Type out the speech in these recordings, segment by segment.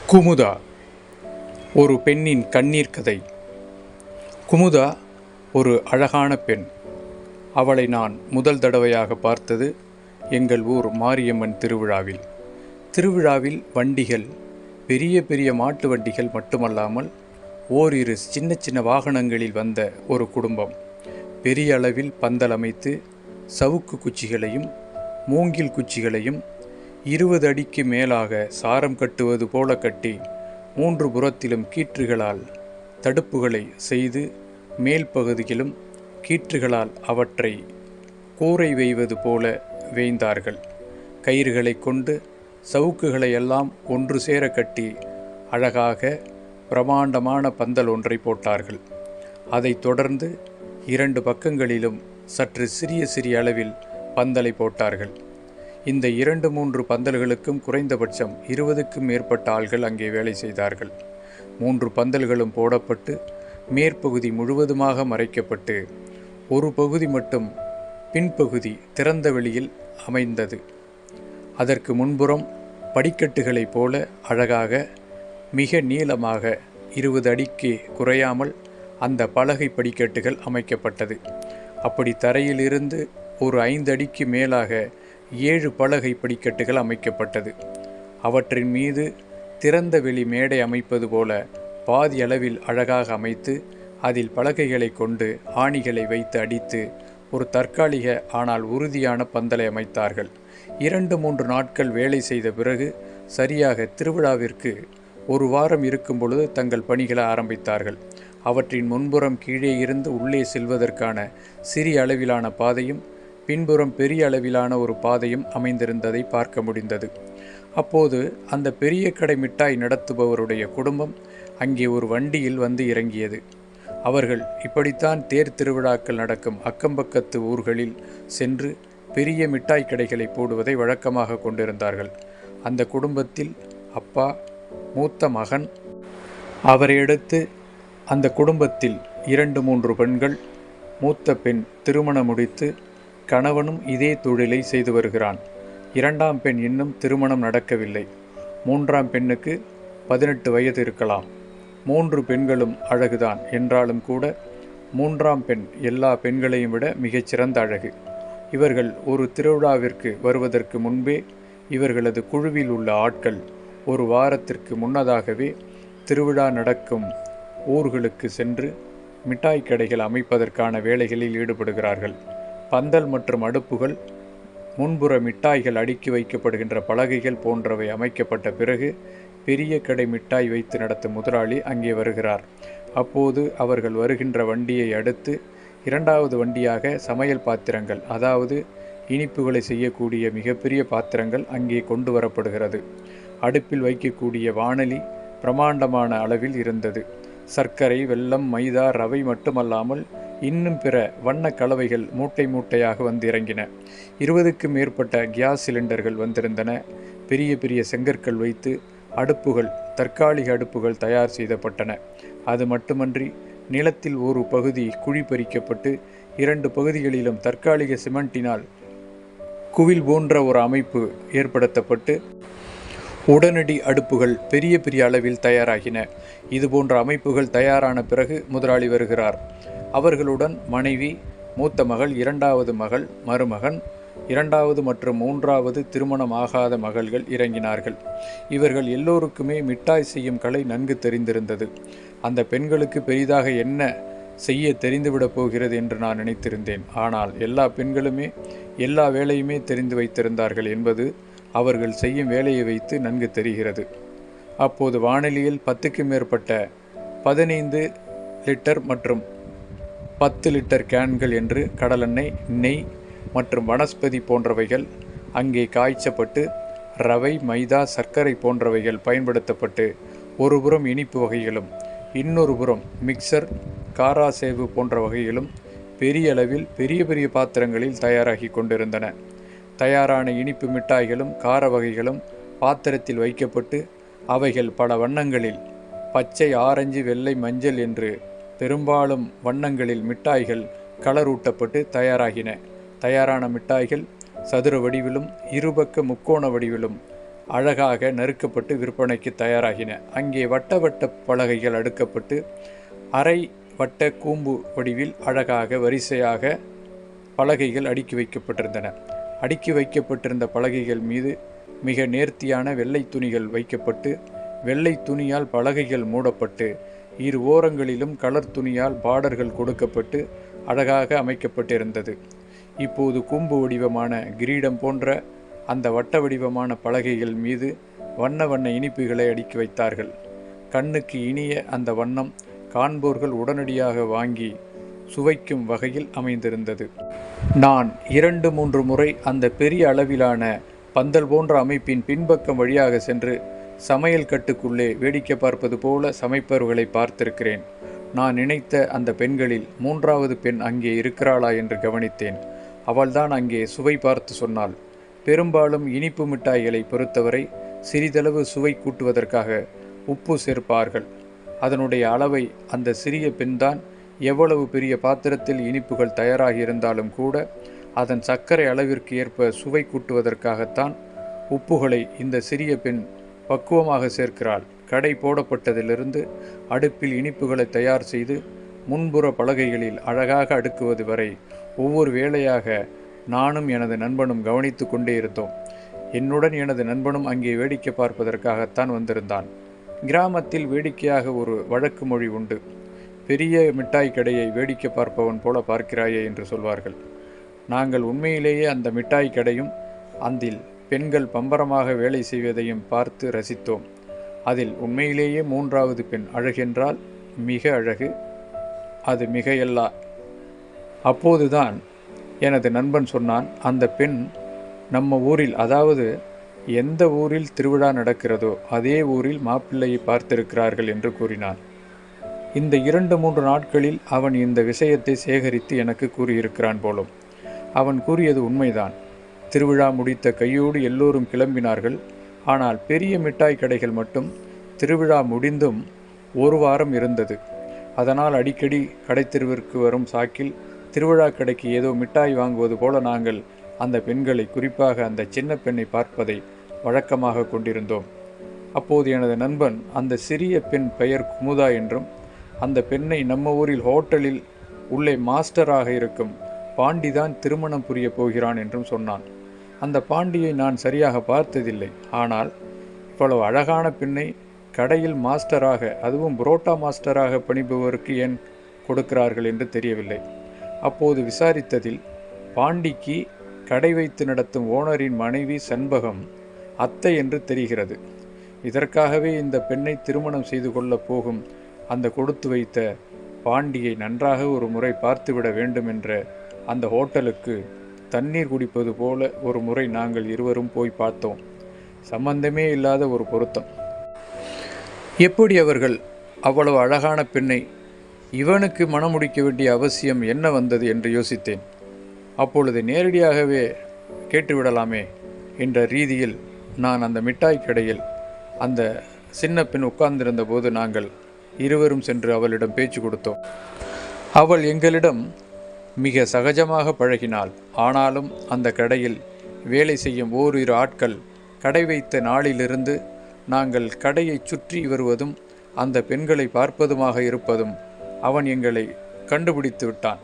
குமுதா ஒரு பெண்ணின் கண்ணீர் கதை. குமுதா ஒரு அழகான பெண். அவளை நான் முதல் தடவையாக பார்த்தது எங்கள் ஊர் மாரியம்மன் திருவிழாவில். திருவிழாவில் வண்டிகள், பெரிய பெரிய மாட்டு வண்டிகள் மட்டுமல்லாமல் ஓரிரு சின்ன சின்ன வாகனங்களில் வந்த ஒரு குடும்பம் பெரிய அளவில் பந்தல் அமைத்து சவுக்கு குச்சிகளையும் மூங்கில் குச்சிகளையும் 20 அடிக்கு மேலாக சாரம் கட்டுவது போல கட்டி 3 புறத்திலும் கீற்றுகளால் தடுப்புகளை செய்து மேல் பகுதியிலும் கீற்றுகளால் அவற்றை கூரை வேய்வது போல வேய்ந்தார்கள். கயிறுகளை கொண்டு சவுக்குகளை எல்லாம் ஒன்று சேர கட்டி அழகாக பிரமாண்டமான பந்தல் ஒன்றை போட்டார்கள். அதைத் தொடர்ந்து 2 பக்கங்களிலும் சற்று சிறிய அளவில் பந்தலை போட்டார்கள். இந்த 2-3 பந்தல்களுக்கும் குறைந்தபட்சம் 20க்கும் மேற்பட்ட ஆள்கள் அங்கே வேலை செய்தார்கள். 3 பந்தல்களும் போடப்பட்டு மேற்பகுதி முழுவதுமாக மறைக்கப்பட்டு ஒரு பகுதி மட்டும் பின்பகுதி திறந்த வெளியில் அமைந்தது. அதற்கு முன்புறம் படிக்கட்டுகளைப் போல அழகாக மிக நீளமாக 20 அடிக்கு குறையாமல் அந்த பலகை படிக்கட்டுகள் அமைக்கப்பட்டது. அப்படி தரையிலிருந்து ஒரு 5 அடிக்கு மேலாக 7 பலகை படிக்கட்டுகள் அமைக்கப்பட்டது. அவற்றின் மீது திறந்த வெளி மேடை அமைப்பது போல பாதி அளவில் அழகாக அமைத்து அதில் பலகைகளை கொண்டு ஆணிகளை வைத்து அடித்து ஒரு தற்காலிக ஆனால் உறுதியான பந்தலை அமைத்தார்கள். 2-3 நாட்கள் வேலை செய்த பிறகு சரியாக திருவிழாவிற்கு ஒரு வாரம் இருக்கும் பொழுது தங்கள் பணிகளை ஆரம்பித்தார்கள். அவற்றின் முன்புறம் கீழே இருந்து உள்ளே செல்வதற்கான சிறிய அளவிலான பாதையும் பின்புறம் பெரிய அளவிலான ஒரு பாதையும் அமைந்திருந்ததை பார்க்க முடிந்தது. அப்போது அந்த பெரிய கடை மிட்டாய் நடத்துபவருடைய குடும்பம் அங்கே ஒரு வண்டியில் வந்து இறங்கியது. அவர்கள் இப்படித்தான் தேர் திருவிழாக்கள் நடக்கும் அக்கம்பக்கத்து ஊர்களில் சென்று பெரிய மிட்டாய் கடைகளை போடுவதை வழக்கமாக கொண்டிருந்தார்கள். அந்த குடும்பத்தில் அப்பா, மூத்த மகன், அவரை அடுத்து அந்த குடும்பத்தில் 2-3 பெண்கள். மூத்த பெண் திருமணம் முடித்து கணவனும் இதே தொழிலை செய்து வருகிறான். 2ஆம் பெண் இன்னும் திருமணம் நடக்கவில்லை. 3ஆம் பெண்ணுக்கு 18 வயது இருக்கலாம். 3 பெண்களும் அழகுதான் என்றாலும் கூட 3ஆம் பெண் எல்லா பெண்களையும் விட மிகச்சிறந்த அழகு. இவர்கள் ஒரு திருவிழாவிற்கு வருவதற்கு முன்பே இவர்களது குழுவில் உள்ள ஆட்கள் ஒரு வாரத்திற்கு முன்னதாகவே திருவிழா நடக்கும் ஊர்களுக்கு சென்று மிட்டாய் கடைகள் அமைப்பதற்கான வேலைகளில் ஈடுபடுகிறார்கள். பந்தல் மற்றும் அடுப்புகள், முன்புற மிட்டாய்கள் அடுக்கி வைக்கப்படுகின்ற பலகைகள் போன்றவை அமைக்கப்பட்ட பிறகு பெரிய கடை மிட்டாய் வைத்து நடத்தும் முதலாளி அங்கே வருகிறார். அப்போது அவர்கள் வருகின்ற வண்டியை அடுத்து 2வது வண்டியாக சமையல் பாத்திரங்கள், அதாவது இனிப்புகளை செய்யக்கூடிய மிகப்பெரிய பாத்திரங்கள் அங்கே கொண்டு வரப்படுகிறது. அடுப்பில் வைக்கக்கூடிய வாணலி பிரமாண்டமான அளவில் இருந்தது. சர்க்கரை, வெல்லம், மைதா, ரவை மட்டுமல்லாமல் இன்னும் பிற வண்ண கலவைகள் மூட்டை மூட்டையாக வந்து இறங்கின. 20க்கும் மேற்பட்ட கேஸ் சிலிண்டர்கள் வந்திருந்தன. பெரிய பெரிய செங்கற்கள் வைத்து அடுப்புகள், தற்காலிக அடுப்புகள் தயார் செய்யப்பட்டன. அது மட்டுமன்றி நிலத்தில் ஒரு பகுதி குழி பறிக்கப்பட்டு 2 பகுதிகளிலும் தற்காலிக சிமெண்டினால் குவில் போன்ற ஒரு அமைப்பு ஏற்படுத்தப்பட்டு உடனடி அடுப்புகள் பெரிய பெரிய அளவில் தயாராகின. இதுபோன்ற அமைப்புகள் தயாரான பிறகு முதலாளி வருகிறார். அவர்களுடன் மனைவி, மூத்த மகள், 2வது மகள், மருமகன், 2வது மற்றும் 3வது திருமணம் ஆகாத மகள்கள் இறங்கினார்கள். இவர்கள் எல்லோருக்குமே மிட்டாய் செய்யும் கலை நன்கு தெரிந்திருந்தது. அந்த பெண்களுக்கு பெரிதாக என்ன செய்ய தெரிந்துவிடப் போகிறது என்று நான் நினைத்திருந்தேன். ஆனால் எல்லா பெண்களுமே எல்லா வேலையுமே தெரிந்து வைத்திருந்தார்கள் என்பது அவர்கள் செய்யும் வேலையை வைத்து நன்கு தெரிகிறது. அப்போது வாணலியில் 10க்கும் மேற்பட்ட 15 லிட்டர் மற்றும் 10 லிட்டர் கேன்கள் என்று கடலெண்ணெய், நெய் மற்றும் வனஸ்பதி போன்றவைகள் அங்கே காய்ச்சப்பட்டு ரவை, மைதா, சர்க்கரை போன்றவைகள் பயன்படுத்தப்பட்டு ஒரு புறம் இனிப்பு வகைகளும் இன்னொரு புறம் மிக்சர், காராசேவு போன்ற வகைகளும் பெரிய அளவில் பெரிய பெரிய பாத்திரங்களில் தயாராகி கொண்டிருந்தன. தயாரான இனிப்பு மிட்டாய்களும் கார வகைகளும் பாத்திரத்தில் வைக்கப்பட்டு அவைகள் பல வண்ணங்களில் பச்சை, ஆரஞ்சு, வெள்ளை, மஞ்சள் என்று பெரும்பாலும் வண்ணங்களில் மிட்டாய்கள் கலரூட்டப்பட்டு தயாராகின. தயாரான மிட்டாய்கள் சதுர வடிவிலும் இருபக்க முக்கோண வடிவிலும் அழகாக நறுக்கப்பட்டு விற்பனைக்கு தயாராகின. அங்கே வட்ட வட்ட பலகைகள் அடுக்கப்பட்டு அரை வட்ட கூம்பு வடிவில் அழகாக வரிசையாக பலகைகள் அடுக்கி வைக்கப்பட்டிருந்தன. அடுக்கி வைக்கப்பட்டிருந்த பலகைகள் மீது மிக நேர்த்தியான வெள்ளை துணிகள் வைக்கப்பட்டு வெள்ளை துணியால் பலகைகள் மூடப்பட்டு இரு ஓரங்களிலும் கலர் துணியால் பார்டர்கள் கொடுக்கப்பட்டு அழகாக அமைக்கப்பட்டிருந்தது. இப்போது கூம்பு வடிவமான கிரீடம் போன்ற அந்த வட்ட வடிவமான பலகைகள் மீது வண்ண வண்ண இனிப்புகளை அடுக்கி வைத்தார்கள். கண்ணுக்கு இனிய அந்த வண்ணம் காண்போர்கள் உடனடியாக வாங்கி சுவைக்கும் வகையில் அமைந்திருந்தது. நான் 2-3 முறை அந்த பெரிய அளவிலான பந்தல் போன்ற அமைப்பின் பின்பக்கம் வழியாக சென்று சமையல் கட்டுக்குள்ளே வேடிக்கை பார்ப்பது போல சமைப்பவர்களை பார்த்திருக்கிறேன். நான் நினைத்த அந்த பெண்களில் 3வது பெண் அங்கே இருக்கிறாளா என்று கவனித்தேன். அவள்தான் அங்கே சுவை பார்த்து சொன்னாள். பெரும்பாலும் இனிப்பு மிட்டாய்களை பொறுத்தவரை சிறிதளவு சுவை கூட்டுவதற்காக உப்பு சேர்ப்பார்கள். அதனுடைய அளவை அந்த சிறிய பெண்தான் எவ்வளவு பெரிய பாத்திரத்தில் இனிப்புகள் தயாராகி இருந்தாலும் கூட அதன் சர்க்கரை அளவிற்கு ஏற்ப சுவை கூட்டுவதற்காகத்தான் உப்புகளை இந்த சிறிய பெண் பக்குவமாக சேர்க்கிறாள். கடை போடப்பட்டதிலிருந்து அடுப்பில் இனிப்புகளை தயார் செய்து முன்புற பலகைகளில் அழகாக அடுக்குவது வரை ஒவ்வொரு வேளையாக நானும் எனது நண்பனும் கவனித்து கொண்டே இருந்தோம். என்னுடன் எனது நண்பனும் அங்கே வேடிக்கை பார்ப்பதற்காகத்தான் வந்திருந்தான். கிராமத்தில் வேடிக்கையாக ஒரு வழக்கு மொழி உண்டு. பெரிய மிட்டாய் கடையை வேடிக்கை பார்ப்பவன் போல பார்க்கிறாயே என்று சொல்வார்கள். நாங்கள் உண்மையிலேயே அந்த மிட்டாய் கடையும் அதில் பெண்கள் பம்பரமாக வேலை செய்வதையும் பார்த்து ரசித்தோம். அதில் உண்மையிலேயே 3வது பெண் அழகென்றால் மிக அழகு, அது மிகையல்லா. அப்போதுதான் எனது நண்பன் சொன்னான், அந்த பெண் நம்ம ஊரில், அதாவது எந்த ஊரில் திருவிழா நடக்கிறதோ அதே ஊரில் மாப்பிள்ளையை பார்த்திருக்கிறார்கள் என்று கூறினான். இந்த 2-3 நாட்களில் அவன் இந்த விஷயத்தை சேகரித்து எனக்கு கூறியிருக்கிறான் போலும். அவன் கூறியது உண்மைதான். திருவிழா முடித்த கையோடு எல்லோரும் கிளம்பினார்கள். ஆனால் பெரிய மிட்டாய் கடைகள் மட்டும் திருவிழா முடிந்தும் 1 வாரம் இருந்தது. அதனால் அடிக்கடி கடைத்தெருவிற்கு வரும் சாக்கில் திருவிழா கடைக்கு ஏதோ மிட்டாய் வாங்குவது போல நாங்கள் அந்த பெண்களை, குறிப்பாக அந்த சின்ன பெண்ணை பார்ப்பதை வழக்கமாக கொண்டிருந்தோம். அப்போது எனது நண்பன் அந்த சிறிய பெண் பெயர் குமுதா என்றும் அந்த பெண்ணை நம்ம ஊரில் ஹோட்டலில் உள்ளே மாஸ்டராக இருக்கும் பாண்டிதான் திருமணம் புரிய போகிறான் என்றும் சொன்னான். அந்த பாண்டியை நான் சரியாக பார்த்ததில்லை. ஆனால் இவ்வளவு அழகான பெண்ணை கடையில் மாஸ்டராக, அதுவும் புரோட்டா மாஸ்டராக பணிபுரிபவருக்கு ஏன் கொடுக்கிறார்கள் என்று தெரியவில்லை. அப்போது விசாரித்ததில் பாண்டிக்கு கடை வைத்து நடத்தும் ஓனரின் மனைவி செண்பகம் அத்தை என்று தெரிகிறது. இதற்காகவே இந்த பெண்ணை திருமணம் செய்து கொள்ளப் போகும் அந்த கொடுத்து வைத்த பாண்டியை நன்றாக ஒரு முறை பார்த்துவிட வேண்டும் என்ற அந்த ஹோட்டலுக்கு தண்ணீர் குடிப்பது போல ஒரு முறை நாங்கள் இருவரும் போய் பார்த்தோம். சம்பந்தமே இல்லாத ஒரு பொருத்தம். எப்படி அவர்கள் அவ்வளவு அழகான பெண்ணை இவனுக்கு மணமுடிக்க வேண்டிய அவசியம் என்ன வந்தது என்று யோசித்தேன். அப்பொழுது நேரடியாகவே கேட்டுவிடலாமே என்ற ரீதியில் நான் அந்த மிட்டாய் கடையில் அந்த சின்ன பெண் உட்கார்ந்திருந்த போது நாங்கள் இருவரும் சென்று அவளிடம் பேச்சு கொடுத்தோம். அவள் எங்களிடம் மிக சகஜமாக பழகினாள். ஆனாலும் அந்த கடையில் வேலை செய்யும் ஓரிரு ஆட்கள் கடை வைத்த நாளிலிருந்து நாங்கள் கடையை சுற்றி வருவதும் அந்த பெண்களை பார்ப்பதுமாக இருப்பதும் அவன் எங்களை கண்டுபிடித்து விட்டான்.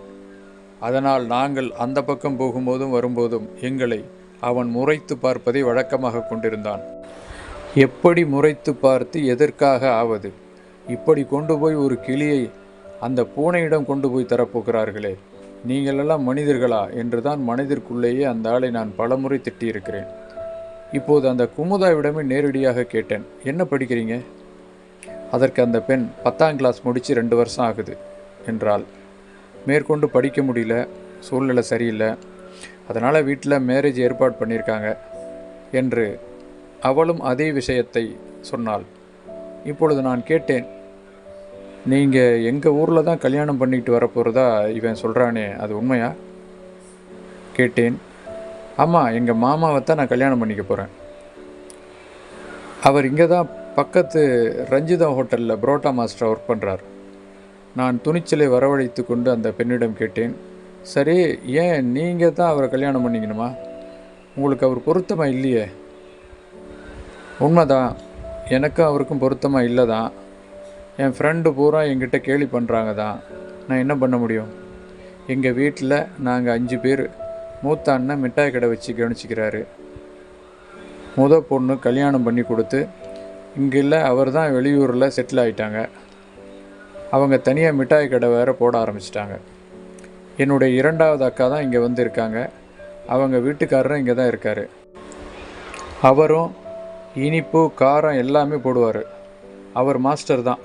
அதனால் நாங்கள் அந்த பக்கம் போகும்போதும் வரும்போதும் எங்களை அவன் முறைத்து பார்ப்பதை வழக்கமாக கொண்டிருந்தான். எப்படி முறைத்து பார்த்து எதற்காக ஆவது? இப்படி கொண்டு போய் ஒரு கிளியை அந்த பூனையிடம் கொண்டு போய் தரப்போகிறார்களே, நீங்களெல்லாம் மனிதர்களா என்றுதான் மனதிற்குள்ளேயே அந்த ஆளை நான் பலமுறை திட்டியிருக்கிறேன். இப்போது அந்த குமுதாவிடமே நேரடியாக கேட்டேன், என்ன படிக்கிறீங்க? அதற்கு அந்த பெண் 10ஆம் கிளாஸ் முடித்து 2 வருஷம் ஆகுது என்றாள். மேற்கொண்டு படிக்க முடியல, சூழ்நிலை சரியில்லை, அதனால் வீட்டில் மேரேஜ் ஏற்பாடு பண்ணியிருக்காங்க என்று அவளும் அதே விஷயத்தை சொன்னாள். இப்பொழுது நான் கேட்டேன், நீங்கள் எங்கள் ஊரில் தான் கல்யாணம் பண்ணிட்டு வரப்போகிறதா இவன் சொல்கிறானே, அது உண்மையா கேட்டேன். ஆமாம், எங்கள் மாமாவை தான் நான் கல்யாணம் பண்ணிக்க போகிறேன். அவர் இங்கே தான் பக்கத்து ரஞ்சிதா ஹோட்டலில் புரோட்டா மாஸ்டராக ஒர்க் பண்ணுறார். நான் துணிச்சலை வரவழைத்து கொண்டு அந்த பெண்ணிடம் கேட்டேன், சரி, ஏன் நீங்கள் தான் அவரை கல்யாணம் பண்ணிக்கணுமா? உங்களுக்கு அவர் பொருத்தமாக இல்லையே உண்மைதான், எனக்கும் அவருக்கும் பொருத்தமாக இல்லை தான். என் ஃப்ரெண்டு பூரா என்கிட்ட கேலி பண்ணுறாங்க தான். நான் என்ன பண்ண முடியும்? எங்கள் வீட்டில் நாங்கள் 5 பேர். மூத்த அண்ணன் மிட்டாய் கடை வச்சு கவனிச்சிக்கிறாரு. பொண்ணு கல்யாணம் பண்ணி கொடுத்து இங்கே இல்லை, அவர் தான் வெளியூரில் செட்டில் ஆகிட்டாங்க. அவங்க தனியாக மிட்டாய் கடை வேறு போட ஆரம்பிச்சிட்டாங்க. என்னுடைய 2வது அக்கா தான் இங்கே வந்து இருக்காங்க. அவங்க வீட்டுக்காரரும் இங்கே தான் இருக்கார். அவரும் இனிப்பு காரம் எல்லாமே போடுவார். அவர் மாஸ்டர் தான்.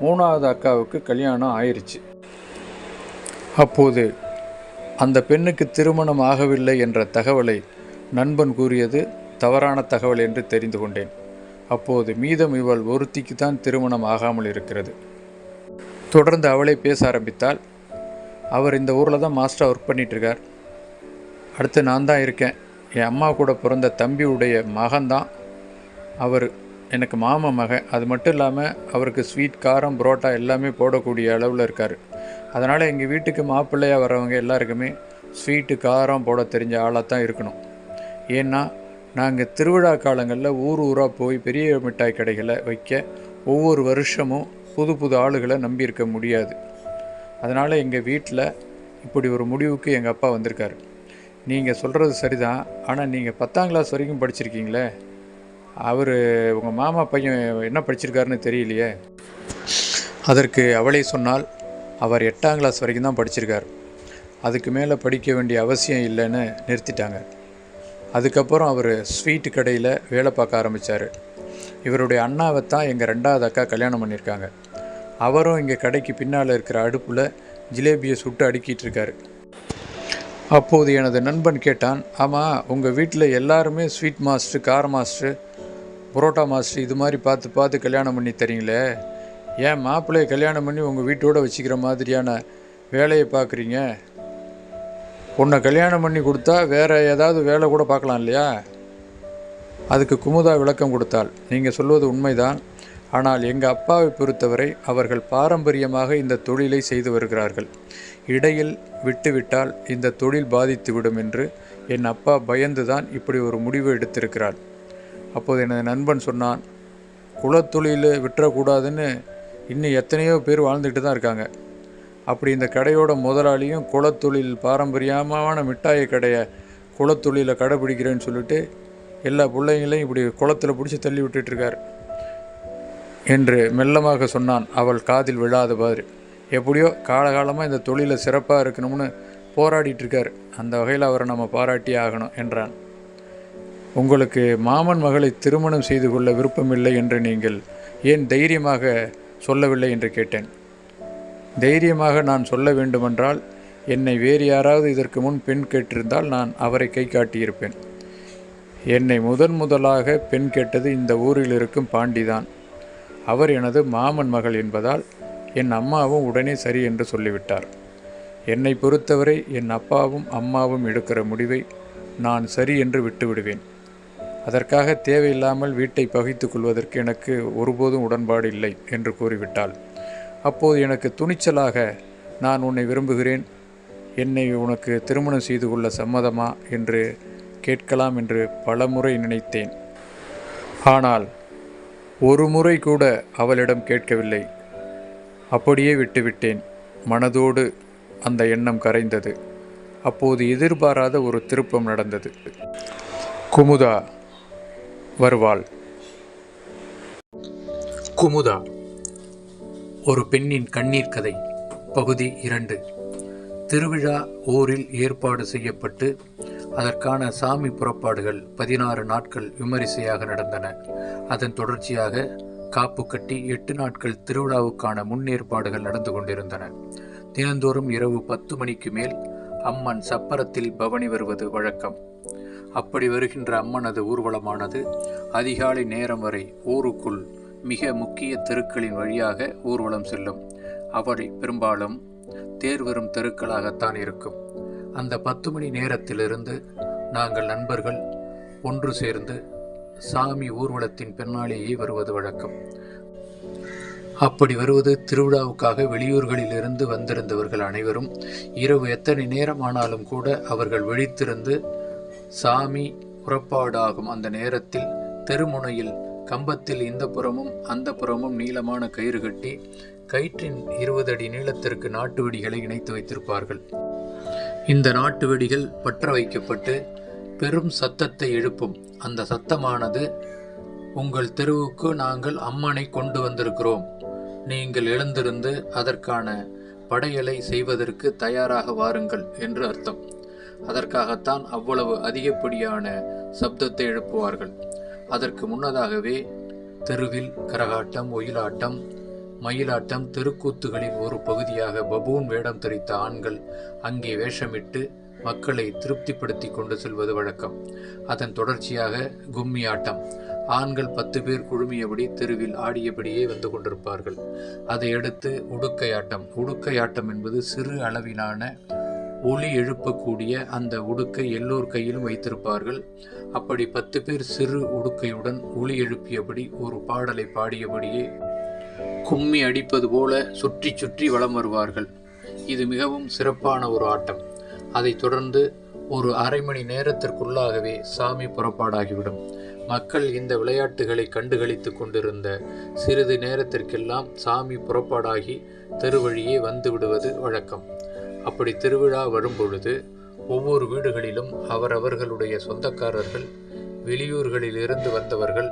3வது அக்காவுக்கு கல்யாணம் ஆயிடுச்சு. அப்போது அந்த பெண்ணுக்கு திருமணம் ஆகவில்லை என்ற தகவலை நண்பன் கூறியது தவறான தகவல் என்று தெரிந்து கொண்டேன். அப்போது மீதம் இவள் ஒருத்திக்கு தான் திருமணம் ஆகாமல் இருக்கிறது. தொடர்ந்து அவளை பேச ஆரம்பித்தால், அவர் இந்த ஊரில் தான் மாஸ்டர் ஒர்க் பண்ணிகிட்ருக்கார். அடுத்து நான் தான் இருக்கேன். என் அம்மா கூட பிறந்த தம்பியுடைய மகன்தான் அவர். எனக்கு மாமா மகன். அது மட்டும் இல்லாமல் அவருக்கு ஸ்வீட் காரம் புரோட்டா எல்லாமே போடக்கூடிய அளவில் இருக்கார். அதனால் எங்கள் வீட்டுக்கு மாப்பிள்ளையாக வரவங்க எல்லாருக்குமே ஸ்வீட்டு காரம் போட தெரிஞ்ச ஆளாக தான் இருக்கணும். ஏன்னா நாங்கள் திருவிழா காலங்களில் ஊராக போய் பெரிய மிட்டாய் கடைகளை வைக்க ஒவ்வொரு வருஷமும் புது புது ஆளுகளை நம்பியிருக்க முடியாது. அதனால் எங்கள் வீட்டில் இப்படி ஒரு முடிவுக்கு எங்கள் அப்பா வந்திருக்காரு. நீங்கள் சொல்கிறது சரிதான், ஆனால் நீங்கள் 10ஆம் கிளாஸ் வரைக்கும் படிச்சிருக்கீங்களே, அவர் உங்கள் மாமா பையன் என்ன படிச்சிருக்காருன்னு தெரியலையே. அதற்கு அவளே சொன்னால், அவர் 8ஆம் கிளாஸ் வரைக்கும் தான் படிச்சிருக்கார். அதுக்கு மேலே படிக்க வேண்டிய அவசியம் இல்லைன்னு நிறுத்திட்டாங்க. அதுக்கப்புறம் அவர் ஸ்வீட்டு கடையில் வேலை பார்க்க ஆரம்பித்தார். இவருடைய அண்ணாவை தான் எங்கள் 2வது அக்கா கல்யாணம் பண்ணியிருக்காங்க. அவரும் இங்கே கடைக்கு பின்னால் இருக்கிற அடுப்பில் ஜிலேபியை சுட்டு அடுக்கிட்டு இருக்காரு. அப்போது எனது நண்பன் கேட்டான், ஆமாம், உங்கள் வீட்டில் எல்லாருமே ஸ்வீட் மாஸ்டர், கார மாஸ்டர், புரோட்டா மாஸ்டர் இது மாதிரி பார்த்து பார்த்து கல்யாணம் பண்ணி தரீங்களே, ஏன் மாப்பிள்ளையை கல்யாணம் பண்ணி உங்கள் வீட்டோடு வச்சுக்கிற மாதிரியான வேலையை பார்க்குறீங்க? உன்னை கல்யாணம் பண்ணி கொடுத்தா வேறு ஏதாவது வேலை கூட பார்க்கலாம் இல்லையா? அதுக்கு குமுதா விளக்கம் கொடுத்தாள். நீங்கள் சொல்வது உண்மைதான், ஆனால் எங்கள் அப்பாவை பொறுத்தவரை அவர்கள் பாரம்பரியமாக இந்த தொழிலை செய்து வருகிறார்கள். இடையில் விட்டுவிட்டால் இந்த தொழில் பாதித்துவிடும் என்று என் அப்பா பயந்து தான் இப்படி ஒரு முடிவு எடுத்திருக்கிறாள். அப்போது எனது நண்பன் சொன்னான், குலத்தொழில் விட்டுறக்கூடாதுன்னு இன்னும் எத்தனையோ பேர் வாழ்ந்துக்கிட்டு தான் இருக்காங்க. அப்படி இந்த கடையோட முதலாளியும் குலத்தொழில் பாரம்பரியமான மிட்டாய் கடையை குலத்தொழிலை கடைப்பிடிக்கிறேன்னு சொல்லிட்டு எல்லா பிள்ளைங்களையும் இப்படி குளத்தில் பிடிச்சி தள்ளி விட்டுட்டுருக்கார் என்று மெல்லமாக சொன்னான், அவள் காதில் விழாத பாரு. எப்படியோ காலகாலமாக இந்த தொழிலை சிறப்பாக இருக்கணும்னு போராடிட்டுருக்கார். அந்த வகையில் அவரை நம்ம பாராட்டி ஆகணும் என்றான். உங்களுக்கு மாமன் மகளை திருமணம் செய்து கொள்ள விருப்பமில்லை என்று நீங்கள் ஏன் தைரியமாக சொல்லவில்லை என்று கேட்டேன். தைரியமாக நான் சொல்ல வேண்டுமென்றால் என்னை வேறு யாராவது இதற்கு முன் பெண் கேட்டிருந்தால் நான் அவரை கை காட்டியிருப்பேன். என்னை முதலாக பெண் கேட்டது இந்த ஊரில் இருக்கும் பாண்டிதான். அவர் எனது மாமன் மகள் என்பதால் என் அம்மாவும் உடனே சரி என்று சொல்லிவிட்டார். என்னை பொறுத்தவரை என் அப்பாவும் அம்மாவும் எடுக்கிற முடிவை நான் சரி என்று விட்டுவிடுவேன். அதற்காக தேவையில்லாமல் வீட்டை பகைத்து கொள்வதற்கு எனக்கு ஒருபோதும் உடன்பாடு இல்லை என்று கூறிவிட்டாள். அப்போது எனக்கு துணிச்சலாக, நான் உன்னை விரும்புகிறேன், என்னை உனக்கு திருமணம் செய்து கொள்ள சம்மதமா என்று கேட்கலாம் என்று பலமுறை நினைத்தேன். ஆனால் ஒரு முறை கூட அவளிடம் கேட்கவில்லை. அப்படியே விட்டுவிட்டேன். மனதோடு அந்த எண்ணம் கரைந்தது. அப்போது எதிர்பாராத ஒரு திருப்பம் நடந்தது. குமுதா வருவாள். குமுதா, ஒரு பெண்ணின் கண்ணீர் கதை, பகுதி 2. திருவிழா ஊரில் ஏற்பாடு செய்யப்பட்டு அதற்கான சாமி புறப்பாடுகள் 16 நாட்கள் விமரிசையாக நடந்தன. அதன் தொடர்ச்சியாக காப்பு கட்டி 8 நாட்கள் திருவிழாவுக்கான முன்னேற்பாடுகள் நடந்து கொண்டிருந்தன. தினந்தோறும் இரவு 10 மணிக்கு மேல் அம்மன் சப்பரத்தில் பவனி வருவது வழக்கம். அப்படி வருகின்ற அம்மனது ஊர்வலமானது அதிகாலை நேரம் வரை ஊருக்குள் மிக முக்கிய தெருக்களின் வழியாக ஊர்வலம் செல்லும். அவை பெரும்பாலும் தேர் வரும் தெருக்களாகத்தான் இருக்கும். அந்த 10 மணி நேரத்திலிருந்து நாங்கள் நண்பர்கள் ஒன்று சேர்ந்து சாமி ஊர்வலத்தின் பின்னாலேயே வருவது வழக்கம். அப்படி வருவது திருவிழாவுக்காக வெளியூர்களிலிருந்து வந்திருந்தவர்கள் அனைவரும் இரவு எத்தனை நேரம் ஆனாலும் கூட அவர்கள் விழித்திருந்து சாமி புறப்பாடாகும் அந்த நேரத்தில் தெருமுனையில் கம்பத்தில் இந்த புறமும் அந்த புறமும் நீளமான கயிறு கட்டி கயிற்றின் 20 அடி நீளத்திற்கு நாட்டு வெடிகளை இணைத்து வைத்திருப்பார்கள். இந்த நாட்டு வெடிகள் பற்ற வைக்கப்பட்டு பெரும் சத்தத்தை எழுப்பும். அந்த சத்தமானது, உங்கள் தெருவுக்கு நாங்கள் அம்மனை கொண்டு வந்திருக்கிறோம், நீங்கள் எழுந்திருந்து அதற்கான படையலை செய்வதற்கு தயாராக வாருங்கள் என்று அர்த்தம். அதற்காகத்தான் அவ்வளவு அதிகப்படியான சப்தத்தை எழுப்புவார்கள். அதற்கு முன்னதாகவே தெருவில் கரகாட்டம், ஒயிலாட்டம், மயிலாட்டம், தெருக்கூத்துகளின் ஒரு பகுதியாக பபூன் வேடம் தரித்த ஆண்கள் அங்கே வேஷமிட்டு மக்களை திருப்திப்படுத்தி கொண்டு செல்வது வழக்கம். அதன் தொடர்ச்சியாக கும்மி ஆட்டம். ஆண்கள் 10 பேர் குழுமியபடி தெருவில் ஆடியபடியே வந்து கொண்டிருப்பார்கள். அதையடுத்து உடுக்கையாட்டம். உடுக்கையாட்டம் என்பது சிறு அளவிலான ஒலி எழுப்பக்கூடிய அந்த உடுக்கை எல்லோர் கையிலும் வைத்திருப்பார்கள். அப்படி 10 பேர் சிறு உடுக்கையுடன் ஒலி எழுப்பியபடி ஒரு பாடலை பாடியபடியே கும்மி அடிப்பது போல சுற்றி சுற்றி வலம் வருவார்கள். இது மிகவும் சிறப்பான ஒரு ஆட்டம். அதைத் தொடர்ந்து ஒரு அரை மணி நேரத்திற்குள்ளாகவே சாமி புறப்பாடாகிவிடும். மக்கள் இந்த விளையாட்டுகளை கண்டுகளித்து கொண்டிருந்த சிறிது நேரத்திற்கெல்லாம் சாமி புறப்பாடாகி தெருவழியே வந்து விடுவது வழக்கம். அப்படி திருவிழா வரும்பொழுது ஒவ்வொரு வீடுகளிலும் அவரவர்களுடைய சொந்தக்காரர்கள், வெளியூர்களிலிருந்து வந்தவர்கள்,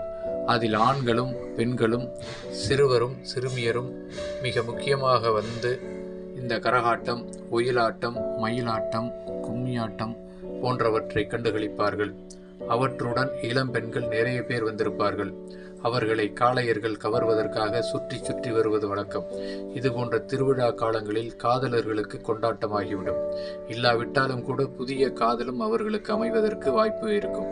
அதில் ஆண்களும் பெண்களும் சிறுவரும் சிறுமியரும் மிக முக்கியமாக வந்து இந்த கரகாட்டம், ஒயிலாட்டம், மயிலாட்டம், கும்மியாட்டம் போன்றவற்றை கண்டுகளிப்பார்கள். அவற்றுடன் இளம் பெண்கள் நிறைய பேர் வந்திருப்பார்கள். அவர்களை காளையர்கள் கவர்வதற்காக சுற்றி சுற்றி வருவது வழக்கம். இது போன்ற திருவிழா காலங்களில் காதலர்களுக்கு கொண்டாட்டமாகிவிடும். இல்லாவிட்டாலும் கூட புதிய காதலும் அவர்களுக்கு அமைவதற்கு வாய்ப்பு இருக்கும்.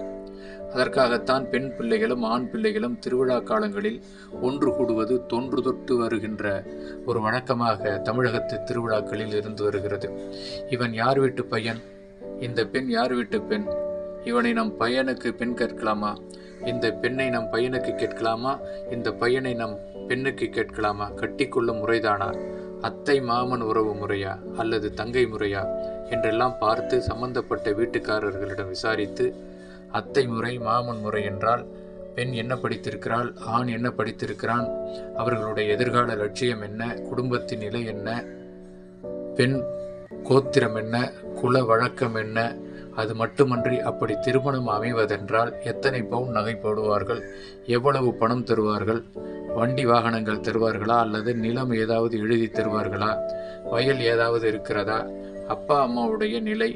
அதற்காகத்தான் பெண் பிள்ளைகளும் ஆண் பிள்ளைகளும் திருவிழா காலங்களில் ஒன்று கூடுவது தொன்று தொட்டு வருகின்ற ஒரு வழக்கமாக தமிழகத்து திருவிழாக்களில் இருந்து வருகிறது. இவன் யார் வீட்டு பையன், இந்த பெண் யார் வீட்டு பெண், இவனை நம் பையனுக்கு பெண் கேட்கலாமா, இந்த பெண்ணை நம் பையனுக்கு கேட்கலாமா, இந்த பையனை நம் பெண்ணுக்கு கேட்கலாமா, கட்டிக்கொள்ளும் முறைதானா, அத்தை மாமன் உறவு முறையா அல்லது தங்கை முறையா என்றெல்லாம் பார்த்து சம்பந்தப்பட்ட வீட்டுக்காரர்களிடம் விசாரித்து, அத்தை முறை மாமன் முறை என்றால் பெண் என்ன படித்திருக்கிறாள், ஆண் என்ன படித்திருக்கிறான், அவர்களுடைய எதிர்கால லட்சியம் என்ன, குடும்பத்தின் நிலை என்ன, பெண் கோத்திரம் என்ன, குல வழக்கம் என்ன, அது மட்டுமன்றி அப்படி திருமணம் அமைவதென்றால் எத்தனை பவுன் நகை போடுவார்கள், எவ்வளவு பணம் தருவார்கள், வண்டி வாகனங்கள் தருவார்களா அல்லது நிலம் ஏதாவது எழுதி தருவார்களா, வயல் ஏதாவது இருக்கிறதா, அப்பா அம்மாவுடைய நிலை,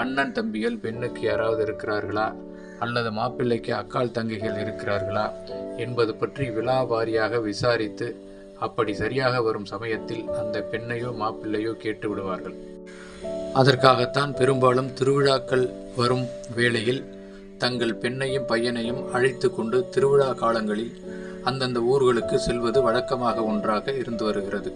அண்ணன் தம்பிகள் பெண்ணுக்கு யாராவது இருக்கிறார்களா அல்லது மாப்பிள்ளைக்கு அக்கால் தங்கைகள் இருக்கிறார்களா என்பது பற்றி விலாவாரியாக விசாரித்து அப்படி சரியாக வரும் சமயத்தில் அந்த பெண்ணையோ மாப்பிள்ளையோ கேட்டு விடுவார்கள். அதற்காகத்தான் பெரும்பாலும் திருவிழாக்கள் வரும் வேளையில் தங்கள் பெண்ணையும் பையனையும் அழைத்து கொண்டு திருவிழா காலங்களில் அந்தந்த ஊர்களுக்கு செல்வது வழக்கமாக ஒன்றாக இருந்து வருகிறது.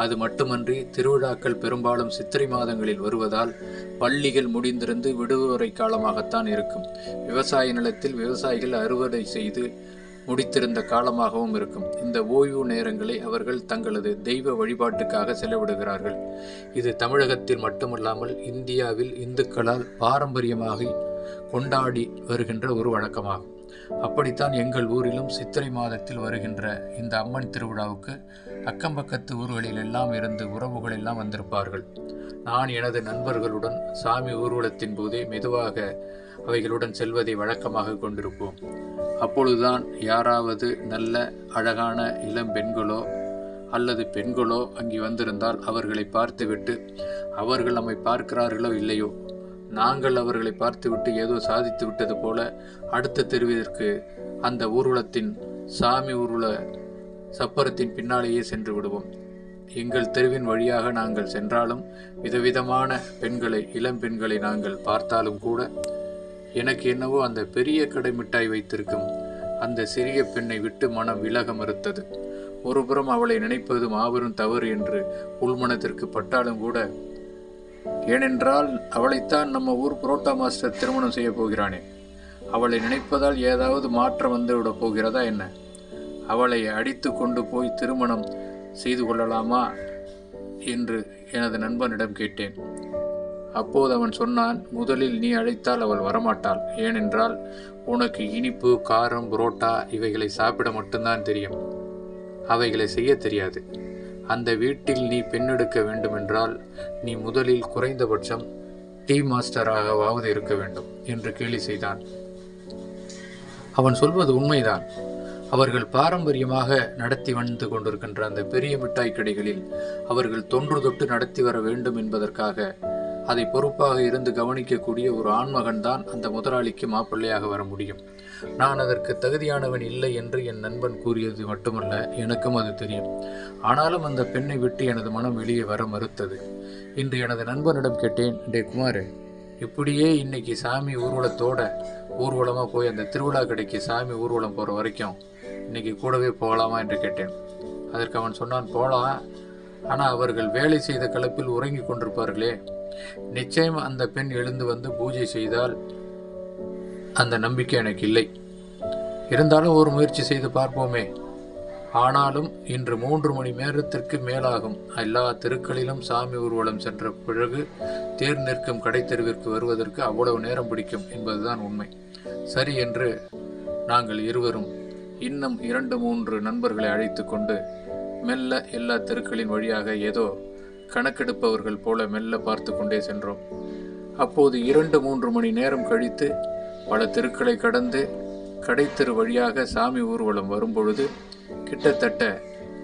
அது மட்டுமன்றி திருவிழாக்கள் பெரும்பாலும் சித்திரை மாதங்களில் வருவதால் பள்ளிகள் முடிந்திருந்து விடுமுறை காலமாகத்தான் இருக்கும். விவசாய நிலத்தில் விவசாயிகள் அறுவடை செய்து முடித்திருந்த காலமாகவும் இருக்கும். இந்த ஓய்வு நேரங்களை அவர்கள் தங்களது தெய்வ வழிபாட்டுக்காக செலவிடுகிறார்கள். இது தமிழகத்தில் மட்டுமல்லாமல் இந்தியாவில் இந்துக்களால் பாரம்பரியமாக கொண்டாடி வருகின்ற ஒரு வழக்கமாகும். அப்படித்தான் எங்கள் ஊரிலும் சித்திரை மாதத்தில் வருகின்ற இந்த அம்மன் திருவிழாவுக்கு அக்கம்பக்கத்து ஊர்களில் எல்லாம் இருந்து உறவுகள் எல்லாம் வந்திருப்பார்கள். நான் எனது நண்பர்களுடன் சாமி ஊர்வலத்தின் போதே மெதுவாக அவைகளுடன் செல்வதை வழக்கமாக கொண்டிருப்போம். அப்பொழுதுதான் யாராவது நல்ல அழகான இளம் பெண்களோ அல்லது பெண்களோ அங்கே வந்திருந்தால் அவர்களை பார்த்துவிட்டு அவர்கள் நம்மை பார்க்கிறார்களோ இல்லையோ, நாங்கள் அவர்களை பார்த்துவிட்டு ஏதோ சாதித்து விட்டது போல அடுத்த தெருவிற்கு அந்த ஊர்வலத்தின் சாமி ஊர்வல சப்பரத்தின் பின்னாலேயே சென்று விடுவோம். எங்கள் தெருவின் வழியாக நாங்கள் சென்றாலும் விதவிதமான பெண்களை, இளம் பெண்களை நாங்கள் பார்த்தாலும் கூட எனக்கு என்னவோ அந்த பெரிய கடை மிட்டாய் வைத்திருக்கும் அந்த சிறிய பெண்ணை விட்டு மனம் விலக மறுத்தது. ஒருபுறம் அவளை நினைப்பது மாபெரும் தவறு என்று உள்மனத்திற்கு பட்டாலும் கூட, ஏனென்றால் அவளைத்தான் நம்ம ஊர் புரோட்டா மாஸ்டர் திருமணம் செய்ய போகிறானே, அவளை நினைப்பதால் ஏதாவது மாற்றம் வந்துவிட போகிறதா என்ன? அவளை அடித்து கொண்டு போய் திருமணம் செய்து கொள்ளலாமா என்று எனது நண்பனிடம் கேட்டேன். அப்போது அவன் சொன்னான், முதலில் நீ அழைத்தால் அவள் வரமாட்டாள். ஏனென்றால் உனக்கு இனிப்பு, காரம், புரோட்டா இவைகளை சாப்பிட மட்டும்தான் தெரியும், அவைகளை செய்ய தெரியாது. அந்த வீட்டில் நீ பெண்ணெடுக்க வேண்டுமென்றால் நீ முதலில் குறைந்தபட்சம் டீ மாஸ்டராகவாவது இருக்க வேண்டும் என்று கேலி செய்தான். அவன் சொல்வது உண்மைதான். அவர்கள் பாரம்பரியமாக நடத்தி வந்து கொண்டிருக்கின்ற அந்த பெரிய மிட்டாய் கடைகளில் அவர்கள் தொன்று தொட்டு நடத்தி வர வேண்டும் என்பதற்காக அதை பொறுப்பாக இருந்து கவனிக்கக்கூடிய ஒரு ஆண்மகன் தான் அந்த முதலாளிக்கு மாப்பிள்ளையாக வர முடியும். நான் அதற்கு தகுதியானவன் இல்லை என்று என் நண்பன் கூறியது மட்டுமல்ல, எனக்கும் அது தெரியும். ஆனாலும் அந்த பெண்ணை விட்டு எனது மனம் வெளியே வர மறுத்தது. இன்று எனது நண்பனிடம் கேட்டேன், டே குமார், இப்படியே இன்னைக்கு சாமி ஊர்வலமாக போய் அந்த திருவிழா கடைக்கு சாமி ஊர்வலம் போகிற வரைக்கும் இன்னைக்கு கூடவே போகலாமா என்று கேட்டேன். அதற்கு அவன் சொன்னான், போகலாம், ஆனால் அவர்கள் வேலை செய்த கலப்பில் உறங்கி கொண்டிருப்பார்களே. நிச்சயம் அந்த பெண் எழுந்து வந்து பூஜை செய்தால் அந்த நம்பிக்கை எனக்கு இல்லை. இருந்தாலும் ஒரு முயற்சி செய்து பார்ப்போமே. ஆனாலும் இன்று 3 மணி நேரத்திற்கு மேலாகும். எல்லா தெருக்களிலும் சாமி ஊர்வலம் சென்ற பிறகு தேர் நிற்கும் கடை தெருவிற்கு வருவதற்கு அவ்வளவு நேரம் பிடிக்கும் என்பதுதான் உண்மை. சரி என்று நாங்கள் இருவரும் இன்னும் 2-3 நண்பர்களை அழைத்து கொண்டு மெல்ல எல்லா தெருக்களின் வழியாக ஏதோ கணக்கெடுப்பவர்கள் போல மெல்ல பார்த்து கொண்டே சென்றோம். அப்போது 2-3 மணி நேரம் கழித்து பல தெருக்களை கடந்து கடைத்தெரு வழியாக சாமி ஊர்வலம் வரும்பொழுது கிட்டத்தட்ட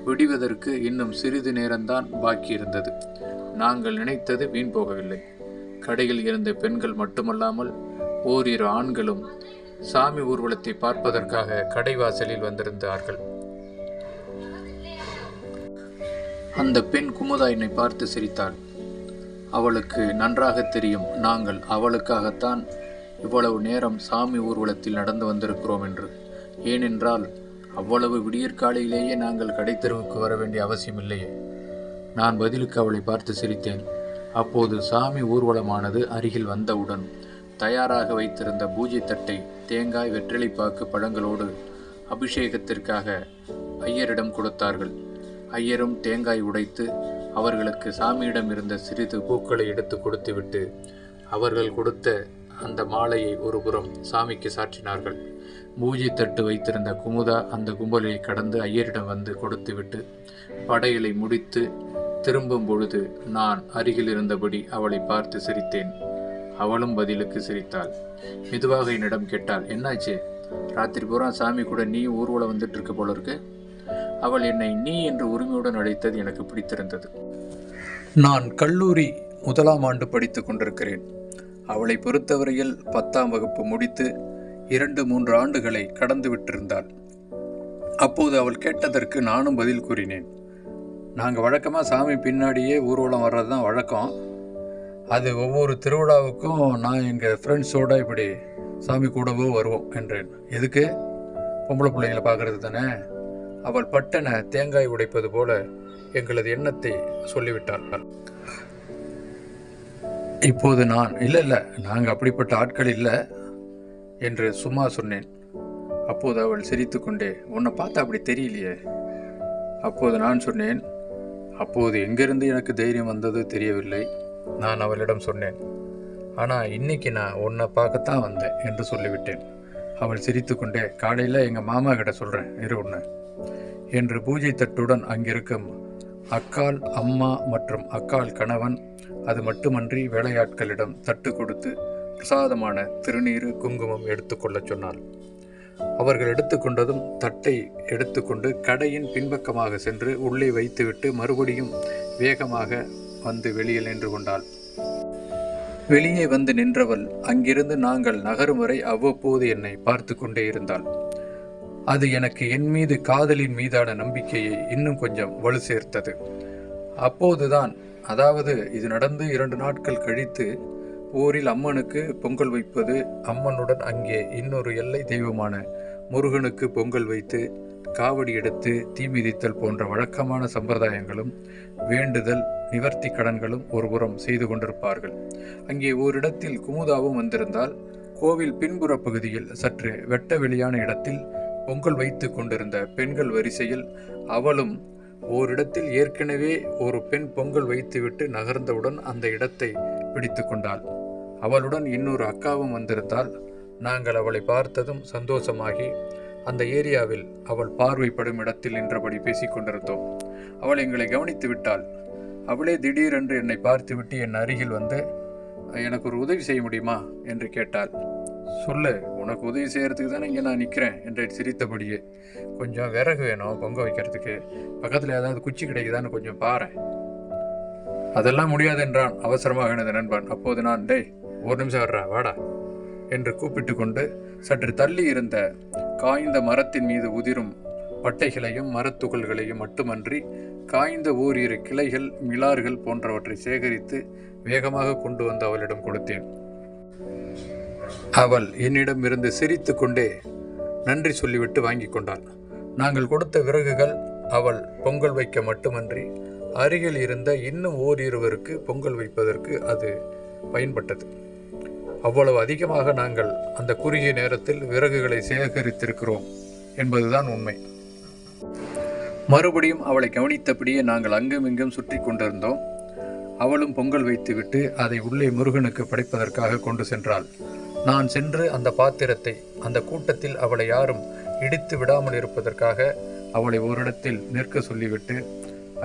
விடிவதற்கு இன்னும் சிறிது நேரம்தான் பாக்கி இருந்தது. நாங்கள் நினைத்தது வீண் போகவில்லை. கடையில் இருந்த பெண்கள் மட்டுமல்லாமல் ஓரிரு ஆண்களும் சாமி ஊர்வலத்தை பார்ப்பதற்காக கடைவாசலில் வந்திருந்தார்கள். அந்த பெண் குமுதா என்னை பார்த்து சிரித்தாள். அவளுக்கு நன்றாக தெரியும் நாங்கள் அவளுக்காகத்தான் இவ்வளவு நேரம் சாமி ஊர்வலத்தில் நடந்து வந்திருக்கிறோம் என்று. ஏனென்றால் அவ்வளவு விடியற்காலையிலேயே நாங்கள் கடைத்தெருவுக்கு வர வேண்டிய அவசியமில்லையே. நான் பதிலுக்கு அவளை பார்த்து சிரித்தேன். அப்போது சாமி ஊர்வலமானது அருகில் வந்தவுடன் தயாராக வைத்திருந்த பூஜை தட்டை தேங்காய், வெற்றிலைப்பாக்கு, பழங்களோடு அபிஷேகத்திற்காக ஐயரிடம் கொடுத்தார்கள். ஐயரும் தேங்காய் உடைத்து அவர்களுக்கு சாமியிடம் இருந்த சிறிது பூக்களை எடுத்து கொடுத்துவிட்டு அவர்கள் கொடுத்த அந்த மாலையை ஒரு புறம் சாமிக்கு சாற்றினார்கள். பூஜை தட்டு வைத்திருந்த குமுதா அந்த கும்பலை கடந்து ஐயரிடம் வந்து கொடுத்துவிட்டு படையலை முடித்து திரும்பும் பொழுது நான் அருகில் இருந்தபடி அவளை பார்த்து சிரித்தேன். அவளும் பதிலுக்கு சிரித்தாள். மெதுவாக என்னிடம் கேட்டாள், என்னாச்சு, ராத்திரி பூரா சாமி கூட நீ ஊர்வலம் வந்துட்டு இருக்க போல இருக்கு. அவள் என்னை நீ என்று உரிமையுடன் அழைத்தது எனக்கு பிடித்திருந்தது. நான் கல்லூரி 1ஆம் ஆண்டு படித்து கொண்டிருக்கிறேன். அவளை பொறுத்தவரையில் 10ஆம் வகுப்பு முடித்து 2-3 ஆண்டுகளை கடந்து விட்டிருந்தாள். அப்போது அவள் கேட்டதற்கு நானும் பதில் கூறினேன். நாங்கள் வழக்கமாக சாமி பின்னாடியே ஊர்வலம் வர்றது தான் வழக்கம். அது ஒவ்வொரு திருவிழாவுக்கும் நான் எங்கள் ஃப்ரெண்ட்ஸோடு இப்படி சாமி கூடவோ வருவோம் என்றேன். எதுக்கு? பொம்பளை பிள்ளைங்களை பார்க்கறது தானே. அவள் பட்டன தேங்காய் உடைப்பது போல எங்களது எண்ணத்தை சொல்லிவிட்டாள். இப்போது நான் இல்லை நாங்கள் அப்படிப்பட்ட ஆட்கள் இல்லை என்று சும்மா சொன்னேன். அப்போது அவள் சிரித்து கொண்டே, உன்னை பார்த்தா அப்படி தெரியலையே. அப்போது நான் சொன்னேன், அப்போது எங்கிருந்து எனக்கு தைரியம் வந்தது தெரியவில்லை. நான் அவளிடம் சொன்னேன், ஆனால் இன்னைக்கு நான் உன்னை பார்க்கத்தான் வந்தேன் என்று சொல்லிவிட்டேன். அவள் சிரித்து கொண்டே, காலையில் எங்கள் மாமா கிட்ட சொல்கிறேன் இரு ஒன்று என்று பூஜை தட்டுடன் அங்கிருக்கும் அக்காள், அம்மா மற்றும் அக்காள் கணவன், அது மட்டுமன்றி வேலையாட்களிடம் தட்டு கொடுத்து பிரசாதமான திருநீறு, குங்குமம் எடுத்துக்கொள்ளச் சொன்னாள். அவர்கள் எடுத்துக்கொண்டதும் தட்டை எடுத்துக்கொண்டு கடையின் பின்பக்கமாக சென்று உள்ளே வைத்துவிட்டு மறுபடியும் வேகமாக வந்து வெளியில் நின்று கொண்டாள். வெளியே வந்து நின்றவள் அங்கிருந்து நாங்கள் நகரும் வரை அவ்வப்போது என்னை பார்த்து கொண்டே இருந்தாள். அது எனக்கு என் மீது காதலின் மீதான நம்பிக்கையை இன்னும் கொஞ்சம் வலு சேர்த்தது. அப்போதுதான், அதாவது இது நடந்து 2 நாட்கள் கழித்து ஊரில் அம்மனுக்கு பொங்கல் வைப்பது, அம்மனுடன் அங்கே இன்னொரு எல்லை தெய்வமான முருகனுக்கு பொங்கல் வைத்து காவடி எடுத்து தீ மிதித்தல் போன்ற வழக்கமான சம்பிரதாயங்களும் வேண்டுதல் நிவர்த்தி கடன்களும் ஒருபுறம் செய்து கொண்டிருப்பார்கள். அங்கே ஓரிடத்தில் குமுதாவும் வந்திருந்தால் கோவில் பின்புற பகுதியில் சற்று வெட்ட வெளியான இடத்தில் பொங்கல் வைத்து கொண்டிருந்த பெண்கள் வரிசையில் அவளும் ஓரிடத்தில் ஏற்கனவே ஒரு பெண் பொங்கல் வைத்துவிட்டு நகர்ந்தவுடன் அந்த இடத்தை பிடித்து கொண்டாள். அவளுடன் இன்னொரு அக்காவும் வந்திருந்தால் நாங்கள் அவளை பார்த்ததும் சந்தோஷமாகி அந்த ஏரியாவில் அவள் பார்வைப்படும் இடத்தில் நின்றபடி பேசிக் கொண்டிருந்தோம். அவள் எங்களை கவனித்து விட்டாள். அவளே திடீரென்று என்னை பார்த்துவிட்டு என் அருகில் வந்து, எனக்கு ஒரு உதவி செய்ய முடியுமா என்று கேட்டாள். சொல்லு, உனக்கு உதவி செய்யறதுக்கு தானே இங்கே நான் நிற்கிறேன் என்று சிரித்தபடியே, கொஞ்சம் விறகு வேணும் பொங்க வைக்கிறதுக்கு, பக்கத்தில் ஏதாவது குச்சி கிடைக்குதான்னு கொஞ்சம் பாரு. அதெல்லாம் முடியாது என்றான் அவசரமாக எனது நண்பன். அப்போது நான், டேய் ஒரு நிமிஷம் வர்றா வாடா என்று கூப்பிட்டு கொண்டு சற்று தள்ளி இருந்த காய்ந்த மரத்தின் மீது உதிரும் பட்டைகளையும் மரத்துகள்களையும் மட்டுமன்றி காய்ந்த ஓரிரு கிளைகள் மிளார்கள் போன்றவற்றை சேகரித்து வேகமாக கொண்டு வந்து அவளிடம் கொடுத்தேன். அவள் என்னிடம் இருந்து சிரித்து கொண்டே நன்றி சொல்லிவிட்டு வாங்கி கொண்டாள். நாங்கள் கொடுத்த விறகுகள் அவள் பொங்கல் வைக்க மட்டுமன்றி அருகில் இருந்த இன்னும் ஓரிருவருக்கு பொங்கல் வைப்பதற்கு அது பயன்பட்டது. அவ்வளவு அதிகமாக நாங்கள் அந்த குறுகிய நேரத்தில் விறகுகளை சேகரித்திருக்கிறோம் என்பதுதான் உண்மை. மறுபடியும் அவளை கவனித்தபடியே நாங்கள் அங்குமிங்கும் சுற்றி கொண்டிருந்தோம். அவளும் பொங்கல் வைத்துவிட்டு அதை உள்ளே முருகனுக்கு படைப்பதற்காக கொண்டு சென்றாள். நான் சென்று அந்த பாத்திரத்தை அந்த கூட்டத்தில் அவளை யாரும் இடித்து விடாமல் இருப்பதற்காக அவளை ஓரிடத்தில் நிற்க சொல்லிவிட்டு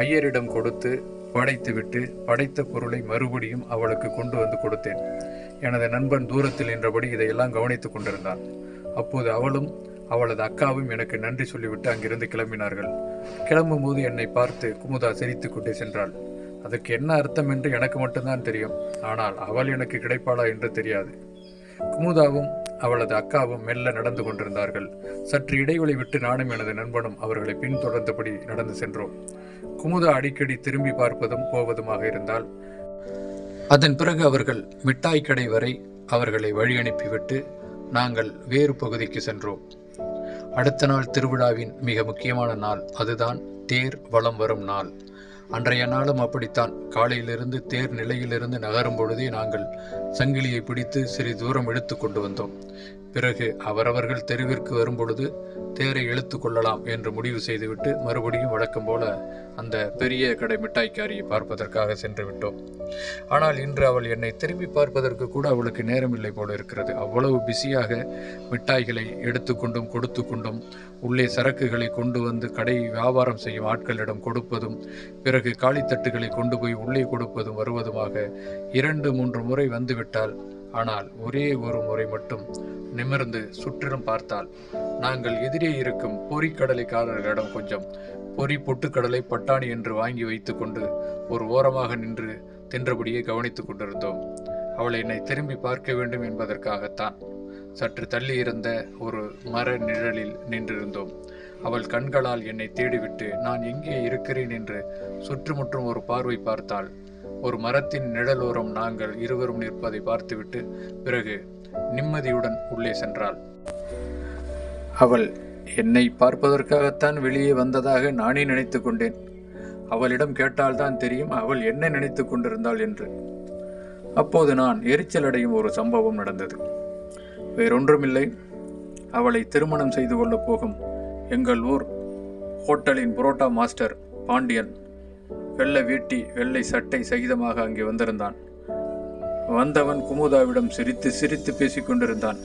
ஐயரிடம் கொடுத்து படைத்துவிட்டு படைத்த பொருளை மறுபடியும் அவளுக்கு கொண்டு வந்து கொடுத்தேன். எனது நண்பன் தூரத்தில் நின்றபடி இதையெல்லாம் கவனித்துக் கொண்டிருந்தான். அப்போது அவளும் அவளது அக்காவும் எனக்கு நன்றி சொல்லிவிட்டு அங்கிருந்து கிளம்பினார்கள். கிளம்பும் போது என்னை பார்த்து குமுதா சிரித்து கொண்டே சென்றாள். அதற்கு என்ன அர்த்தம் என்று எனக்கு மட்டும்தான் தெரியும். ஆனால் அவள் எனக்கு கிடைப்பாளா என்று தெரியாது. குமுதாவும் அவளது அக்காவும் மெல்ல நடந்து கொண்டிருந்தார்கள். சற்று இடைவெளி விட்டு நானும் எனது நண்பனும் அவர்களை பின்தொடர்ந்தபடி நடந்து சென்றோம். குமுதா அடிக்கடி திரும்பி பார்ப்பதும் போவதுமாக இருந்தால் அதன் பிறகு அவர்கள் மிட்டாய் கடை வரை அவர்களை வழி அனுப்பிவிட்டு நாங்கள் வேறு பகுதிக்கு சென்றோம். அடுத்த நாள் திருவிழாவின் மிக முக்கியமான நாள். அதுதான் தேர் வலம் வரும் நாள். அன்றைய நாளும் அப்படித்தான். காலையிலிருந்து தேர் நிலையிலிருந்து நகரும் பொழுதே நாங்கள் சங்கிலியை பிடித்து சிறிது தூரம் இழுத்து கொண்டு வந்தோம். பிறகு அவரவர்கள் தெருவிற்கு வரும்பொழுது தேரை இழுத்து கொள்ளலாம் என்று முடிவு செய்துவிட்டு மறுபடியும் வழக்கம் போல அந்த பெரிய கடை மிட்டாய்க்காரியை பார்ப்பதற்காக சென்று விட்டோம். ஆனால் இன்று அவள் என்னை திரும்பி பார்ப்பதற்கு கூட அவளுக்கு நேரமில்லை போல இருக்கிறது. அவ்வளவு பிஸியாக மிட்டாய்களை எடுத்துக்கொண்டும் கொடுத்து கொண்டும் உள்ளே சரக்குகளை கொண்டு வந்து கடை வியாபாரம் செய்யும் ஆட்களிடம் கொடுப்பதும் பிறகு காலித்தட்டுகளை கொண்டு போய் உள்ளே கொடுப்பதும் வருவதுமாக 2-3 முறை வந்துவிட்டாள். ஆனால் ஒரே ஒரு முறை மட்டும் நிமிர்ந்து சுற்றிலும் பார்த்தால் நாங்கள் எதிரே இருக்கும் பொறிக்கடலைக்காரர்களிடம் கொஞ்சம் பொறி பொட்டுக்கடலை பட்டாணி என்று வாங்கி வைத்து கொண்டு ஒரு ஓரமாக நின்று தின்றபடியே கவனித்துக் கொண்டிருந்தோம். அவளை என்னை திரும்பி பார்க்க வேண்டும் என்பதற்காகத்தான் சற்று தள்ளி இருந்த ஒரு மர நிழலில் நின்றிருந்தோம். அவள் கண்களால் என்னை தேடிவிட்டு நான் எங்கே இருக்கிறேன் என்று சுற்றுமுற்றும் ஒரு பார்வை பார்த்தாள். ஒரு மரத்தின் நிழலோரம் நாங்கள் இருவரும் நிற்பதை பார்த்துவிட்டு பிறகு நிம்மதியுடன் உள்ளே சென்றாள். அவள் என்னை பார்ப்பதற்காகத்தான் வெளியே வந்ததாக நானே நினைத்து கொண்டேன். அவளிடம் கேட்டால்தான் தெரியும் அவள் என்ன நினைத்து கொண்டிருந்தாள் என்று. அப்போது நான் எரிச்சல் அடையும் ஒரு சம்பவம் நடந்தது. வேறொன்றுமில்லை, அவளை திருமணம் செய்து கொள்ளப் போகும் எங்கள் ஊர் ஹோட்டலின் புரோட்டா மாஸ்டர் பாண்டியன் வெள்ளை வேட்டி வெள்ளை சட்டை சகிதமாக அங்கே வந்திருந்தான். வந்தவன் குமுதாவிடம் சிரித்து சிரித்து பேசிக் கொண்டிருந்தான்.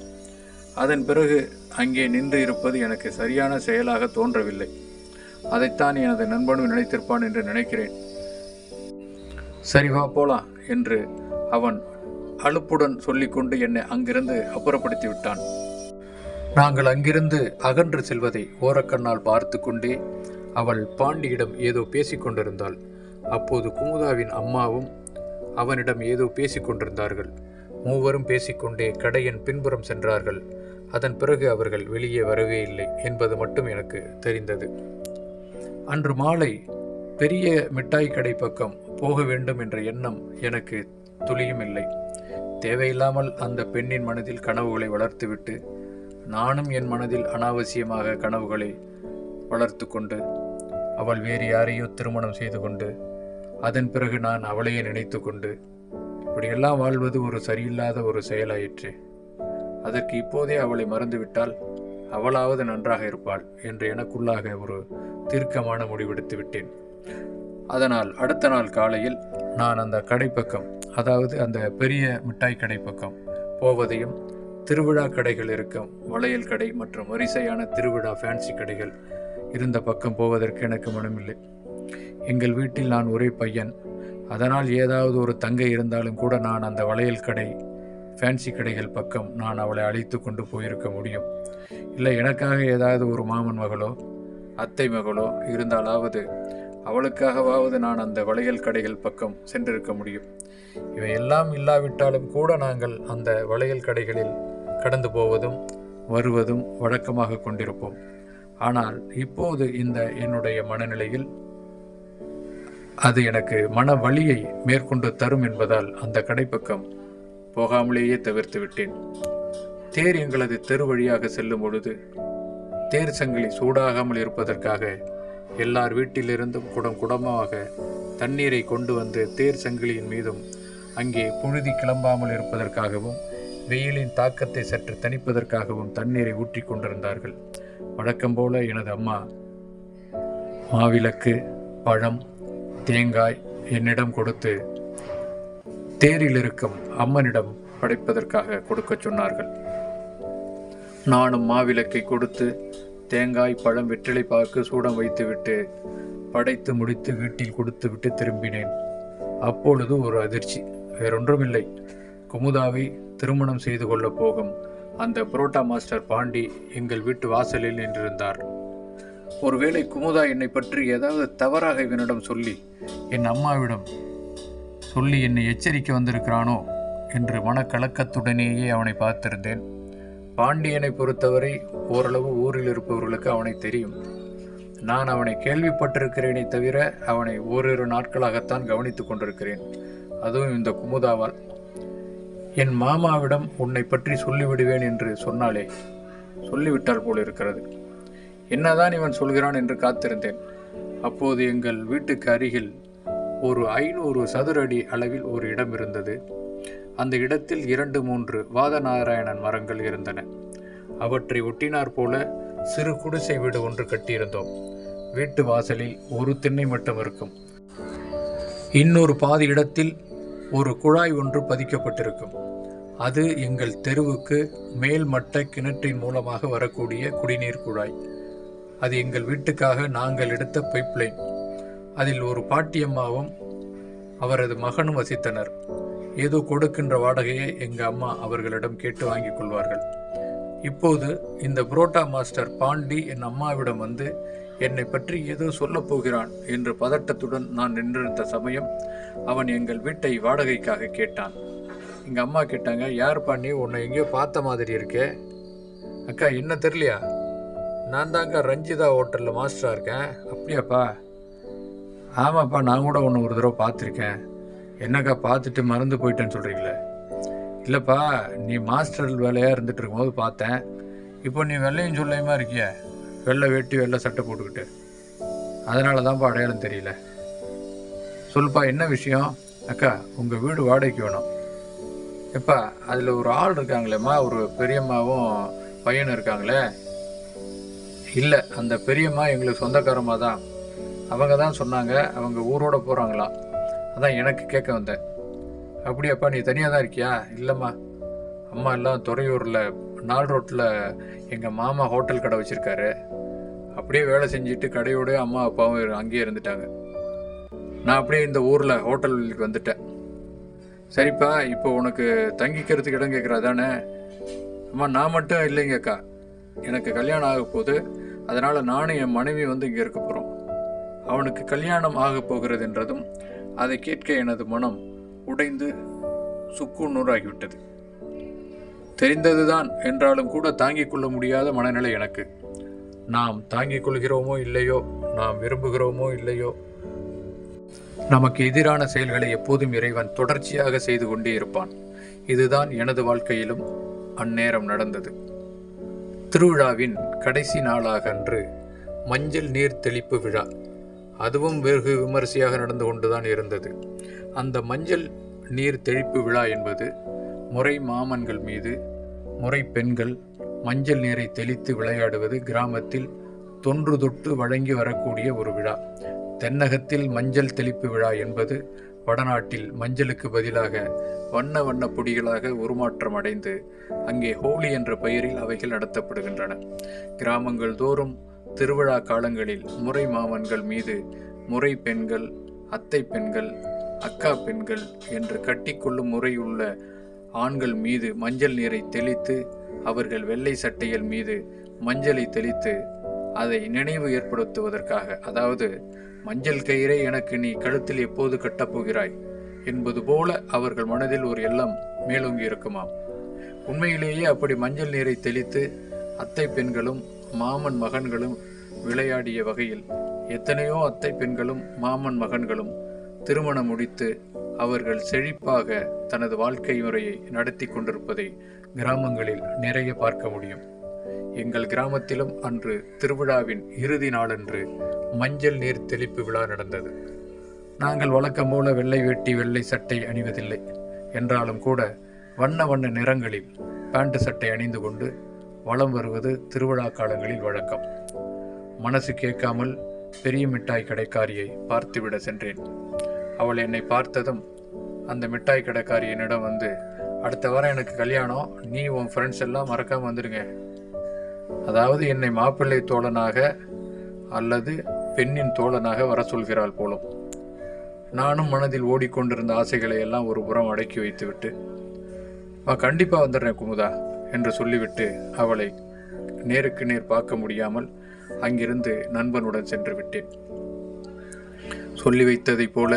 அதன் பிறகு அங்கே நின்று இருப்பது எனக்கு சரியான செயலாக தோன்றவில்லை. அதைத்தான் எனது நண்பனும் நினைத்திருப்பான் என்று நினைக்கிறேன். சரி வா போலாம் என்று அவன் அலுப்புடன் சொல்லிக்கொண்டு என்னை அங்கிருந்து அப்புறப்படுத்தி விட்டான். நாங்கள் அங்கிருந்து அகன்று செல்வதை ஓரக்கண்ணால் பார்த்து கொண்டே அவள் பாண்டியிடம் ஏதோ பேசிக்கொண்டிருந்தாள். அப்போது குமுதாவின் அம்மாவும் அவனிடம் ஏதோ பேசிக்கொண்டிருந்தார்கள். மூவரும் பேசிக்கொண்டே கடையின் பின்புறம் சென்றார்கள். அதன் பிறகு அவர்கள் வெளியே வரவே இல்லை என்பது மட்டும் எனக்கு தெரிந்தது. அன்று மாலை பெரிய மிட்டாய் கடை பக்கம் போக வேண்டும் என்ற எண்ணம் எனக்கு துளியும் இல்லை. தேவையில்லாமல் அந்த பெண்ணின் மனதில் கனவுகளை வளர்த்துவிட்டு நானும் என் மனதில் அனாவசியமாக கனவுகளை வளர்த்து கொண்டு அவள் வேறு யாரையோ திருமணம் செய்து கொண்டு அதன் பிறகு நான் அவளையே நினைத்து கொண்டு இப்படியெல்லாம் வாழ்வது ஒரு சரியில்லாத ஒரு செயலாயிற்று. அதற்கு இப்போதே அவளை மறந்துவிட்டால் அவளாவது நன்றாக இருப்பாள் என்று எனக்குள்ளாக ஒரு தீர்க்கமான முடிவெடுத்து விட்டேன். அதனால் அடுத்த நாள் காலையில் நான் அந்த கடை பக்கம், அதாவது அந்த பெரிய மிட்டாய் கடை பக்கம் போவதையும், திருவிழா கடைகள் இருக்கும் வளையல் கடை மற்றும் வரிசையான திருவிழா ஃபேன்சி கடைகள் இருந்த பக்கம் போவதற்கு எனக்கு மனமில்லை. எங்கள் வீட்டில் நான் ஒரே பையன். அதனால் ஏதாவது ஒரு தங்கை இருந்தாலும் கூட நான் அந்த வளையல் கடை ஃபேன்சி கடைகள் பக்கம் நான் அவளை அழைத்து கொண்டு போயிருக்க முடியும். இல்லை எனக்காக ஏதாவது ஒரு மாமன் மகளோ அத்தை மகளோ இருந்தாலாவது அவளுக்காகவாவது நான் அந்த வளையல் கடைகள் பக்கம் சென்றிருக்க முடியும். இவையெல்லாம் இல்லாவிட்டாலும் கூட நாங்கள் அந்த வளையல் கடைகளில் கடந்து போவதும் வருவதும் வழக்கமாக கொண்டிருப்போம். ஆனால் இப்போது இந்த என்னுடைய மனநிலையில் அது எனக்கு மன வலியை மேற்கொண்டு தரும் என்பதால் அந்த கடைப்பக்கம் போகாமலேயே தவிர்த்து விட்டேன். தேர் எங்களது தெரு வழியாக செல்லும் பொழுது தேர் சங்கிலி சூடாகாமல் இருப்பதற்காக எல்லார் வீட்டிலிருந்தும் குடம் குடமாக தண்ணீரை கொண்டு வந்து தேர் சங்கிலியின் மீதும் அங்கே புழுதி கிளம்பாமல் இருப்பதற்காகவும் வெயிலின் தாக்கத்தை சற்று தணிப்பதற்காகவும் தண்ணீரை ஊற்றி கொண்டிருந்தார்கள். வழக்கம் போல எனது அம்மா மாவிளக்கு, பழம், தேங்காய் என்னிடம் கொடுத்து தேரில் இருக்கும் அம்மனிடம் படைப்பதற்காக கொடுக்க சொன்னார்கள். நானும் மாவிளக்கை கொடுத்து தேங்காய், பழம், வெற்றிலை பாக்கு சூடம் வைத்துவிட்டு படைத்து முடித்து வீட்டில் கொடுத்து விட்டு திரும்பினேன். அப்பொழுது ஒரு அதிர்ச்சி. வேறொன்றுமில்லை, குமுதாவை திருமணம் செய்து கொள்ளப் போகும் அந்த புரோட்டா மாஸ்டர் பாண்டி எங்கள் வீட்டு வாசலில் நின்றிருந்தார். ஒருவேளை குமுதா என்னை பற்றி ஏதாவது தவறாக இவனிடம் சொல்லி என் அம்மாவிடம் சொல்லி என்னை எச்சரிக்க வந்திருக்கிறானோ என்று மனக்கலக்கத்துடனேயே அவனை பார்த்திருந்தேன். பாண்டியனை பொறுத்தவரை ஓரளவு ஊரில் இருப்பவர்களுக்கு அவனை தெரியும். நான் அவனை கேள்விப்பட்டிருக்கிறேனே தவிர அவனை ஓரிரு நாட்களாகத்தான் கவனித்துக் கொண்டிருக்கிறேன். அதுவும் இந்த குமுதாவால். என் மாமாவிடம் உன்னை பற்றி சொல்லிவிடுவேன் என்று சொன்னாலே சொல்லிவிட்டால் போல் இருக்கிறது. என்னதான் இவன் சொல்கிறான் என்று காத்திருந்தேன். அப்போது எங்கள் வீட்டுக்கு அருகில் ஒரு 500 சதுர அடி அளவில் ஒரு இடம் இருந்தது. அந்த இடத்தில் 2-3 வாதநாராயணன் மரங்கள் இருந்தன. அவற்றை ஒட்டினார் போல சிறு குடிசை வீடு ஒன்று கட்டியிருந்தோம். வீட்டு வாசலில் ஒரு திண்ணை மட்டும் இருக்கும். இன்னொரு பாதி இடத்தில் ஒரு குழாய் ஒன்று பதிக்கப்பட்டிருக்கும். அது எங்கள் தெருவுக்கு மேல்மட்ட கிணற்றின் மூலமாக வரக்கூடிய குடிநீர் குழாய். அது எங்கள் வீட்டுக்காக நாங்கள் எடுத்த பைப்லைன். அதில் ஒரு பாட்டியம்மாவும் அவரது மகனும் வசித்தனர். ஏதோ கொடுக்கின்ற வாடகையை எங்கள் அம்மா அவர்களிடம் கேட்டு வாங்கிக் கொள்வார்கள். இப்போது இந்த புரோட்டா மாஸ்டர் பாண்டி என் அம்மாவிடம் வந்து என்னை பற்றி ஏதோ சொல்லப் போகிறான் என்று பதட்டத்துடன் நான் நின்றிருந்த சமயம் அவன் எங்கள் வீட்டை வாடகைக்காக கேட்டான். எங்கள் அம்மா கேட்டாங்க, யார் பாண்டி, உன்னை எங்கேயோ பார்த்த மாதிரி இருக்கே. அக்கா, என்ன தெரியலையா? நான் தாங்க ரஞ்சிதா ஹோட்டலில் மாஸ்டராக இருக்கேன். அப்படியாப்பா? ஆமாப்பா, நான் கூட ஒன்று ஒரு தடவை பார்த்துருக்கேன். என்னக்கா பார்த்துட்டு மறந்து போயிட்டேன்னு சொல்கிறீங்களே? இல்லைப்பா, நீ மாஸ்டர் வேலையாக இருந்துகிட்டு இருக்கும்போது பார்த்தேன். இப்போ நீ வெள்ளையும் சொல்லையுமா இருக்கிய, வெள்ளை வேட்டி வெள்ளை சட்டை போட்டுக்கிட்டு. அதனால தான்ப்பா அடையாளம் தெரியல. சொல்லுப்பா, என்ன விஷயம்? அக்கா, உங்கள் வீடு வாடகைக்கு வேணும். எப்பா, அதில் ஒரு ஆள் இருக்காங்களேம்மா, ஒரு பெரியம்மாவும் பையனும் இருக்காங்களே. இல்லை, அந்த பெரியம்மா எங்களுக்கு சொந்தக்காரமாக தான். அவங்க தான் சொன்னாங்க, அவங்க ஊரோட போகிறாங்களாம். அதான் எனக்கு கேட்க வந்தேன். அப்படியாப்பா, நீ தனியாக தான் இருக்கியா? இல்லைம்மா, அம்மா எல்லாம் துறையூரில் 4 ரோட்டில் எங்கள் மாமா ஹோட்டல் கடை வச்சுருக்காரு. அப்படியே வேலை செஞ்சுட்டு கடையோடு அம்மா அப்பாவும் அங்கேயே இருந்துட்டாங்க. நான் அப்படியே இந்த ஊரில் ஹோட்டலுக்கு வந்துட்டேன். சரிப்பா, இப்போ உனக்கு தங்கிக்கிறதுக்கு இடம் கேட்குறா தானே? அம்மா, நான் மட்டும் இல்லைங்கக்கா, எனக்கு கல்யாணம் ஆக போகுது. அதனால் நானும் என் மனைவி வந்து இங்கே இருக்க போகிறோம். அவனுக்கு கல்யாணம் ஆக போகிறது என்றதும் அதை கேட்க எனது மனம் உடைந்து சுக்குநூறாகிவிட்டது. தெரிந்ததுதான் என்றாலும் கூட தாங்கிக் கொள்ள முடியாத மனநிலை எனக்கு. நாம் தாங்கிக் கொள்கிறோமோ இல்லையோ, நாம் விரும்புகிறோமோ இல்லையோ, நமக்கு எதிரான செயல்களை எப்போதும் இறைவன் தொடர்ச்சியாக செய்து கொண்டே இருப்பான். இதுதான் எனது வாழ்க்கையிலும் அந்நேரம் நடந்தது. திருவிழாவின் கடைசி நாளாக அன்று மஞ்சள் நீர் தெளிப்பு விழா. அதுவும் வெகு விமரிசையாக நடந்து கொண்டுதான் இருந்தது. அந்த மஞ்சள் நீர் தெளிப்பு விழா என்பது முறை மாமன்கள் மீது முறை பெண்கள் மஞ்சள் நீரை தெளித்து விளையாடுவது கிராமத்தில் தொன்று தொட்டு வழங்கி வரக்கூடிய ஒரு விழா. தென்னகத்தில் மஞ்சள் தெளிப்பு விழா என்பது வடநாட்டில் மஞ்சளுக்கு பதிலாக வண்ண வண்ண பொடிகளாக உருமாற்றம் அடைந்து அங்கே ஹோலி என்ற பெயரில் அவைகள் நடத்தப்படுகின்றன. கிராமங்கள் தோறும் திருவிழா காலங்களில் முறை மாமன்கள் மீது முறை பெண்கள், அத்தை பெண்கள், அக்கா பெண்கள் என்று கட்டிக்கொள்ளும் முறையுள்ள ஆண்கள் மீது மஞ்சள் நீரை தெளித்து அவர்கள் வெள்ளை சட்டைகள் மீது மஞ்சளை தெளித்து அதை நினைவு ஏற்படுத்துவதற்காக, அதாவது மஞ்சள் கயிறை எனக்கு நீ கழுத்தில் எப்போது கட்டப்போகிறாய் என்பது போல அவர்கள் மனதில் ஒரு எண்ணம் மேலோங்கி இருக்குமாம். உண்மையிலேயே அப்படி மஞ்சள் நீரை தெளித்து அத்தை பெண்களும் மாமன் மகன்களும் விளையாடிய வகையில் எத்தனையோ அத்தை பெண்களும் மாமன் மகன்களும் திருமணம் முடித்து அவர்கள் செழிப்பாக தனது வாழ்க்கை முறையை நடத்தி கொண்டிருப்பதை கிராமங்களில் நிறைய பார்க்க முடியும். எங்கள் கிராமத்திலும் அன்று திருவிழாவின் இறுதி நாளன்று மஞ்சள் நீர் தெளிப்பு விழா நடந்தது. நாங்கள் வழக்கம் போல வெள்ளை வேட்டி வெள்ளை சட்டை அணிவதில்லை என்றாலும் கூட வண்ண வண்ண நிறங்களில் பேண்ட் சட்டை அணிந்து கொண்டு வலம் வருவது திருவிழா காலங்களில் வழக்கம். மனசு கேட்காமல் பெரிய மிட்டாய் கடைக்காரியை பார்த்துவிட சென்றேன். அவள் என்னை பார்த்ததும் அந்த மிட்டாய் கடைக்காரி என்னிடம் வந்து, அடுத்த வாரம் எனக்கு கல்யாணம், நீ உன் ஃப்ரெண்ட்ஸ் எல்லாம் மறக்காம வந்துடுங்க. அதாவது என்னை மாப்பிள்ளை தோழனாக அல்லது பெண்ணின் தோழனாக வர சொல்கிறாள் போலும். நானும் மனதில் ஓடிக்கொண்டிருந்த ஆசைகளை எல்லாம் ஒரு புறம் அடக்கி வைத்துவிட்டு, கண்டிப்பாக வந்துடுறேன் குமுதா என்று சொல்லிவிட்டு அவளை நேருக்கு நேர் பார்க்க முடியாமல் அங்கிருந்து நண்பனுடன் சென்று விட்டேன். சொல்லி வைத்ததை போல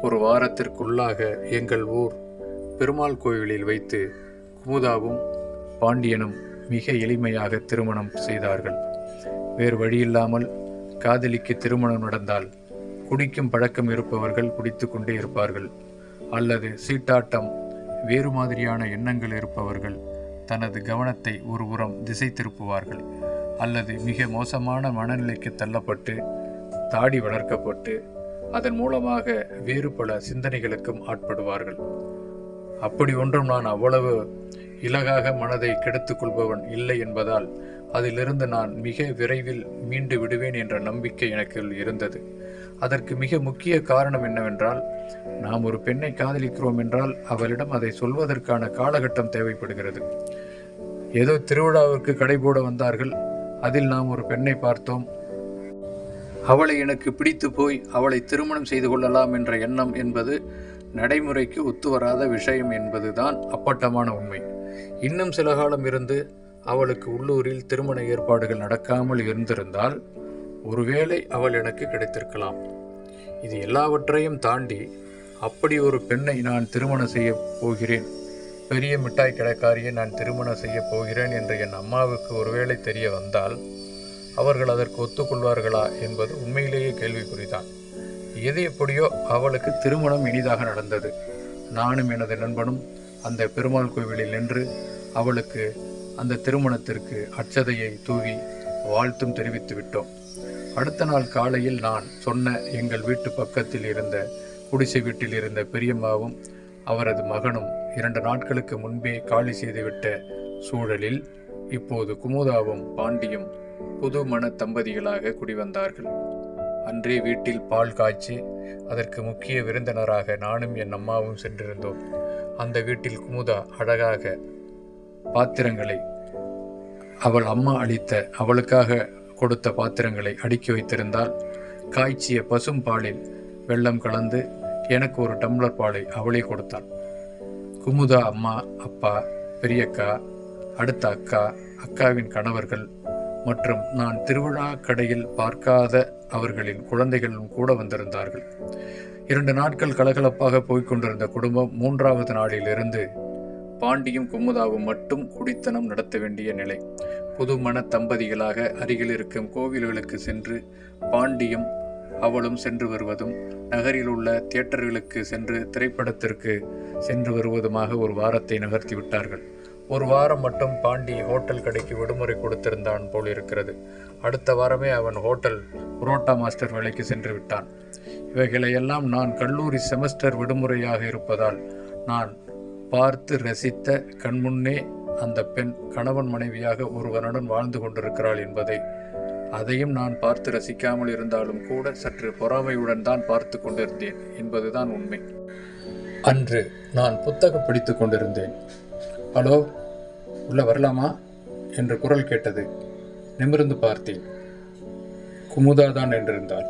ஒரு வாரத்திற்குள்ளாக எங்கள் ஊர் பெருமாள் கோவிலில் வைத்து குமுதாவும் பாண்டியனும் மிக எளிமையாக திருமணம் செய்தார்கள். வேறு வழியில்லாமல் காதலிக்கு திருமணம் நடந்தால் குடிக்கும் பழக்கம் இருப்பவர்கள் குடித்து கொண்டே இருப்பார்கள், அல்லது சீட்டாட்டம் வேறு மாதிரியான எண்ணங்கள் இருப்பவர்கள் தனது கவனத்தை ஒருபுறம் திசை திருப்புவார்கள், அல்லது மிக மோசமான மனநிலைக்கு தள்ளப்பட்டு தாடி வளர்க்கப்பட்டு அதன் மூலமாக வேறு பல சிந்தனைகளுக்கும் ஆட்படுவார்கள். அப்படி ஒன்றும் நான் அவ்வளவு இலகாக மனதை கெடுத்துக் கொள்பவன் இல்லை என்பதால் அதிலிருந்து நான் மிக விரைவில் மீண்டு விடுவேன் என்ற நம்பிக்கை எனக்கு இருந்தது. அதற்கு மிக முக்கிய காரணம் என்னவென்றால், நாம் ஒரு பெண்ணை காதலிக்கிறோம் என்றால் அவளிடம் அதை சொல்வதற்கான காலகட்டம் தேவைப்படுகிறது. ஏதோ திருவிழாவிற்கு கடை போட வந்தார்கள், அதில் நாம் ஒரு பெண்ணை பார்த்தோம், அவளை எனக்கு பிடித்து போய் அவளை திருமணம் செய்து கொள்ளலாம் என்ற எண்ணம் என்பது நடைமுறைக்கு ஒத்துவராத விஷயம் என்பதுதான் அப்பட்டமான உண்மை. இன்னும் சில காலம் இருந்து அவளுக்கு உள்ளூரில் திருமண ஏற்பாடுகள் நடக்காமல் இருந்திருந்தால் ஒருவேளை அவள் எனக்கு கிடைத்திருக்கலாம். இது எல்லாவற்றையும் தாண்டி அப்படி ஒரு பெண்ணை நான் திருமணம் செய்ய போகிறேன், பெரிய மிட்டாய் கடைக்காரியை நான் திருமணம் செய்ய போகிறேன் என்று என் அம்மாவுக்கு ஒருவேளை தெரிய வந்தால் அவர்கள் அதற்கு ஒத்துக்கொள்வார்களா என்பது உண்மையிலேயே கேள்விக்குறிதான். எது எப்படியோ அவளுக்கு திருமணம் இனிதாக நடந்தது. நானும் எனது நண்பனும் அந்த பெருமாள் கோவிலில் நின்று அவளுக்கு அந்த திருமணத்திற்கு அட்சதையை தூவி வாழ்த்தும் தெரிவித்து விட்டோம். அடுத்த நாள் காலையில் நான் சொன்ன எங்கள் வீட்டு பக்கத்தில் இருந்த குடிசை வீட்டில் இருந்த பெரியம்மாவும் அவரது மகனும் 2 நாட்களுக்கு முன்பே காலி செய்துவிட்ட சூழலில் இப்போது குமுதாவும் பாண்டியும் புது மன தம்பதிகளாக குடிவந்தார்கள். அன்றே வீட்டில் பால் காய்ச்சி அதற்கு முக்கிய விருந்தினராக நானும் என் அம்மாவும் சென்றிருந்தோம். அந்த வீட்டில் குமுதா அழகாக பாத்திரங்களை, அவள் அம்மா அளித்த அவளுக்காக கொடுத்த பாத்திரங்களை அடுக்கி வைத்திருந்தால், காய்ச்சிய பசும் பாலில் வெல்லம் கலந்து எனக்கு ஒரு டம்ளர் பாலை அவளே கொடுத்தாள். குமுதா அம்மா, அப்பா, பெரியக்கா, அடுத்த அக்கா, அக்காவின் கணவர்கள் மற்றும் நான் திருவிழா கடையில் பார்க்காத அவர்களின் குழந்தைகளும் கூட வந்திருந்தார்கள். 2 நாட்கள் கலகலப்பாக போய்கொண்டிருந்த குடும்பம் 3வது நாளிலிருந்து பாண்டியும் குமுதாவும் மட்டும் குடித்தனம் நடத்த வேண்டிய நிலை. புது மன தம்பதிகளாக அருகில் இருக்கும் கோவில்களுக்கு சென்று பாண்டியும் அவளும் சென்று வருவதும், நகரில் உள்ள தியேட்டர்களுக்கு சென்று திரைப்படத்திற்கு சென்று வருவதுமாக ஒரு வாரத்தை நகர்த்தி விட்டார்கள். ஒரு வாரம் மட்டும் பாண்டி ஹோட்டல் கடைக்கு விடுமுறை கொடுத்திருந்தான் போல் இருக்கிறது. அடுத்த வாரமே அவன் ஹோட்டல் புரோட்டா மாஸ்டர் வேலைக்கு சென்று விட்டான். இவைகளையெல்லாம் நான் கல்லூரி செமஸ்டர் விடுமுறையாக இருப்பதால் நான் பார்த்து ரசித்த கண்முன்னே அந்த பெண் கணவன் மனைவியாக ஒருவனுடன் வாழ்ந்து கொண்டிருக்கிறாள் என்பதை அதையும் நான் பார்த்து ரசிக்காமல் இருந்தாலும் கூட சற்று பொறாமையுடன் தான் பார்த்து கொண்டிருந்தேன் என்பதுதான் உண்மை. அன்று நான் புத்தகம் படித்து கொண்டிருந்தேன். ஹலோ, உள்ள வரலாமா என்ற குரல் கேட்டது. நிமிர்ந்து பார்த்தேன். குமுதா தான் என்றிருந்தாள்.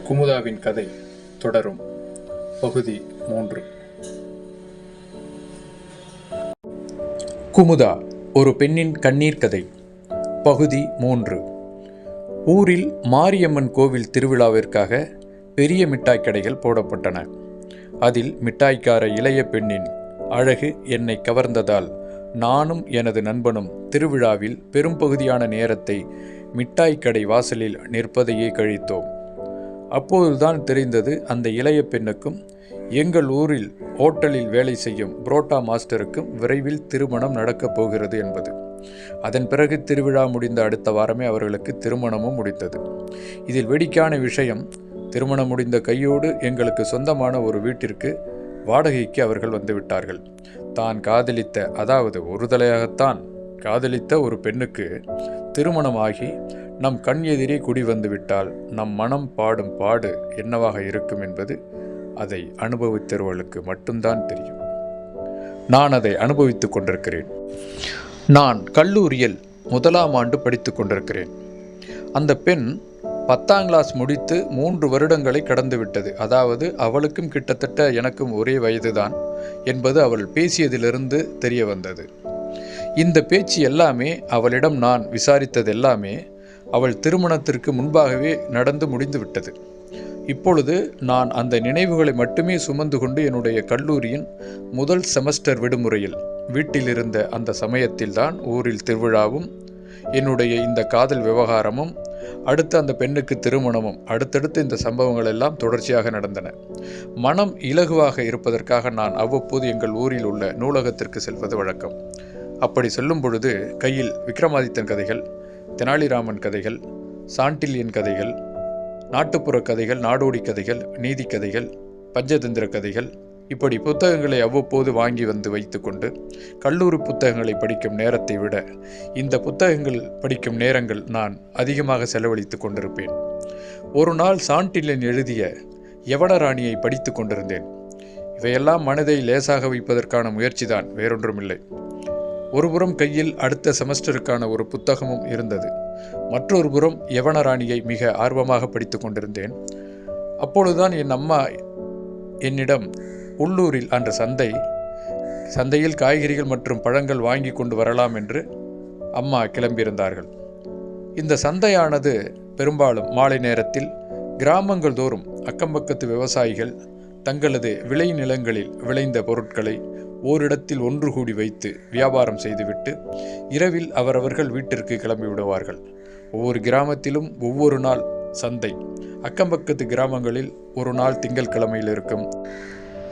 குமுதாவின் கதை தொடரும். பகுதி 3. குமுதா, ஒரு பெண்ணின் கண்ணீர் கதை. பகுதி 3. ஊரில் மாரியம்மன் கோவில் திருவிழாவிற்காக பெரிய மிட்டாய் கடைகள் போடப்பட்டன. அதில் மிட்டாய்க்கார இளைய பெண்ணின் அழகு என்னை கவர்ந்ததால் நானும் எனது நண்பனும் திருவிழாவில் பெரும்பகுதியான நேரத்தை மிட்டாய் கடை வாசலில் நிற்பதையே கழித்தோம். அப்போதுதான் தெரிந்தது அந்த இளைய பெண்ணுக்கும் எங்கள் ஊரில் ஹோட்டலில் வேலை செய்யும் புரோட்டா மாஸ்டருக்கும் விரைவில் திருமணம் நடக்கப் போகிறது என்பது. அதன் பிறகு திருவிழா முடிந்த அடுத்த வாரமே அவர்களுக்கு திருமணமும் முடிந்தது. இதில் வேடிக்கையான விஷயம், திருமணம் முடிந்த கையோடு எங்களுக்கு சொந்தமான ஒரு வீட்டிற்கு வாடகைக்கு அவர்கள் வந்துவிட்டார்கள். தான் காதலித்த, அதாவது ஒரு தலையாகத்தான் காதலித்த ஒரு பெண்ணுக்கு திருமணமாகி நம் கண் எதிரே குடி வந்துவிட்டால் நம் மனம் பாடும் பாடு என்னவாக இருக்கும் என்பது அதை அனுபவித்தவர்களுக்கு மட்டும்தான் தெரியும். நான் அதை அனுபவித்துக் கொண்டிருக்கிறேன். நான் கல்லூரியில் 1ஆம் ஆண்டு படித்து கொண்டிருக்கிறேன். அந்த பெண் 10ஆம் கிளாஸ் முடித்து 3 வருடங்களை கடந்துவிட்டது. அதாவது அவளுக்கும் கிட்டத்தட்ட எனக்கும் ஒரே வயதுதான் என்பது அவள் பேசியதிலிருந்து தெரிய வந்தது. இந்த பேச்சு எல்லாமே, அவளிடம் நான் விசாரித்தது எல்லாமே அவள் திருமணத்திற்கு முன்பாகவே நடந்து முடிந்து விட்டது. இப்பொழுது நான் அந்த நினைவுகளை மட்டுமே சுமந்து கொண்டு என்னுடைய கல்லூரியின் முதல் செமஸ்டர் விடுமுறையில் வீட்டில் இருந்த அந்த சமயத்தில்தான் ஊரில் திருவிழாவும் என்னுடைய இந்த காதல் விவகாரமும் அடுத்து அந்த பெண்ணுக்கு திருமணமும் அடுத்தடுத்து இந்த சம்பவங்கள் எல்லாம் தொடர்ச்சியாக நடந்தன. மனம் இலகுவாக இருப்பதற்காக நான் அவ்வப்போது எங்கள் ஊரில் உள்ள நூலகத்திற்கு செல்வது வழக்கம். அப்படி செல்லும் பொழுது கையில் விக்ரமாதித்தன் கதைகள், தெனாலிராமன் கதைகள், சாண்டில்யன் கதைகள், நாட்டுப்புற கதைகள், நாடோடி கதைகள், நீதி கதைகள், பஞ்சதந்திர கதைகள், இப்படி புத்தகங்களை அவ்வப்போது வாங்கி வந்து வைத்துக்கொண்டு கல்லூரி புத்தகங்களை படிக்கும் நேரத்தை விட இந்த புத்தகங்கள் படிக்கும் நேரங்கள் நான் அதிகமாக செலவழித்து கொண்டிருப்பேன். ஒரு நாள் சாண்டில்யன் எழுதிய யவனராணியை படித்து கொண்டிருந்தேன். இவையெல்லாம் மனதை லேசாக வைப்பதற்கான முயற்சிதான், வேறொன்றுமில்லை. ஒருபுறம் கையில் அடுத்த செமஸ்டருக்கான ஒரு புத்தகமும் இருந்தது. மற்றொரு புறம் யவனராணியை மிக ஆர்வமாக படித்து கொண்டிருந்தேன். அப்பொழுதுதான் என் அம்மா என்னிடம் உள்ளூரில் அன்று சந்தையில் காய்கறிகள் மற்றும் பழங்கள் வாங்கி கொண்டு வரலாம் என்று அம்மா கிளம்பியிருந்தார்கள். இந்த சந்தையானது பெரும்பாலும் மாலை நேரத்தில் கிராமங்கள் தோறும் அக்கம்பக்கத்து விவசாயிகள் தங்களது விளை நிலங்களில் விளைந்த பொருட்களை ஓரிடத்தில் ஒன்று கூடி வைத்து வியாபாரம் செய்துவிட்டு இரவில் அவரவர்கள் வீட்டிற்கு கிளம்பி விடுவார்கள். ஒவ்வொரு கிராமத்திலும் ஒவ்வொரு நாள் சந்தை. அக்கம்பக்கத்து கிராமங்களில் ஒரு நாள் திங்கட்கிழமையில் இருக்கும்,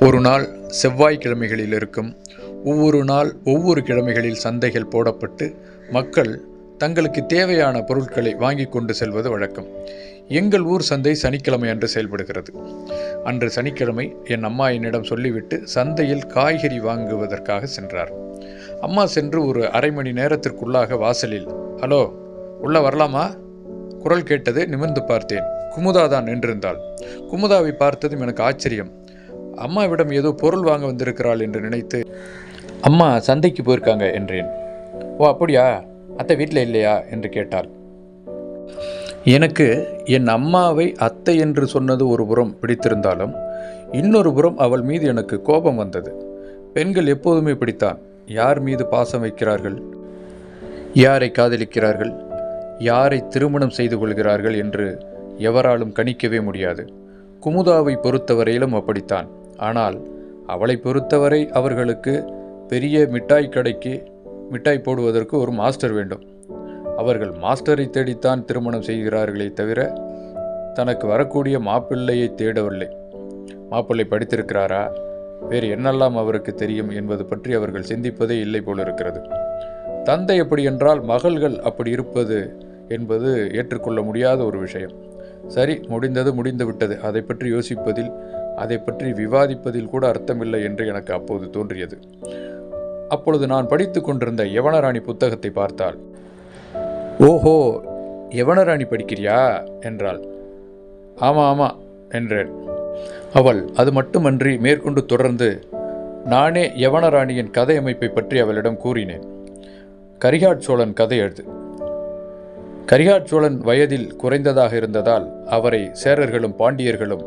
ஒரு நாள் செவ்வாய்க்கிழமைகளில் இருக்கும், ஒவ்வொரு நாள் ஒவ்வொரு கிழமைகளில் சந்தைகள் போடப்பட்டு மக்கள் தங்களுக்கு தேவையான பொருட்களை வாங்கி கொண்டு செல்வது வழக்கம். எங்கள் ஊர் சந்தை சனிக்கிழமை அன்று செயல்படுகிறது. அன்று சனிக்கிழமை என் அம்மா என்னிடம் சொல்லிவிட்டு சந்தையில் காய்கறி வாங்குவதற்காக சென்றார். அம்மா சென்று ஒரு அரை மணி நேரத்திற்குள்ளாக வாசலில், ஹலோ, உள்ள வரலாமா குரல் கேட்டது. நிமிர்ந்து பார்த்தேன். குமுதா தான் நின்றிருந்தாள். குமுதாவை பார்த்ததும் எனக்கு ஆச்சரியம். அம்மாவிடம் ஏதோ பொருள் வாங்க வந்திருக்கிறாள் என்று நினைத்து, அம்மா சந்தைக்கு போயிருக்காங்க என்றேன். ஓ அப்படியா, அத்தை வீட்டில் இல்லையா என்று கேட்டாள். எனக்கு என் அம்மாவை அத்தை என்று சொன்னது ஒரு புறம் பிடித்திருந்தாலும் இன்னொரு புறம் அவள் மீது எனக்கு கோபம் வந்தது. பெண்கள் எப்போதுமே பிடித்தான். யார் மீது பாசம் வைக்கிறார்கள், யாரை காதலிக்கிறார்கள், யாரை திருமணம் செய்து கொள்கிறார்கள் என்று எவராலும் கணிக்கவே முடியாது. குமுதாவை பொறுத்தவரையிலும் அப்படித்தான். ஆனால் அவளை பொறுத்தவரை அவர்களுக்கு பெரிய மிட்டாய் கடைக்கு மிட்டாய் போடுவதற்கு ஒரு மாஸ்டர் வேண்டும். அவர்கள் மாஸ்டரை தேடித்தான் திருமணம் செய்கிறார்களே தவிர தனக்கு வரக்கூடிய மாப்பிள்ளையை தேடவில்லை. மாப்பிள்ளை படித்திருக்கிறாரா, வேறு என்னெல்லாம் அவருக்கு தெரியும் என்பது பற்றி அவர்கள் சிந்திப்பதே இல்லை போலிருக்கிறது. தந்தை எப்படி என்றால் மகள்கள் அப்படி இருப்பது என்பது ஏற்றுக்கொள்ள முடியாத ஒரு விஷயம். சரி, முடிந்தது முடிந்து விட்டது. அதை பற்றி யோசிப்பதில், அதை பற்றி விவாதிப்பதில் கூட அர்த்தமில்லை என்று எனக்கு அப்போது தோன்றியது. அப்பொழுது நான் படித்து கொண்டிருந்த யவனராணி புத்தகத்தை பார்த்தால் ஓஹோ, யவனராணி படிக்கிறியா என்றாள். ஆமாம் ஆமாம் என்றேன். அவள் அது மட்டுமன்றி மேற்கொண்டு தொடர்ந்து, நானே யவனராணியின் கதை அமைப்பை பற்றி அவளிடம் கூறினேன். கரிகாட் சோழன் கதை எழுது. கரிகாட் சோழன் வயதில் குறைந்ததாக இருந்ததால் அவரை சேரர்களும் பாண்டியர்களும்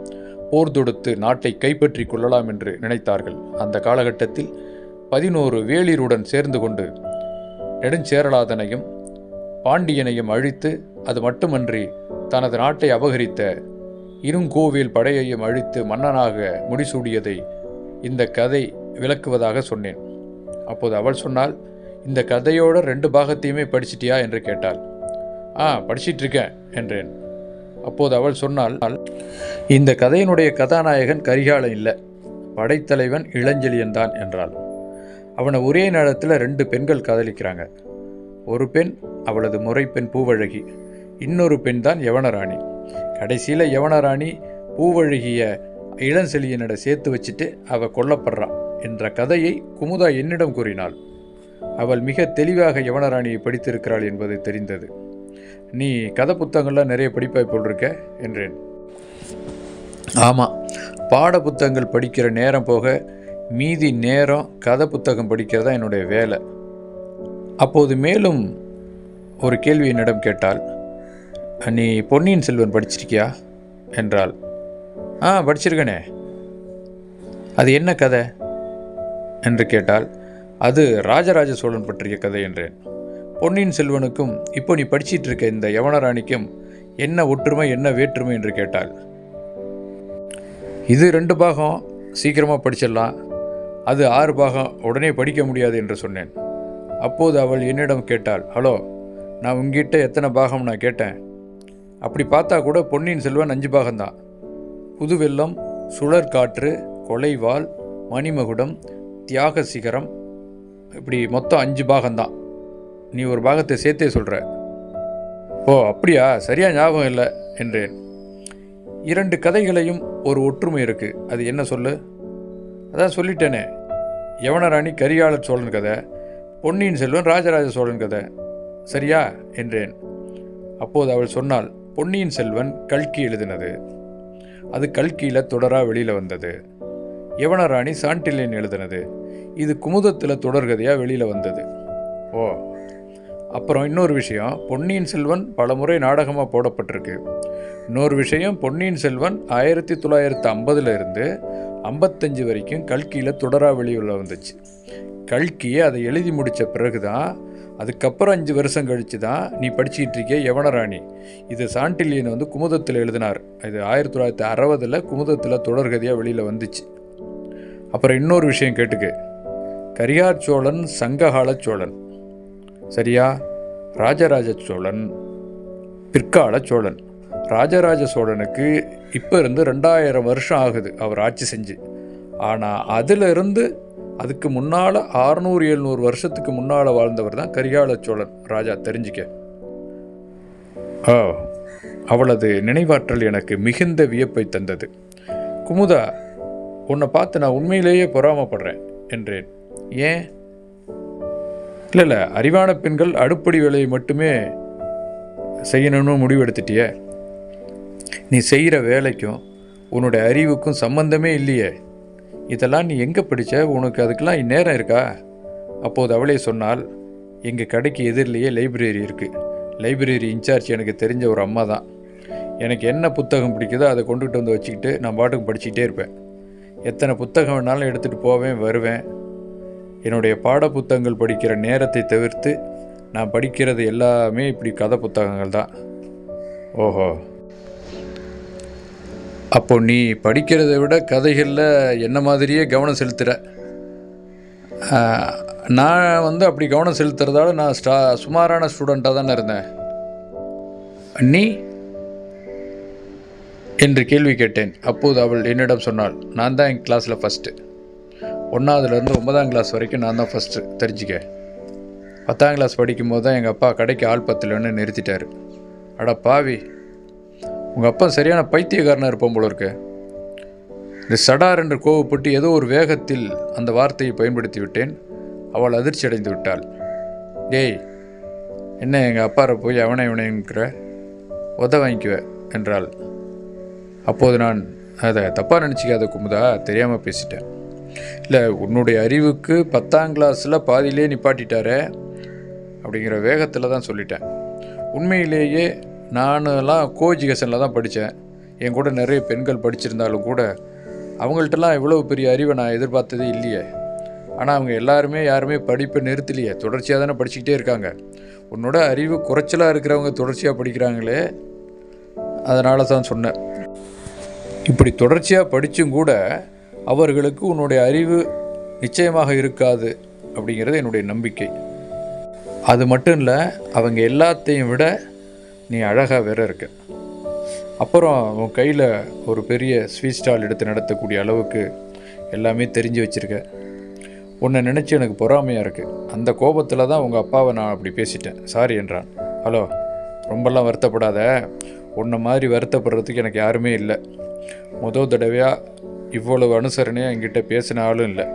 போர் தொடுத்து நாட்டை கைப்பற்றி கொள்ளலாம் என்று நினைத்தார்கள். அந்த காலகட்டத்தில் 11 வேளிருடன் சேர்ந்து கொண்டு நெடுஞ்சேரலாதனையும் பாண்டியனையும் அழித்து, அது மட்டுமன்றி தனது நாட்டை அபகரித்த இருங்கோவில் படையையும் அழித்து மன்னனாக முடிசூடியதை இந்த கதை விளக்குவதாக சொன்னேன். அப்போது அவள் சொன்னால், இந்த கதையோட 2 பாகத்தையுமே படிச்சிட்டியா என்று கேட்டாள். படிச்சிட்ருக்கேன் என்றேன். அப்போது அவள் சொன்னால், இந்த கதையினுடைய கதாநாயகன் கரிகாலன் இல்லை, படைத்தலைவன் இளஞ்செழியன் தான் என்றாள். அவனை ஒரே நேரத்தில் 2 பெண்கள் காதலிக்கிறாங்க. ஒரு பெண் அவளது முறைப்பெண் பூவழகி, இன்னொரு பெண் தான் யவனராணி. கடைசியில் யவனராணி பூவழகிய இளஞ்செழியனிட சேர்த்து வச்சுட்டு அவள் கொல்லப்படுறான் என்ற கதையை குமுதா என்னிடம் கூறினாள். அவள் மிக தெளிவாக யவனராணியை படித்திருக்கிறாள் என்பது தெரிந்தது. நீ கதை புத்தகங்கள்லாம் நிறைய படிப்பாய் போல் இருக்க என்றேன். ஆமாம், பாட புத்தகங்கள் படிக்கிற நேரம் போக மீதி நேரம் கதை புத்தகம் படிக்கிறதா என்னுடைய வேலை. அப்போது மேலும் ஒரு கேள்வி என்னிடம் கேட்டாள். நீ பொன்னியின் செல்வன் படிச்சிருக்கியா என்றாள். படிச்சிருக்கனே. அது என்ன கதை என்று கேட்டால், அது ராஜராஜ சோழன் பற்றிய கதை என்றேன். பொன்னியின் செல்வனுக்கும் இப்போ நீ படிச்சிட்டு இருக்க இந்த யவனராணிக்கும் என்ன ஒற்றுமை என்ன வேற்றுமை என்று கேட்டாள். இது 2 பாகம், சீக்கிரமாக படிச்சிடலாம். அது 6 பாகம், உடனே படிக்க முடியாது என்று சொன்னேன். அப்போது அவள் என்னிடம் கேட்டாள், ஹலோ, நான் உங்ககிட்ட எத்தனை பாகம் நான் கேட்டேன்? அப்படி பார்த்தா கூட பொன்னியின் செல்வன் 5 பாகம்தான். புதுவெல்லம், சுழற்காற்று, கொலைவாள், மணிமகுடம், தியாக சிகரம், இப்படி மொத்தம் 5 பாகம்தான். நீ ஒரு பாகத்தை சேர்த்தே சொல்கிற. ஓ அப்படியா, சரியா ஞாபகம் இல்லை என்றேன். 2 கதைகளையும் ஒரு ஒற்றுமை இருக்குது, அது என்ன சொல்லு? அதான் சொல்லிட்டேனே, யவனராணி கரிகால சோழன் கதை, பொன்னியின் செல்வன் ராஜராஜ சோழன் கதை, சரியா என்றேன். அப்போது அவள் சொன்னாள், பொன்னியின் செல்வன் கல்கி எழுதினது, அது கல்கியில் தொடராக வெளியில் வந்தது. யவனராணி சாண்டில்யன் எழுதினது, இது குமுதத்தில் தொடர்கதையாக வெளியில் வந்தது. ஓ, அப்புறம் இன்னொரு விஷயம், பொன்னியின் செல்வன் பல முறை நாடகமாக போடப்பட்டிருக்கு. இன்னொரு விஷயம், பொன்னியின் செல்வன் 1950 இருந்து 55 வரைக்கும் கல்கியில் தொடராக வெளியில் வந்துச்சு. கல்கியை அதை எழுதி முடித்த பிறகு தான், அதுக்கப்புறம் 5 வருஷம் கழித்து தான் நீ படிச்சுக்கிட்டு இருக்க யவனராணி. இது சாண்டில்யன் குமுதத்தில் எழுதினார். இது 1960 குமுதத்தில் தொடர்கதையாக வெளியில் வந்துச்சு. அப்புறம் இன்னொரு விஷயம் கேட்டுக்கு, கரிகார் சோழன் சங்ககால சோழன், சரியா? ராஜராஜ சோழன் பிற்கால சோழன். ராஜராஜ சோழனுக்கு இப்போ இருந்து 2000 வருஷம் ஆகுது அவர் ஆட்சி செஞ்சு. ஆனால் அதிலிருந்து அதுக்கு முன்னால் 600-700 வருஷத்துக்கு முன்னால் வாழ்ந்தவர் தான் கரிகால சோழன் ராஜா, தெரிஞ்சிக்க. அவளது நினைவாற்றல் எனக்கு மிகுந்த வியப்பை தந்தது. குமுதா, உன்னை பார்த்து நான் உண்மையிலேயே பொறாமப்படுறேன் என்றேன். ஏன்? இல்லை, அறிவான பெண்கள் அடுப்படி வேலையை மட்டுமே செய்யணும்னு முடிவெடுத்துட்டிய. நீ செய்கிற வேலைக்கும் உன்னுடைய அறிவுக்கும் சம்பந்தமே இல்லையே. இதெல்லாம் நீ எங்கே படித்த? உனக்கு அதுக்கெல்லாம் நேரம் இருக்கா? அப்போது அவளே சொன்னால், எங்கள் கடைக்கு எதிரிலேயே லைப்ரரி இருக்குது. லைப்ரரி இன்சார்ஜ் எனக்கு தெரிஞ்ச ஒரு அம்மா தான். எனக்கு என்ன புத்தகம் பிடிக்குதோ அதை கொண்டுகிட்டு வந்து வச்சுக்கிட்டு நான் பாட்டுக்கு படிச்சுக்கிட்டே இருப்பேன். எத்தனை புத்தகம் வேணாலும் எடுத்துகிட்டு போவேன் வருவேன். என்னுடைய பாட புத்தகங்கள் படிக்கிற நேரத்தை தவிர்த்து நான் படிக்கிறது எல்லாமே இப்படி கதை புத்தகங்கள் தான். ஓஹோ, அப்போ நீ படிக்கிறத விட கதைகளில் என்ன மாதிரியே கவனம் செலுத்துகிற. நான் அப்படி கவனம் செலுத்துறதால நான் சுமாரான ஸ்டூடெண்ட்டாக தானே இருந்தேன். நீ என்று கேள்வி கேட்டேன். அப்போது அவள் என்னிடம் சொன்னாள், நான் தான் என் கிளாஸில் ஃபஸ்ட்டு. 1ஆவதுலேருந்து 9ஆம் கிளாஸ் வரைக்கும் நான் தான் ஃபஸ்ட்டு, தெரிஞ்சிக்க. 10ஆம் கிளாஸ் படிக்கும்போது தான் எங்கள் அப்பா கடைக்கு ஆள் பத்தலன்னு நிறுத்திட்டார். அட பாவி, உங்கள் அப்பா சரியான பைத்தியக்காரனாக இருப்போம் போல இருக்கு. இந்த சடார் என்று கோவப்பட்டு ஏதோ ஒரு வேகத்தில் அந்த வார்த்தையை பயன்படுத்தி விட்டேன். அவள் அதிர்ச்சி அடைந்து விட்டாள். டேய், என்ன எங்கள் அப்பாரை போய் இவனைங்கிற வாங்கிக்குவ என்றாள். அப்போது நான் அதை தப்பாக நினச்சிக்காத குமுதா, தெரியாமல் பேசிட்டேன். இல்லை, உன்னுடைய அறிவுக்கு 10ஆம் கிளாஸில் பாதியிலே நிப்பாட்டிட்டாரே அப்படிங்கிற வேகத்தில் தான் சொல்லிட்டேன். உண்மையிலேயே நானெல்லாம் கோஎஜுகேஷனில் தான் படித்தேன். என் கூட நிறைய பெண்கள் படிச்சிருந்தாலும் கூட அவங்கள்ட்டலாம் இவ்வளோ பெரிய அறிவை நான் எதிர்பார்த்ததே இல்லையே. ஆனால் அவங்க யாருமே படிப்பை நிறுத்தலையே, தொடர்ச்சியாக தானே படிச்சுக்கிட்டே இருக்காங்க. உன்னோட அறிவு குறைச்சலாக இருக்கிறவங்க தொடர்ச்சியாக படிக்கிறாங்களே, அதனால தான் சொன்னேன். இப்படி தொடர்ச்சியாக படித்தும் கூட அவர்களுக்கு உன்னுடைய அறிவு நிச்சயமாக இருக்காது அப்படிங்கிறது என்னுடைய நம்பிக்கை. அது மட்டும் இல்லை, அவங்க எல்லாத்தையும் விட நீ அழகாக வேற இருக்க. அப்புறம் உன் கையில் ஒரு பெரிய ஸ்வீட் ஸ்டால் எடுத்து நடத்தக்கூடிய அளவுக்கு எல்லாமே தெரிஞ்சு வச்சுருக்க. உன்னை நினச்சி எனக்கு பொறாமையாக இருக்குது. அந்த கோபத்தில் தான் உங்கள் அப்பாவை நான் அப்படி பேசிட்டேன், சாரி என்றான். ஹலோ, ரொம்பலாம் வருத்தப்படாத. உன்னை மாதிரி வருத்தப்படுறதுக்கு எனக்கு யாருமே இல்லை. முதல் தடவையாக இவ்வளவு அனுசரணையாக என்கிட்ட பேசின ஆளும் இல்லை.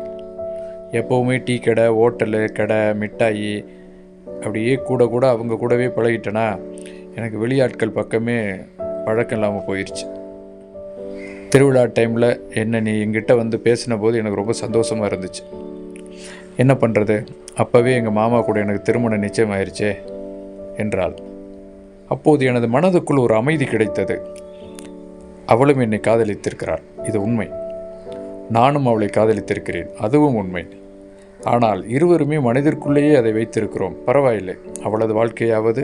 எப்போவுமே டீ கடை, ஹோட்டலு, கடை, மிட்டாயி அப்படியே கூட அவங்க கூடவே பழகிட்டேனா எனக்கு வெளியாட்கள் பக்கமே பழக்கம் இல்லாமல் போயிடுச்சு. திருவிழா டைமில் என்ன நீ எங்கிட்ட வந்து பேசின போது எனக்கு ரொம்ப சந்தோஷமாக இருந்துச்சு. என்ன பண்ணுறது, அப்போவே எங்கள் மாமா கூட எனக்கு திருமணம் நிச்சயமாயிருச்சே என்றாள். அப்போது எனது மனதுக்குள் ஒரு அமைதி கிடைத்தது. அவளும் என்னை காதலித்திருக்கிறாள், இது உண்மை. நானும் அவளை காதலித்திருக்கிறேன், அதுவும் உண்மை. ஆனால் இருவருமே மனதிற்குள்ளேயே அதை வைத்திருக்கிறோம். பரவாயில்லை, அவளது வாழ்க்கையாவது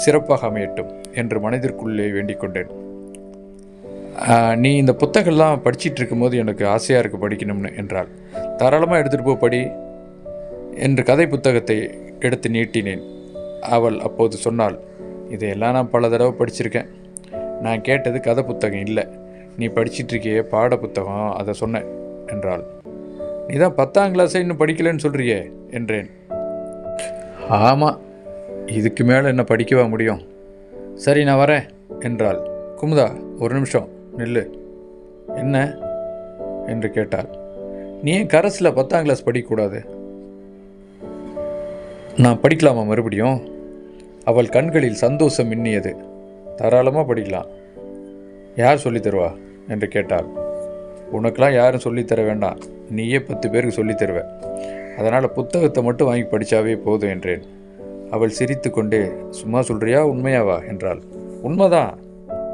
சிறப்பாக அமையட்டும் என்று மனதிற்குள்ளே வேண்டிக் கொண்டேன். நீ இந்த புத்தகம்லாம் படிச்சிட்டு இருக்கும்போது எனக்கு ஆசையாக இருக்குது படிக்கணும்னு என்றாள். தாராளமாக எடுத்துகிட்டு போ, படி என்று கதை புத்தகத்தை எடுத்து நீட்டினேன். அவள் அப்போது சொன்னாள், இதையெல்லாம் நான் பல தடவை படிச்சிருக்கேன். நான் கேட்டது கதை புத்தகம் இல்லை, நீ படிச்சிட்ருக்கியே பாட புத்தகம், அதை சொன்னேன் என்றாள். நீ தான் 10ஆம் கிளாஸை இன்னும் படிக்கலைன்னு சொல்கிறியே என்றேன். ஆமாம், இதுக்கு மேலே என்ன படிக்கவா முடியும்? சரி, நான் வரேன் என்றாள். குமுதா, ஒரு நிமிஷம் நில்லு. என்ன என்று கேட்டாள். நீ ஏன் கரஸில் 10ஆம் கிளாஸ் படிக்கக்கூடாது? நான் படிக்கலாமா மறுபடியும்? அவள் கண்களில் சந்தோஷம் மின்னியது. தாராளமாக படிக்கலாம். யார் சொல்லித்தருவா என்று கேட்டாள். உனக்கெல்லாம் யாரும் சொல்லித்தர வேண்டாம், நீயே 10 பேருக்கு சொல்லித்தருவ. அதனால் புத்தகத்தை மட்டும் வாங்கி படித்தாவே போதும் என்றேன். அவள் சிரித்து கொண்டே, சும்மா சொல்கிறியா உண்மையாவா என்றாள். உண்மைதான்,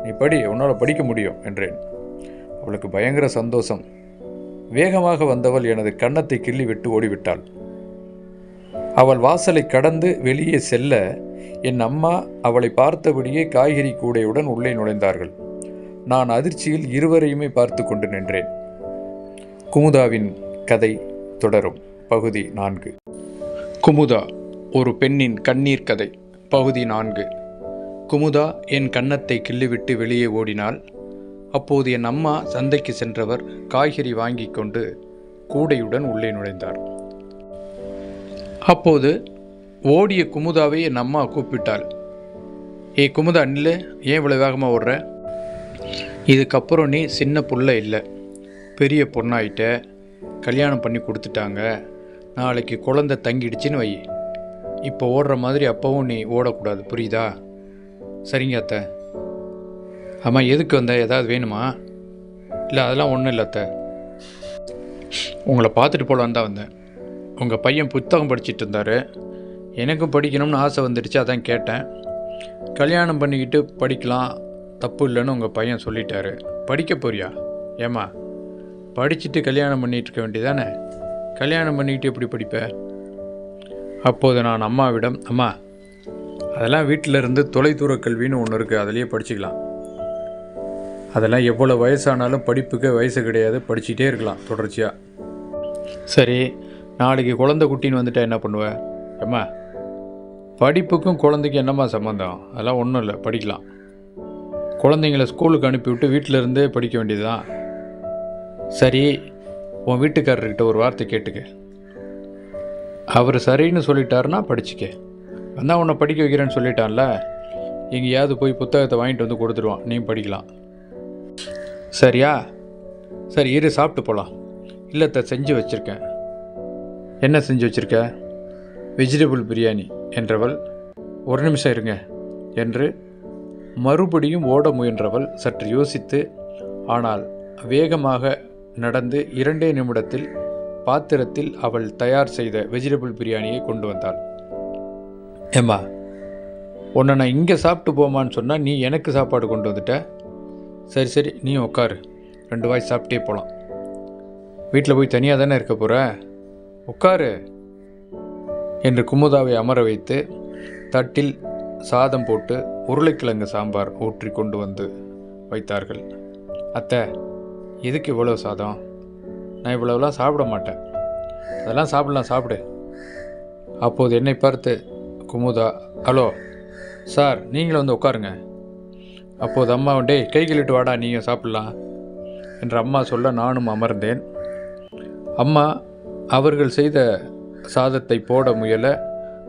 நீ படி, உன்னால் படிக்க முடியும் என்றேன். அவளுக்கு பயங்கர சந்தோஷம். வேகமாக வந்தவள் எனது கன்னத்தை கிள்ளி விட்டு ஓடிவிட்டாள். அவள் வாசலை கடந்து வெளியே செல்ல என் அம்மா அவளை பார்த்தபடியே காய்கறி கூடையுடன் உள்ளே நுழைந்தார்கள். நான் அதிர்ச்சியில் இருவரையுமே பார்த்து கொண்டு நின்றேன். குமுதாவின் கதை தொடரும். பகுதி 4. குமுதா, ஒரு பெண்ணின் கண்ணீர் கதை. பகுதி 4. குமுதா என் கன்னத்தை கிள்ளிவிட்டு வெளியே ஓடினாள். அப்போது என் அம்மா சந்தைக்கு சென்றவர் காய்கறி வாங்கி கொண்டு கூடையுடன் உள்ளே நுழைந்தார். அப்போது ஓடிய குமுதாவை என் அம்மா கூப்பிட்டாள். ஏ குமுதா, நில்லு, ஏன் இவ்வளோ வேகமாக ஓடுற? இதுக்கப்புறம் நீ சின்ன புள்ள இல்லை, பெரிய பொண்ணாயிட்ட, கல்யாணம் பண்ணி கொடுத்துட்டாங்க, நாளைக்கு குழந்தை தங்கிடுச்சின்னு வை. இப்போ ஓடுற மாதிரி அப்போவும் நீ ஓடக்கூடாது, புரியுதா? சரிங்க அத்தை. ஆமாம், எதுக்கு வந்த? ஏதாவது வேணுமா? இல்லை, அதெல்லாம் ஒன்றும் இல்லை அத்தை, உங்களை பார்த்துட்டு போகலான்னு தான் வந்தேன். உங்கள் பையன் புத்தகம் படிச்சுட்டு இருந்தார், எனக்கும் படிக்கணும்னு ஆசை வந்துடுச்சு, அதான் கேட்டேன். கல்யாணம் பண்ணிக்கிட்டு படிக்கலாம், தப்பு இல்லைன்னு உங்கள் பையன் சொல்லிட்டாரு. படிக்க போறியா? ஏம்மா, படிச்சுட்டு கல்யாணம் பண்ணிகிட்டு இருக்க வேண்டியதானே? கல்யாணம் பண்ணிக்கிட்டு எப்படி படிப்ப? அப்போது நான் அம்மாவிடம், அம்மா, அதெல்லாம் வீட்டில் இருந்து தொலைதூர கல்வின்னு ஒன்று இருக்குது, அதிலேயே படிச்சுக்கலாம். அதெல்லாம் எவ்வளோ வயசானாலும் படிப்புக்கு வயசு கிடையாது, படிச்சுக்கிட்டே இருக்கலாம் தொடர்ச்சியாக. சரி, நாளைக்கு குழந்தை குட்டின்னு வந்துட்டா என்ன பண்ணுவேன்? அம்மா, படிப்புக்கும் குழந்தைக்கு என்னம்மா சம்மந்தம்? அதெல்லாம் ஒன்றும் இல்லை, படிக்கலாம். குழந்தைங்கள ஸ்கூலுக்கு அனுப்பிவிட்டு வீட்டில் இருந்தே படிக்க வேண்டியது தான். சரி, உன் வீட்டுக்காரர்கிட்ட ஒரு வார்த்தை கேட்டுக்க. அவர் சரின்னு சொல்லிட்டாருன்னா படிச்சுக்க. வந்தால் உன்னை படிக்க வைக்கிறேன்னு சொல்லிட்டான்ல, எங்கேயாவது போய் புத்தகத்தை வாங்கிட்டு வந்து கொடுத்துருவான், நீ படிக்கலாம். சரியா? சரி, இரு, சாப்பிட்டு போகலாம். இல்லத்தை செஞ்சு வச்சுருக்கேன். என்ன செஞ்சு வச்சுருக்க? வெஜிடபிள் பிரியாணி என்றவள் ஒரு நிமிஷம் இருங்க என்று மறுபடியும் ஓட முயன்றவள் சற்று யோசித்து, ஆனால் வேகமாக நடந்து 2 நிமிடத்தில் பாத்திரத்தில் அவள் தயார் செய்த வெஜிடபிள் பிரியாணியை கொண்டு வந்தாள். ஏம்மா, உன்னை நான் இங்கே சாப்பிட்டு போமான்னு சொன்னால் நீ எனக்கு சாப்பாடு கொண்டு வந்துட்ட. சரி சரி, நீ உட்காரு, 2 வாய் சாப்பிட்டே போகலாம். வீட்டில் போய் தனியாக தானே இருக்க போகிற, உட்காரு என்று குமுதாவை அமர வைத்து தட்டில் சாதம் போட்டு உருளைக்கிழங்கு சாம்பார் ஊற்றி கொண்டு வந்து வைத்தார்கள். அத்தை, எதுக்கு இவ்வளோ சாதம்? நான் இவ்வளோலாம் சாப்பிட மாட்டேன். அதெல்லாம் சாப்பிடலாம், சாப்பிடு. அப்போது என்னை பார்த்து குமுதா, ஹலோ சார், நீங்களும் வந்து உட்காருங்க. அப்போது அம்மா, டேய் கை கழுவிட்டு வாடா, நீங்கள் சாப்பிட்லாம் என்று அம்மா சொல்ல நானும் அமர்ந்தேன். அம்மா அவர்கள் செய்த சாதத்தை போட முயல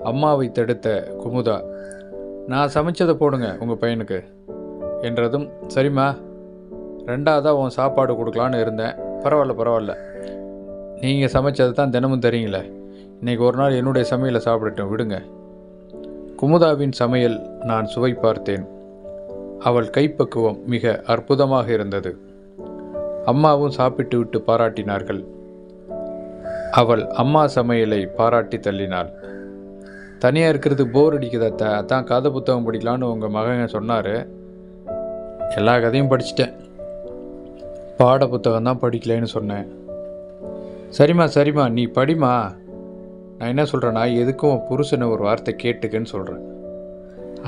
அம்மாவை தடுத்த குமுதா, நான் சமைச்சதை போடுங்க உங்கள் பையனுக்கு என்றதும், சரிம்மா, 2ஆவதாக உன் சாப்பாடு கொடுக்கலான்னு இருந்தேன். பரவாயில்ல, நீங்கள் சமைச்சதை தான் தினமும் தரீங்களே, இன்றைக்கி ஒரு நாள் என்னுடைய சமையலை சாப்பிடட்டும், விடுங்க. குமுதாவின் சமையல் நான் சுவை பார்த்தேன். அவள் கைப்பக்குவம் மிக அற்புதமாக இருந்தது. அம்மாவும் சாப்பிட்டு விட்டு பாராட்டினார்கள். அவள் அம்மா சமையலை பாராட்டி தள்ளினாள். தனியாக இருக்கிறது போர் அடிக்குதா, அதான் கதை புத்தகம் படிக்கலான்னு உங்கள் மகன் சொன்னார். எல்லா கதையும் படிச்சிட்டேன், பாட புத்தகம் தான் படிக்கலைன்னு சொன்னேன். சரிம்மா, நீ படிமா. நான் என்ன சொல்கிறேன்னா, எதுக்கும் புருஷனை ஒரு வார்த்தை கேட்டுக்கன்னு சொல்கிறேன்.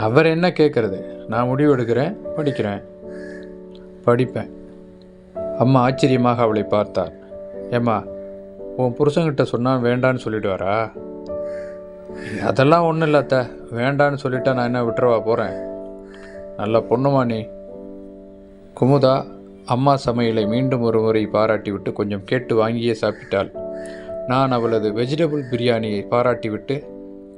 அவர் என்ன கேட்குறது, நான் முடிவு எடுக்கிறேன், படிப்பேன். அம்மா ஆச்சரியமாக அவளை பார்த்தார். ஏம்மா, உன் புருஷன்கிட்ட சொன்னால் வேண்டான்னு சொல்லிவிடுவாரா? அதெல்லாம் ஒன்றும் இல்லாத்த, வேண்டான்னு சொல்லிட்டா நான் என்ன விட்டுறவா போகிறேன்? நல்ல பொண்ணுமா நீ. குமுதா அம்மா சமையலை மீண்டும் ஒரு முறை பாராட்டிவிட்டு கொஞ்சம் கேட்டு வாங்கியே சாப்பிட்டாள். நான் அவளது வெஜிடபிள் பிரியாணியை பாராட்டிவிட்டு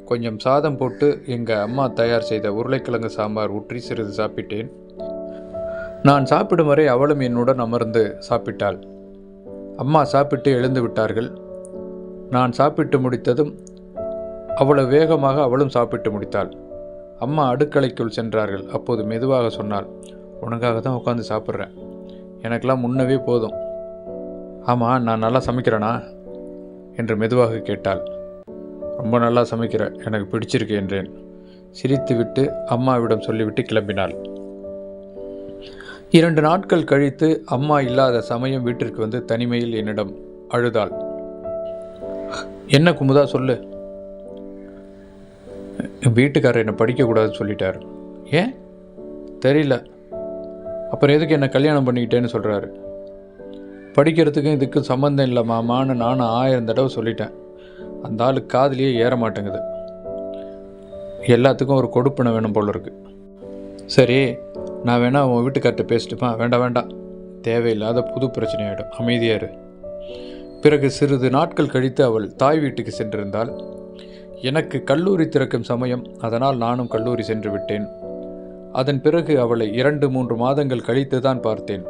கொஞ்சம் சாதம் போட்டு எங்கள் அம்மா தயார் செய்த உருளைக்கிழங்கு சாம்பார் ஊற்றி சிறிது சாப்பிட்டேன். நான் சாப்பிடும் வரை அவளும் என்னுடன் அமர்ந்து சாப்பிட்டாள். அம்மா சாப்பிட்டு எழுந்து விட்டார்கள். நான் சாப்பிட்டு முடித்ததும் அவ்வளவு வேகமாக அவளும் சாப்பிட்டு முடித்தாள். அம்மா அடுக்கலைக்குள் சென்றார்கள். அப்போது மெதுவாக சொன்னாள், உனக்காக தான் உட்காந்து சாப்பிட்றேன், எனக்கெல்லாம் முன்னவே போதும். ஆமாம், நான் நல்லா சமைக்கிறேனா என்று மெதுவாக கேட்டாள். ரொம்ப நல்லா சமைக்கிற, எனக்கு பிடிச்சிருக்கு என்றேன். சிரித்துவிட்டு அம்மாவிடம் சொல்லிவிட்டு கிளம்பினாள். 2 நாட்கள் கழித்து அம்மா இல்லாத சமயம் வீட்டிற்கு வந்து தனிமையில் என்னிடம் அழுதாள். என்ன குமுதா, சொல்லு. வீட்டுக்காரர் என்னை படிக்கக்கூடாதுன்னு சொல்லிட்டார். ஏன் தெரியல. அப்புறம் எதுக்கு என்னை கல்யாணம் பண்ணிக்கிட்டேன்னு சொல்கிறாரு. படிக்கிறதுக்கும் இதுக்கும் சம்மந்தம் இல்லை மாமான்னு நானும் 1000 தடவை சொல்லிட்டேன். அந்த ஆளுக்கு காதுலேயே ஏற மாட்டேங்குது. எல்லாத்துக்கும் ஒரு கொடுப்பனை வேணும் போல இருக்கு. சரி, நான் வேணா உன் வீட்டுக்கார்ட்ட பேசிட்டுமா? வேண்டாம், தேவையில்லாத புது பிரச்சனை ஆகிடும், அமைதியாரு. பிறகு சிறிது நாட்கள் கழித்து அவள் தாய் வீட்டுக்கு சென்றிருந்தாள். எனக்கு கல்லூரி திறக்கும் சமயம், அதனால் நானும் கல்லூரி சென்று விட்டேன். அதன் பிறகு அவளை 2-3 மாதங்கள் கழித்து தான் பார்த்தேன்.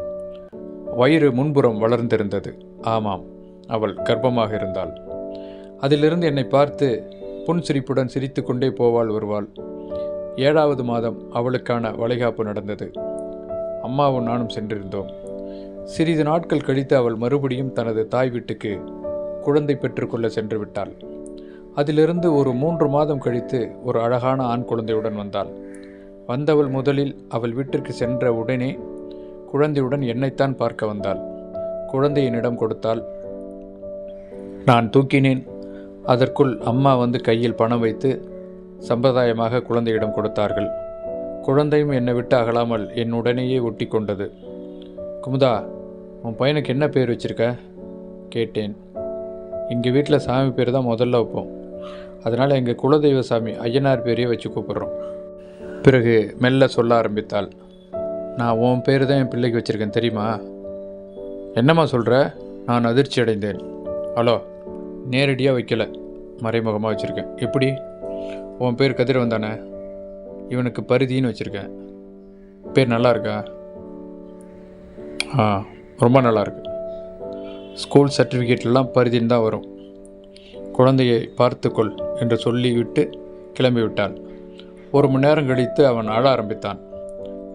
வயிறு முன்புறம் வளர்ந்திருந்தது. ஆமாம், அவள் கர்ப்பமாக இருந்தாள். அதிலிருந்து என்னை பார்த்து புன்சிரிப்புடன் சிரித்து கொண்டே போவாள் வருவாள். 7வது மாதம் அவளுக்கான வளைகாப்பு நடந்தது. அம்மாவும் நானும் சென்றிருந்தோம். சிறிது நாட்கள் கழித்து அவள் மறுபடியும் தனது தாய் வீட்டுக்கு குழந்தை பெற்றுக்கொள்ள சென்று விட்டாள். அதிலிருந்து ஒரு 3 மாதம் கழித்து ஒரு அழகான ஆண் குழந்தையுடன் வந்தாள். வந்தவள் முதலில் அவள் வீட்டிற்கு சென்ற உடனே குழந்தையுடன் என்னைத்தான் பார்க்க வந்தாள். குழந்தை என்னிடம் கொடுத்தாள். நான் தூக்கினேன். அதற்குள் அம்மா வந்து கையில் பணம் வைத்து சம்பிரதாயமாக குழந்தையிடம் கொடுத்தார்கள். குழந்தையும் என்னை விட்டு அகலாமல் என்னுடனேயே ஒட்டி கொண்டது. குமுதா, உன் பையனுக்கு என்ன பேர் வச்சிருக்க கேட்டேன். எங்கள் வீட்டில் சாமி பேர் தான் முதல்ல வைப்போம், அதனால் எங்கள் குலதெய்வ சாமி ஐயனார் பேரையே வச்சு கூப்பிட்றோம். பிறகு மெல்ல சொல்ல ஆரம்பித்தாள். நான் உன் பேர் தான் என் பிள்ளைக்கு வச்சுருக்கேன் தெரியுமா? என்னம்மா சொல்கிற? நான் அதிர்ச்சி அடைந்தேன். ஹலோ, நேரடியாக வைக்கல, மறைமுகமாக வச்சுருக்கேன். எப்படி? உன் பேர் கதிரவன் தானே? இவனுக்கு பரிதின்னு வச்சுருக்கேன். பேர் நல்லா இருக்கா? ரொம்ப நல்லாயிருக்கு. ஸ்கூல் சர்டிஃபிகேட்லாம் பரிதின்னு தான் வரும். குழந்தையை பார்த்துக்கொள் என்று சொல்லிவிட்டு கிளம்பி விட்டாள். 1 மணி நேரம் கழித்து அவன் அழ ஆரம்பித்தான்.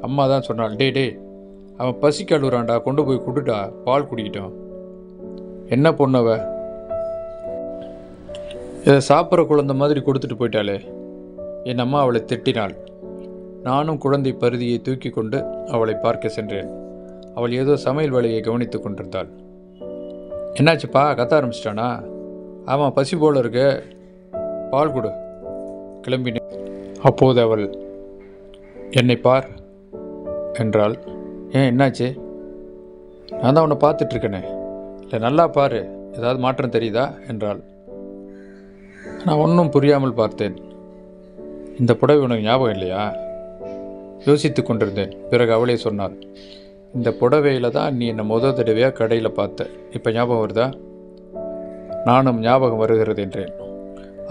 அம்மா தான் சொன்னாள், டே அவன் பசிக்கு அழுறான்டா, கொண்டு போய் கொடுடா, பால் குடிக்கிட்டோம். என்ன பொண்ணவ இதை சாப்பிட்ற குழந்தை மாதிரி கொடுத்துட்டு போயிட்டாளே. என் அம்மா அவளை திட்டினாள். நானும் குழந்தை பருதியை தூக்கி கொண்டு அவளை பார்க்க சென்றேன். அவள் ஏதோ சமையல் வேலையை கவனித்து கொண்டிருந்தாள். என்னாச்சுப்பா, கத்த ஆரம்பிச்சிட்டானா? ஆமாம், பசி போல இருக்கு, பால் கொடு. கிளம்பினேன். அப்போது அவள் என்னை பார் என்றாள். ஏன், என்னாச்சு? நான் தான் உன்னை பார்த்துட்ருக்கேனே. இல்லை, நல்லா பாரு, ஏதாவது மாற்றம் தெரியுதா என்றாள். நான் ஒன்றும் புரியாமல் பார்த்தேன். இந்த புடவை உனக்கு ஞாபகம் இல்லையா? யோசித்து கொண்டிருந்தேன். பிறகு அவளே சொன்னாள், இந்த புடவையில் தான் நீ என்னை முதல் தடவையாக கடையில் பார்த்த. இப்போ ஞாபகம் வருதா? நானும் ஞாபகம் வருகிறது என்றேன்.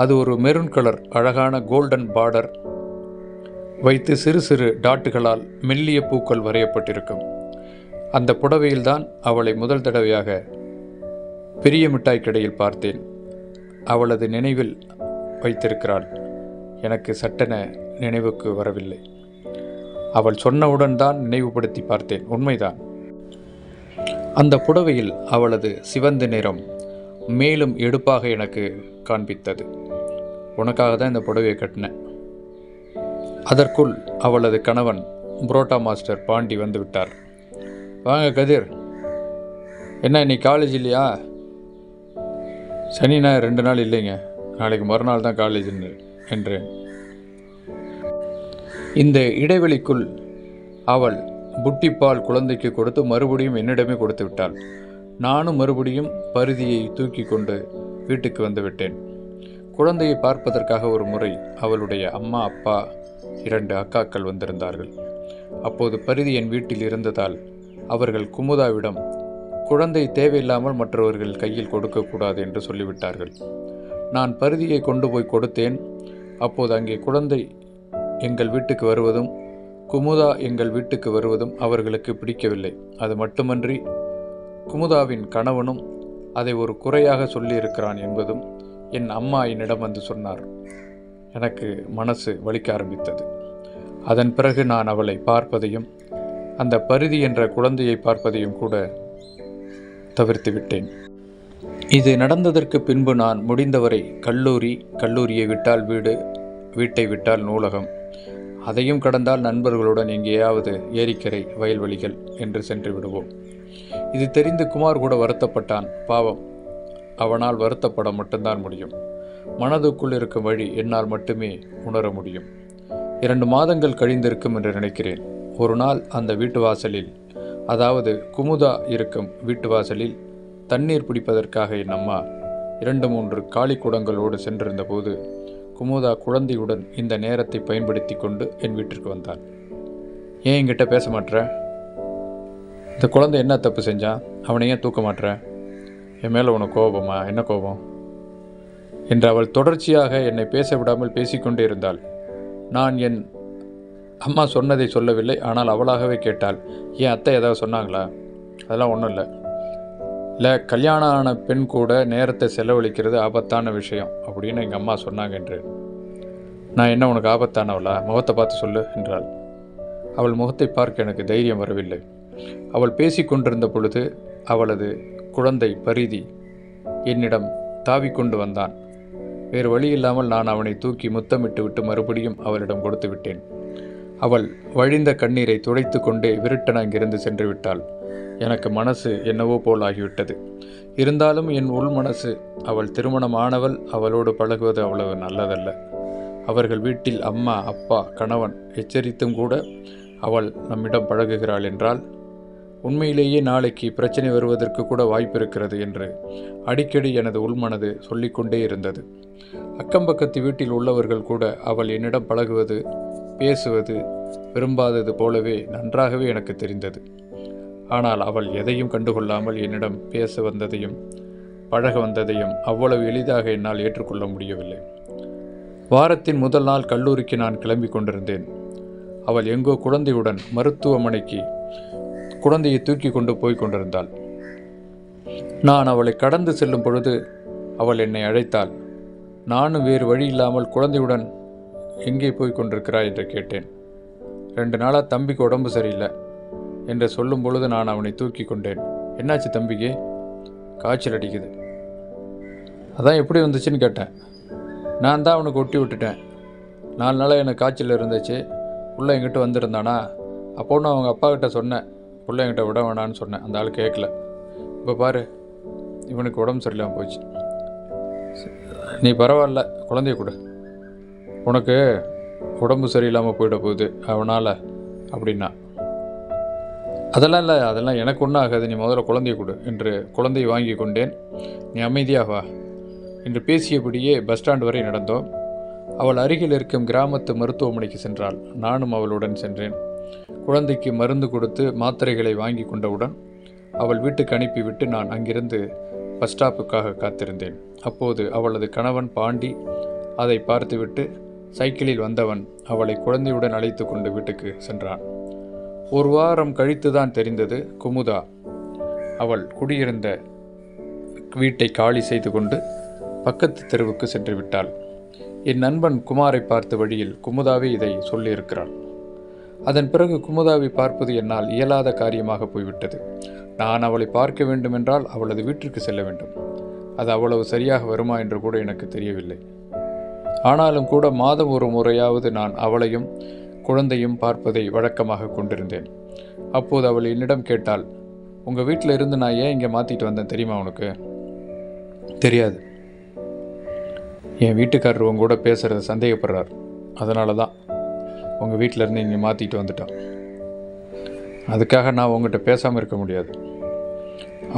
அது ஒரு மெரூன் கலர் அழகான கோல்டன் பார்டர் வைத்து சிறு சிறு டாட்டுகளால் மெல்லிய பூக்கள் வரையப்பட்டிருக்கும். அந்த புடவையில்தான் அவளை முதல் தடவையாக பெரிய மிட்டாய் கடையில் பார்த்தேன். அவளது நினைவில் வைத்திருக்கிறாள். எனக்கு சட்டென நினைவுக்கு வரவில்லை. அவள் சொன்னவுடன் தான் நினைவுபடுத்தி பார்த்தேன். உண்மைதான். அந்த புடவையில் அவளது சிவந்த நிறம் மேலும் எடுப்பாக எனக்கு காண்பித்தது. உனக்காக தான் இந்த புடவையை கட்டினேன். அதற்குள் அவளது கணவன் புரோட்டா மாஸ்டர் பாண்டி வந்து விட்டார். வாங்க கதிர், என்ன இன்னைக்கு காலேஜ் இல்லையா? சனி ஞாயிறு 2 நாள் இல்லைங்க, நாளைக்கு மறுநாள் தான் காலேஜ்னு என்றேன். இந்த இடைவெளிக்குள் அவள் புட்டிப்பால் குழந்தைக்கு கொடுத்து மறுபடியும் என்னிடமே கொடுத்து விட்டாள். நானும் மறுபடியும் பருதியை தூக்கி கொண்டு வீட்டுக்கு வந்து விட்டேன். குழந்தையை பார்ப்பதற்காக ஒரு முறை அவளுடைய அம்மா, அப்பா, 2 அக்காக்கள் வந்திருந்தார்கள். அப்போது பருதி என் வீட்டில் இருந்ததால் அவர்கள் குமுதாவிடம் குழந்தை தேவையில்லாமல் மற்றவர்கள் கையில் கொடுக்கக்கூடாது என்று சொல்லிவிட்டார்கள். நான் பருதியை கொண்டு போய் கொடுத்தேன். அப்போது அங்கே குழந்தை எங்கள் வீட்டுக்கு வருவதும் குமுதா எங்கள் வீட்டுக்கு வருவதும் அவர்களுக்கு பிடிக்கவில்லை. அது மட்டுமன்றி குமுதாவின் கணவனும் அதை ஒரு குறையாக சொல்லியிருக்கிறான் என்பதும் என் அம்மா என்னிடம் வந்து சொன்னார். எனக்கு மனசு வலிக்க ஆரம்பித்தது. அதன் பிறகு நான் அவளை பார்ப்பதையும் அந்த பருதி என்ற குழந்தையை பார்ப்பதையும் கூட தவிர்த்து விட்டேன். இது நடந்ததற்கு பின்பு நான் முடிந்தவரை கல்லூரியை விட்டால் வீடு, வீட்டை விட்டால் நூலகம், அதையும் கடந்தால் நண்பர்களுடன் எங்கேயாவது ஏரிக்கரை, வயல்வெளிகள் என்று சென்று விடுவோம். இது தெரிந்து குமார் கூட வருத்தப்பட்டான். பாவம், அவனால் வருத்தப்பட மட்டும்தான் முடியும். மனதுக்குள் இருக்கும் வழி என்னால் மட்டுமே உணர முடியும். 2 மாதங்கள் கழிந்திருக்கும் என்று நினைக்கிறேன். ஒரு நாள் அந்த வீட்டு வாசலில், அதாவது குமுதா இருக்கும் வீட்டு வாசலில் தண்ணீர் பிடிப்பதற்காக என் அம்மா 2-3 காலி குடங்களோடு சென்றிருந்த போது குமுதா குழந்தையுடன் இந்த நேரத்தை பயன்படுத்தி கொண்டு என் வீட்டிற்கு வந்தாள். ஏன் என்கிட்ட பேச மாட்டேற? இந்த குழந்தை என்ன தப்பு செஞ்சான்? அவனை ஏன் தூக்க மாட்டேற? என் மேலே உனக்கு கோபமா? என்ன கோபம் என்று அவள் தொடர்ச்சியாக என்னை பேச விடாமல் பேசிக்கொண்டே இருந்தாள். நான் என் அம்மா சொன்னதை சொல்லவில்லை. ஆனால் அவளாகவே கேட்டாள், ஏன் அத்தை ஏதாவது சொன்னாங்களா? அதெல்லாம் ஒன்றும் இல்லை, கல்யாணம் ஆன பெண் கூட நேரத்தை செலவழிக்கிறது ஆபத்தான விஷயம் அப்படின்னு எங்கள் அம்மா சொன்னாங்க என்று. நான் என்ன உனக்கு ஆபத்தானவளா? முகத்தை பார்த்து சொல்லு என்றாள். அவள் முகத்தை பார்க்க எனக்கு தைரியம் வரவில்லை. அவள் பேசி கொண்டிருந்த பொழுது அவளது குழந்தை பரிதி என்னிடம் தாவிக்கொண்டு வந்தான். வேறு வழி இல்லாமல் நான் அவனை தூக்கி முத்தமிட்டு விட்டு மறுபடியும் அவளிடம் கொடுத்து விட்டேன். அவள் வழிந்த கண்ணீரை துடைத்து கொண்டே விருட்டன அங்கிருந்து சென்று விட்டாள். எனக்கு மனசு என்னவோ போல் ஆகிவிட்டது. இருந்தாலும் என் உள் மனசு, அவள் திருமணமானவள், அவளோடு பழகுவது அவ்வளவு நல்லதல்ல. அவர்கள் வீட்டில் அம்மா, அப்பா, கணவன் எச்சரித்தும் கூட அவள் நம்மிடம் பழகுகிறாள் என்றால் உண்மையிலேயே நாளைக்கு பிரச்சனை வருவதற்கு கூட வாய்ப்பு இருக்கிறது என்று அடிக்கடி எனது உள்மனது சொல்லிக்கொண்டே இருந்தது. அக்கம்பக்கத்து வீட்டில் உள்ளவர்கள் கூட அவள் என்னிடம் பழகுவது, பேசுவது விரும்பாதது போலவே நன்றாகவே எனக்கு தெரிந்தது. ஆனால் அவள் எதையும் கண்டுகொள்ளாமல் என்னிடம் பேச வந்ததையும் பழக வந்ததையும் அவ்வளவு எளிதாக என்னால் ஏற்றுக்கொள்ள முடியவில்லை. வாரத்தின் முதல் நாள் கல்லூரிக்கு நான் கிளம்பி கொண்டிருந்தேன். அவள் எங்கோ குழந்தையுடன் மருத்துவமனைக்கு குழந்தையை தூக்கி கொண்டு போய் கொண்டிருந்தாள். நான் அவளை கடந்து செல்லும் பொழுது அவள் என்னை அழைத்தாள். நானும் வேறு வழி இல்லாமல் குழந்தையுடன் எங்கே போய் கொண்டிருக்கிறாய் என்று கேட்டேன். 2 நாளாக தம்பிக்கு உடம்பு சரியில்லை என்று சொல்லும் பொழுது நான் அவனை தூக்கி கொண்டேன். என்னாச்சு தம்பிக்கு? காய்ச்சல் அடிக்குது. அதான் எப்படி வந்துச்சுன்னு கேட்டேன். நான் தான் அவனுக்கு ஒட்டி விட்டுட்டேன். 4 நாளாக எனக்கு காய்ச்சல் இருந்துச்சு. புள்ள என்கிட்ட வந்திருந்தானா, அப்போ நான் அவங்க அப்பா கிட்ட சொன்னேன், புள்ள என்கிட்ட விட வேணான்னு சொன்னேன். அந்த ஆள் கேட்கல. இப்போ பாரு, இவனுக்கு உடம்பு சரியில்லாமல் போச்சு. நீ பரவாயில்ல, குழந்தைய கொடு, உனக்கு உடம்பு சரியில்லாமல் போயிட போகுது அவனால் அப்படின்னா. அதெல்லாம் இல்லை, அதெல்லாம் எனக்கு ஒன்றும் ஆகாது, நீ முதல்ல குழந்தைய கொடு என்று குழந்தையை வாங்கி கொண்டேன். நீ அமைதியாக வா என்று பேசியபடியே பஸ் ஸ்டாண்ட் வரை நடந்தோம். அவள் அருகில் இருக்கும் கிராமத்து மருத்துவமனைக்கு சென்றாள். நானும் அவளுடன் சென்றேன். குழந்தைக்கு மருந்து கொடுத்து மாத்திரைகளை வாங்கி கொண்டவுடன் அவள் வீட்டுக்கு அனுப்பிவிட்டு நான் அங்கிருந்து பஸ் ஸ்டாப்புக்காக காத்திருந்தேன். அப்போது அவளது கணவன் பாண்டி அதை பார்த்துவிட்டு சைக்கிளில் வந்தவன் அவளை குழந்தையுடன் அழைத்து கொண்டு வீட்டுக்கு சென்றான். 1 வாரம் கழித்துதான் தெரிந்தது, குமுதா அவள் குடியிருந்த வீட்டை காலி செய்து கொண்டு பக்கத்து தெருவுக்கு சென்று விட்டாள். என் நண்பன் குமாரை பார்த்த வழியில் குமுதாவே இதை சொல்லியிருக்கிறாள். அதன் பிறகு குமுதாவை பார்ப்பது என்னால் இயலாத காரியமாக போய்விட்டது. நான் அவளை பார்க்க வேண்டுமென்றால் அவளது வீட்டிற்கு செல்ல வேண்டும். அது அவ்வளவு சரியாக வருமா என்று கூட எனக்கு தெரியவில்லை. ஆனாலும் கூட மாதம் ஒரு முறையாவது நான் அவளையும் குழந்தையும் பார்ப்பதை வழக்கமாக கொண்டிருந்தேன். அப்போது அவள் என்னிடம் கேட்டாள், உங்கள் வீட்டில் இருந்து நான் ஏன் இங்கே மாற்றிட்டு வந்தேன் தெரியுமா உனக்கு? தெரியாது. என் வீட்டுக்காரர் உங்க கூட பேசுகிறத சந்தேகப்படுறார், அதனால தான் உங்கள் வீட்டில் இருந்து இங்கே மாற்றிட்டு வந்துட்டான். அதுக்காக நான் உங்கள்கிட்ட பேசாமல் இருக்க முடியாது.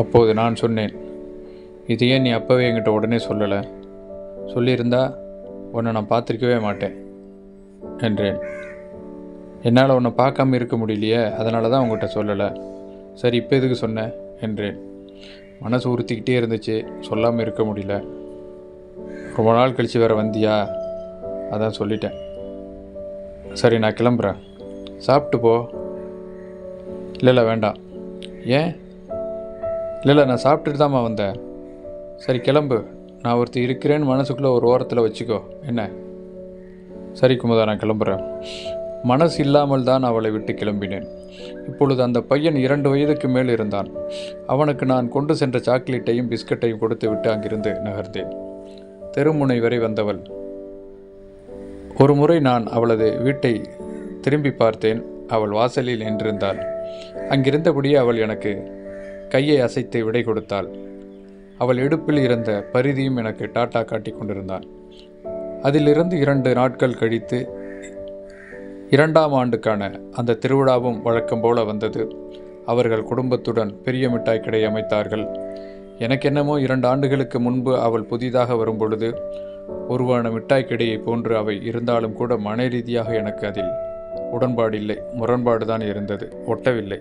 அப்போது நான் சொன்னேன், இது ஏன் நீ அப்போவே என்கிட்ட உடனே சொல்லலை? சொல்லியிருந்தா உன்னை நான் பார்த்துருக்கவே மாட்டேன் என்றேன். என்னால் உன்னை பார்க்காம இருக்க முடியலையே, அதனால தான் உங்கள்கிட்ட சொல்லலை. சரி, இப்போ எதுக்கு சொன்னேன் என்றேன். மனசு உறுத்திக்கிட்டே இருந்துச்சு, சொல்லாமல் இருக்க முடியல. ரொம்ப நாள் கழித்து வேறு வந்தியா, அதான் சொல்லிட்டேன். சரி, நான் கிளம்புறேன், சாப்பிட்டு போ. இல்லை வேண்டாம். ஏன்? இல்லை, நான் சாப்பிட்டுட்டு தாம்மா வந்தேன். சரி கிளம்பு, நான் ஒருத்தி இருக்கிறேன்னு மனசுக்குள்ளே ஒரு ஓரத்தில் வச்சுக்கோ, என்ன? சரி குமுதா, நான் கிளம்புறேன். மனசு இல்லாமல் தான் அவளை விட்டு கிளம்பினேன். இப்பொழுது அந்த பையன் 2 வயதுக்கு மேல் இருந்தான். அவனுக்கு நான் கொண்டு சென்ற சாக்லேட்டையும் பிஸ்கட்டையும் கொடுத்து விட்டு அங்கிருந்து நகர்ந்தேன். தெருமுனை வரை வந்தவள். ஒரு முறை நான் அவளது வீட்டை திரும்பி பார்த்தேன். அவள் வாசலில் நின்றிருந்தாள். அங்கிருந்தபடியே அவள் எனக்கு கையை அசைத்து விடை கொடுத்தாள். அவள் இடுப்பில் இருந்த பரிதியும் எனக்கு டாட்டா காட்டி கொண்டிருந்தான். அதிலிருந்து 2 நாட்கள் கழித்து 2ஆம் ஆண்டுக்கான அந்த திருவிழாவும் வழக்கம் போல வந்தது. அவர்கள் குடும்பத்துடன் பெரிய மிட்டாய் கடை அமைத்தார்கள். எனக்கென்னமோ 2 ஆண்டுகளுக்கு முன்பு அவள் புதிதாக வரும்பொழுது உருவான மிட்டாய் கடையை போன்று அவை இருந்தாலும் கூட மன ரீதியாக எனக்கு அதில் உடன்பாடில்லை, முரண்பாடு தான் இருந்தது, ஒட்டவில்லை.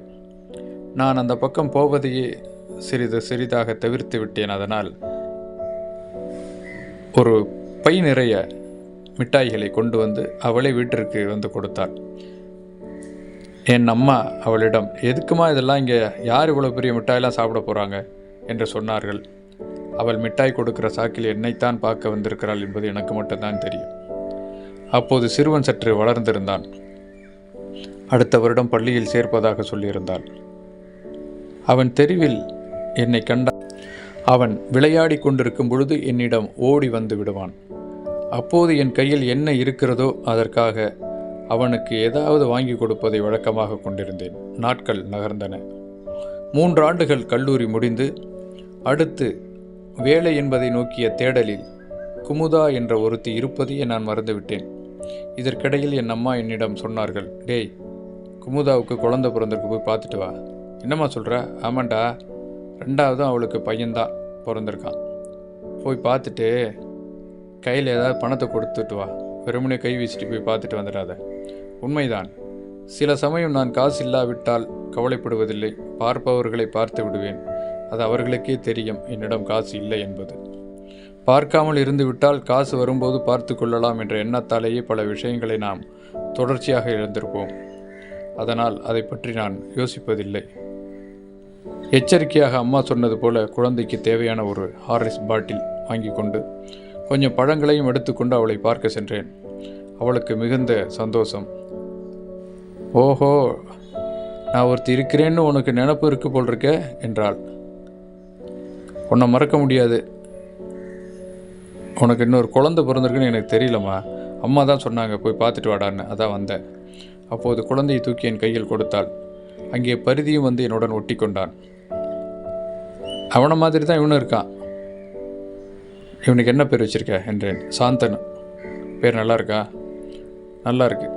நான் அந்த பக்கம் போவதையே சிறிதாக தவிர்த்து விட்டேன். அதனால் ஒரு பை நிறைய மிட்டாய்களை கொண்டு வந்து அவளை வீட்டிற்கு வந்து கொடுத்தாள். என் அம்மா அவளிடம், எதுக்குமா இதெல்லாம், இங்கே யார் இவ்வளோ பெரிய மிட்டாயெல்லாம் சாப்பிட போகிறாங்க என்று சொன்னார்கள். அவள் மிட்டாய் கொடுக்கிற சாக்கில் என்னைத்தான் பார்க்க வந்திருக்கிறாள் என்பது எனக்கு மட்டும்தான் தெரியும். அப்போது சிறுவன் சற்று வளர்ந்திருந்தான். அடுத்த வருடம் பள்ளியில் சேர்ப்பதாக சொல்லியிருந்தாள். அவன் தெருவில் என்னை கண்டான். அவன் விளையாடி கொண்டிருக்கும் பொழுது என்னிடம் ஓடி வந்து விடுவான். அப்போது என் கையில் என்ன இருக்கிறதோ அதற்காக அவனுக்கு ஏதாவது வாங்கி கொடுப்பதை வழக்கமாக கொண்டிருந்தேன். நாட்கள் நகர்ந்தன. 3 ஆண்டுகள் கல்லூரி முடிந்து அடுத்து வேலை என்பதை நோக்கிய தேடலில் குமுதா என்ற ஒருத்தி இருப்பதையே நான் மறந்துவிட்டேன். இதற்கிடையில் என் அம்மா என்னிடம் சொன்னார்கள், டேய், குமுதாவுக்கு குழந்தை பிறந்திருக்கு, போய் பார்த்துட்டு வா. என்னம்மா சொல்கிற? ஆமாண்டா, 2ஆவதும் அவளுக்கு பையன்தான் பிறந்திருக்கான். போய் பார்த்துட்டு கையில் ஏதாவது பணத்தை கொடுத்துட்டு வா, வெறுமனே கை வீசிட்டு போய் பார்த்துட்டு வந்துடாத. உண்மைதான். சில சமயம் நான் காசு இல்லாவிட்டால் கவலைப்படுவதில்லை, பார்ப்பவர்களை பார்த்து விடுவேன். அது அவர்களுக்கே தெரியும் என்னிடம் காசு இல்லை என்பது. பார்க்காமல் இருந்துவிட்டால் காசு வரும்போது பார்த்து கொள்ளலாம் என்ற எண்ணத்தாலேயே பல விஷயங்களை நாம் தொடர்ச்சியாக இழந்திருப்போம். அதனால் அதை பற்றி நான் யோசிப்பதில்லை. எச்சரிக்கையாக அம்மா சொன்னது போல குழந்தைக்கு தேவையான ஒரு ஹார்லிக்ஸ் பாட்டில் வாங்கி கொண்டு கொஞ்சம் பழங்களையும் எடுத்துக்கொண்டு அவளை பார்க்க சென்றேன். அவளுக்கு மிகுந்த சந்தோஷம். ஓஹோ, நான் ஒருத்தி இருக்கிறேன்னு உனக்கு நினப்பு இருக்கு போல் இருக்க என்றாள். உன்னை மறக்க முடியாது. உனக்கு இன்னொரு குழந்தை பிறந்திருக்குன்னு எனக்கு தெரியலம்மா. அம்மா தான் சொன்னாங்க போய் பார்த்துட்டு வாடான்னு, அதான் வந்தேன். அப்போது குழந்தையை தூக்கி என் கையில் கொடுத்தாள். அங்கே பரிதியும் வந்து என்னுடன் ஒட்டி கொண்டான். அவனை மாதிரி தான் இவனும் இருக்கான். இவனுக்கு என்ன பேர் வச்சுருக்க என்றேன். சாந்தனு. பேர் நல்லா இருக்கா? நல்லா இருக்கு.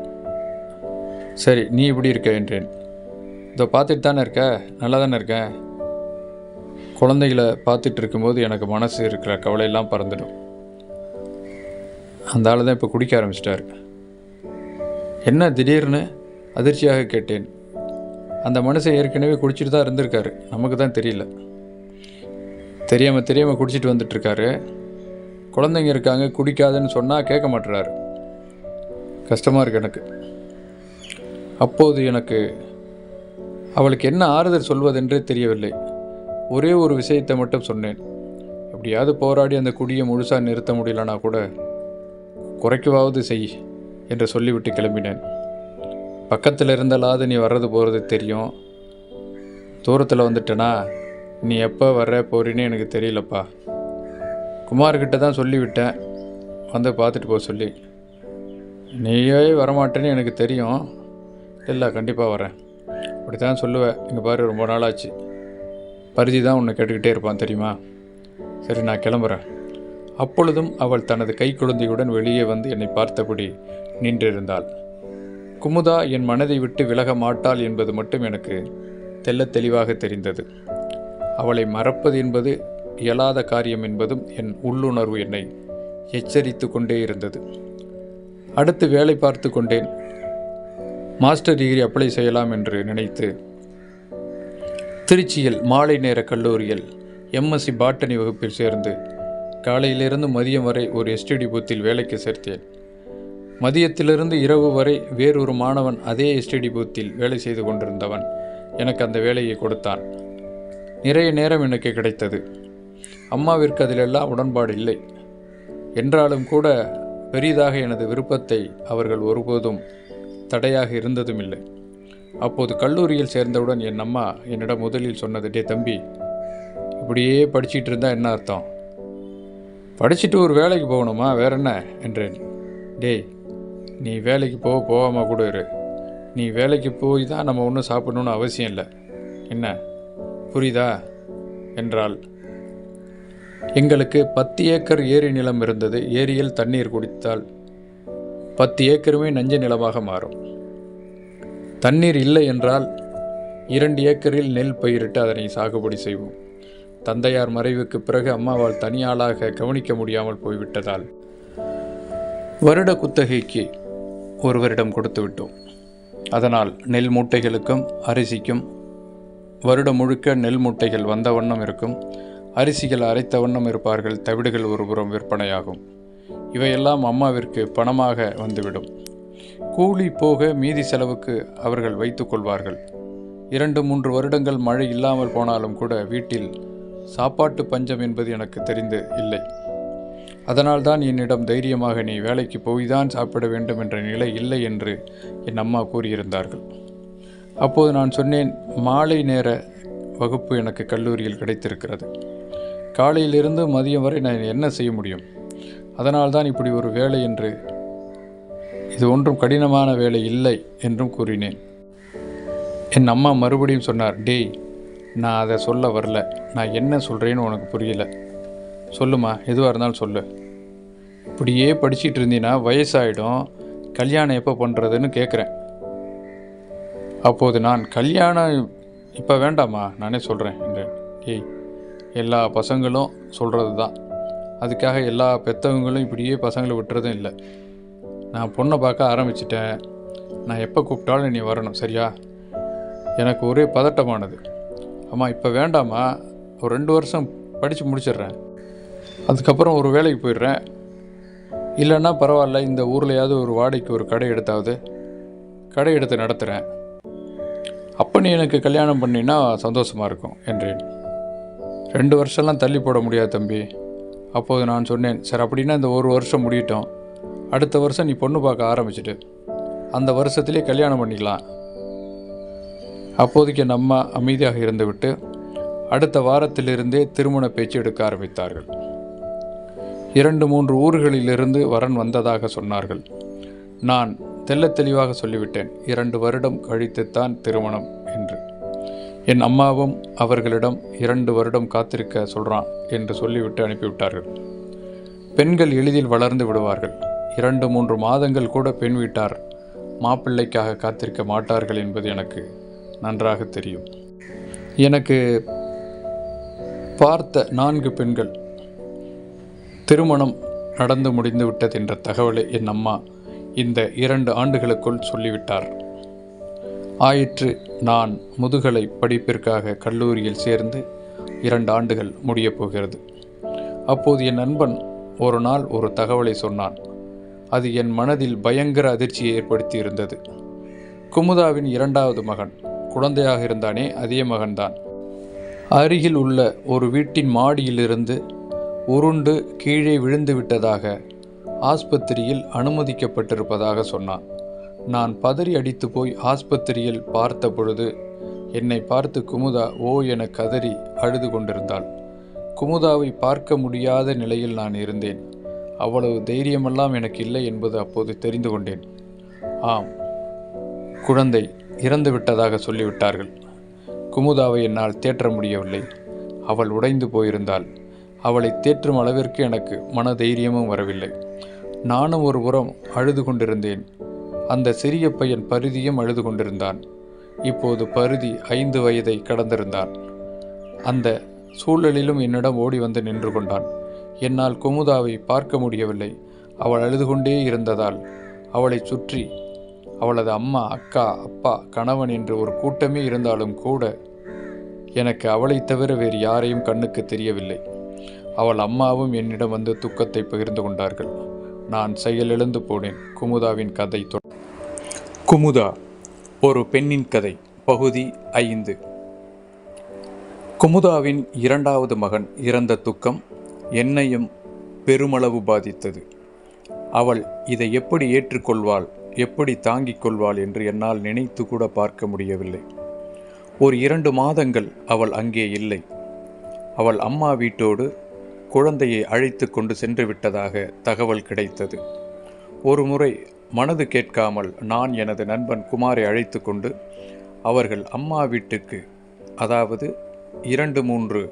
சரி, நீ எப்படி இருக்க என்றேன். இதோ பார்த்துட்டு தானே இருக்க, நல்லா தானே இருக்கேன். குழந்தைகளை பார்த்துட்டு இருக்கும்போது எனக்கு மனசு இருக்கிற கவலையெல்லாம் பறந்துடும். அந்த ஆள் தான் இப்போ குடிக்க ஆரம்பிச்சிட்டார். என்ன திடீர்னு அதிர்ச்சியாக கேட்டேன். அந்த மனுஷன் ஏற்கனவே குடிச்சிட்டு தான் இருந்திருக்காரு, நமக்கு தான் தெரியல. தெரியாமல் குடிச்சிட்டு வந்துட்டுருக்காரு. குழந்தைங்க இருக்காங்க, குடிக்காதுன்னு சொன்னால் கேட்க மாட்டுறாரு. கஷ்டமாக இருக்கு எனக்கு. அப்போது எனக்கு அவளுக்கு என்ன ஆறுதல் சொல்வதென்றே தெரியவில்லை. ஒரே ஒரு விஷயத்தை மட்டும் சொன்னேன். எப்படியாவது போராடி அந்த குடியை முழுசாக நிறுத்த முடியலனா கூட குறைக்கவாவது செய் என்று சொல்லிவிட்டு கிளம்பினேன். பக்கத்தில் இருந்தாலாவது நீ வர்றது போகிறது தெரியும், தூரத்தில் வந்துட்டேனா நீ எப்போ வர்ற போறீன்னு எனக்கு தெரியலப்பா. குமார்கிட்ட தான் சொல்லிவிட்டேன் வந்து பார்த்துட்டு போக சொல்லி. நீயே வரமாட்டேன்னு எனக்கு தெரியும். இல்லை, கண்டிப்பாக வரேன். அப்படி தான் சொல்லுவேன். இங்கே பாரு, ரொம்ப நாளாச்சு. பரிதி தான் உன்னை கேட்டுக்கிட்டே இருப்பான் தெரியுமா. சரி, நான் கிளம்புறேன். அப்பொழுதும் அவள் தனது கை குழந்தையுடன் வெளியே வந்து என்னை பார்த்தபடி நின்றிருந்தாள். குமுதா என் மனதை விட்டு விலக மாட்டாள் என்பது மட்டும் எனக்கு தெள்ளத் தெளிவாக தெரிந்தது. அவளை மறப்பது என்பது இயலாத காரியம் என்பதும் என் உள்ளுணர்வு என்னை எச்சரித்து கொண்டே இருந்தது. அடுத்து வேலை பார்த்து கொண்டேன். மாஸ்டர் டிகிரி அப்ளை செய்யலாம் என்று நினைத்து திருச்சியில் மாலை நேர கல்லூரியில் எம்எஸ்சி பாட்டனி வகுப்பில் சேர்ந்து காலையிலிருந்து மதியம் வரை ஒரு எஸ்டிடி பூத்தில் வேலைக்கு சேர்த்தேன். மதியத்திலிருந்து இரவு வரை வேறொரு மாணவன் அதே எஸ்டிடி பூத்தில் வேலை செய்து கொண்டிருந்தவன் எனக்கு அந்த வேலையை கொடுத்தான். நிறைய நேரம் எனக்கு கிடைத்தது. அம்மாவிற்கு அதிலெல்லாம் உடன்பாடு இல்லை என்றாலும் கூட பெரிதாக எனது விருப்பத்தை அவர்கள் ஒருபோதும் தடையாக இருந்ததும் இல்லை. அப்போது கல்லூரியில் சேர்ந்தவுடன் என் அம்மா என்னிடம் முதலில் சொன்னது, டே தம்பி, இப்படியே படிச்சிட்டு இருந்தால் என்ன அர்த்தம்? படிச்சுட்டு ஒரு வேலைக்கு போகணுமா, வேற என்ன என்றேன். டேய், நீ வேலைக்கு போகாமல் கூட இரு. நீ வேலைக்கு போய் தான் நம்ம ஒன்றும் சாப்பிடணுன்னு அவசியம் இல்லை. என்ன புரியுதா என்றால். எங்களுக்கு 10 ஏக்கர் ஏரி நிலம் இருந்தது. ஏரியில் தண்ணீர் குடித்தால் 10 ஏக்கருமே நஞ்ச நிலமாக மாறும். தண்ணீர் இல்லை என்றால் 2 ஏக்கரில் நெல் பயிரிட்டு அதனை சாகுபடி செய்வோம். தந்தையார் மறைவுக்கு பிறகு அம்மாவால் தனியாளாக கவனிக்க முடியாமல் போய்விட்டதால் வருட குத்தகைக்கு ஒருவரிடம் கொடுத்து விட்டோம். அதனால் நெல் மூட்டைகளுக்கும் அரிசிக்கும் வருடம் முழுக்க நெல் மூட்டைகள் வந்த வண்ணம் இருக்கும். அரிசிகள் அரைத்த வண்ணம் இருப்பார்கள். தவிடுகள் ஒருபுறம் விற்பனையாகும். இவையெல்லாம் அம்மாவிற்கு பணமாக வந்துவிடும். கூலி போக மீதி செலவுக்கு அவர்கள் வைத்து கொள்வார்கள். 2-3 வருடங்கள் மழை இல்லாமல் போனாலும் கூட வீட்டில் சாப்பாட்டு பஞ்சம் என்பது எனக்கு தெரிந்து இல்லை. அதனால்தான் என்னிடம் தைரியமாக நீ வேலைக்கு போய்தான் சாப்பிட வேண்டும் என்ற நிலை இல்லை என்று என் அம்மா கூறியிருந்தார்கள். அப்போது நான் சொன்னேன், மாலை நேர வகுப்பு எனக்கு கல்லூரியில் கிடைத்திருக்கிறது. காலையிலிருந்து மதியம் வரை நான் என்ன செய்ய முடியும்? அதனால்தான் இப்படி ஒரு வேலை என்று, இது ஒன்றும் கடினமான வேலை இல்லை என்றும் கூறினேன். என் அம்மா மறுபடியும் சொன்னார், டேய், நான் அதை சொல்ல வரல. நான் என்ன சொல்கிறேன்னு உனக்கு புரியல. சொல்லுமா, எதுவாக இருந்தாலும் சொல்லு. இப்படியே படிச்சிட்டு இருந்தீன்னா வயசாகிடும். கல்யாணம் எப்போ பண்ணுறதுன்னு கேட்குறேன். அப்போது நான், கல்யாணம் இப்போ வேண்டாமா, நானே சொல்கிறேன் என்றேன். ஏய், எல்லா பசங்களும் சொல்கிறது தான். அதுக்காக எல்லா பெற்றவங்களும் இப்படியே பசங்களை விட்டுறதும் இல்லை. நான் பொண்ணை பார்க்க ஆரம்பிச்சிட்டேன். நான் எப்போ கூப்பிட்டாலும் நீ வரணும், சரியா? எனக்கு ஒரே பதட்டமானது. அம்மா, இப்போ வேண்டாமா, ஒரு 2 வருஷம் படித்து முடிச்சிடுறேன். அதுக்கப்புறம் ஒரு வேலைக்கு போயிடுறேன். இல்லைன்னா பரவாயில்ல, இந்த ஊர்லையாவது ஒரு வாடகைக்கு ஒரு கடை எடுத்து நடத்துகிறேன். அப்போ நீ எனக்கு கல்யாணம் பண்ணினா சந்தோஷமாக இருக்கும் என்றேன். 2 வருஷம்லாம் தள்ளி போட முடியாது தம்பி. அப்போது நான் சொன்னேன், சார் அப்படின்னா இந்த 1 வருஷம் முடியட்டும், அடுத்த வருஷம் நீ பொண்ணு பார்க்க ஆரம்பிச்சிட்டு அந்த வருஷத்திலே கல்யாணம் பண்ணிக்கலாம். அப்போதைக்கு என் அம்மா அமைதியாக இருந்துவிட்டு அடுத்த வாரத்திலிருந்தே திருமண பேச்சு எடுக்க ஆரம்பித்தார்கள். 2-3 ஊர்களிலிருந்து வரன் வந்ததாக சொன்னார்கள். நான் தெள்ளத் தெளிவாக சொல்லிவிட்டேன், 2 வருடம் கழித்துத்தான் திருமணம் என்று. என் அம்மாவும் அவர்களிடம் 2 வருடம் காத்திருக்க சொல்கிறான் என்று சொல்லிவிட்டு அனுப்பிவிட்டார்கள். பெண்கள் எளிதில் வளர்ந்து விடுவார்கள். 2-3 மாதங்கள் கூட பெண் வீட்டார் மாப்பிள்ளைக்காக காத்திருக்க மாட்டார்கள் என்பது எனக்கு நன்றாக தெரியும். எனக்கு பார்த்த 4 பெண்கள் திருமணம் நடந்து முடிந்து விட்டது என்ற தகவலை என் அம்மா இந்த 2 ஆண்டுகளுக்குள் சொல்லிவிட்டார். ஆயிற்று நான் முதுகலை படிப்பிற்காக கல்லூரியில் சேர்ந்து 2 ஆண்டுகள் முடியப் போகிறது. அப்போது என் நண்பன் ஒரு நாள் ஒரு தகவலை சொன்னான். அது என் மனதில் பயங்கர அதிர்ச்சியை ஏற்படுத்தி இருந்தது. குமுதாவின் 2வது மகன் குழந்தையாக இருந்தானே, அதே மகன்தான். அருகில் உள்ள ஒரு வீட்டின் மாடியிலிருந்து உருண்டு கீழே விழுந்து விட்டதாக ஆஸ்பத்திரியில் அனுமதிக்கப்பட்டிருப்பதாக சொன்னான். நான் பதறி அடித்து போய் ஆஸ்பத்திரியில் பார்த்த பொழுது என்னை பார்த்து குமுதா ஓ என கதறி அழுது கொண்டிருந்தாள். குமுதாவை பார்க்க முடியாத நிலையில் நான் இருந்தேன். அவ்வளவு தைரியமெல்லாம் எனக்கு இல்லை என்பது அப்போது தெரிந்து கொண்டேன். ஆம், குழந்தை இறந்து விட்டதாக சொல்லிவிட்டார்கள். குமுதாவை என்னால் தேற்ற முடியவில்லை. அவள் உடைந்து போயிருந்தாள். அவளை தேற்றும் அளவிற்கு எனக்கு மன தைரியமும் வரவில்லை. நானும் ஒரு புறம் அழுது கொண்டிருந்தேன். அந்த சிறிய பையன் பரிதியும் அழுது கொண்டிருந்தான். இப்போது பரிதி 5 வயதை கடந்திருந்தான். அந்த சூழலிலும் என்னிடம் ஓடி வந்து நின்று கொண்டான். என்னால் குமுதாவை பார்க்க முடியவில்லை. அவள் அழுது கொண்டே இருந்ததால் அவளை சுற்றி அவளது அம்மா, அக்கா, அப்பா, கணவன் என்று ஒரு கூட்டமே இருந்தாலும் கூட எனக்கு அவளை தவிர வேறு யாரையும் கண்ணுக்கு தெரியவில்லை. அவள் அம்மாவும் என்னிடம் வந்து துக்கத்தை பகிர்ந்து கொண்டார்கள். நான் செயலிழந்து போனேன். குமுதாவின் கதை குமுதா ஒரு பெண்ணின் கதை பகுதி 5. குமுதாவின் 2வது மகன் இறந்த துக்கம் என்னையும் பெருமளவு பாதித்தது. அவள் இதை எப்படி ஏற்றுக்கொள்வாள், எப்படி தாங்கிக் கொள்வாள் என்று என்னால் நினைத்து கூட பார்க்க முடியவில்லை. ஒரு 2 மாதங்கள் அவள் அங்கே இல்லை. அவள் அம்மா வீட்டோடு குழந்தையை அழைத்து கொண்டு சென்று விட்டதாக தகவல் கிடைத்தது. ஒரு முறை மனது கேட்காமல் நான் எனது நண்பன் குமாரை அழைத்து கொண்டு அவர்கள் அம்மா வீட்டுக்கு, அதாவது 2-3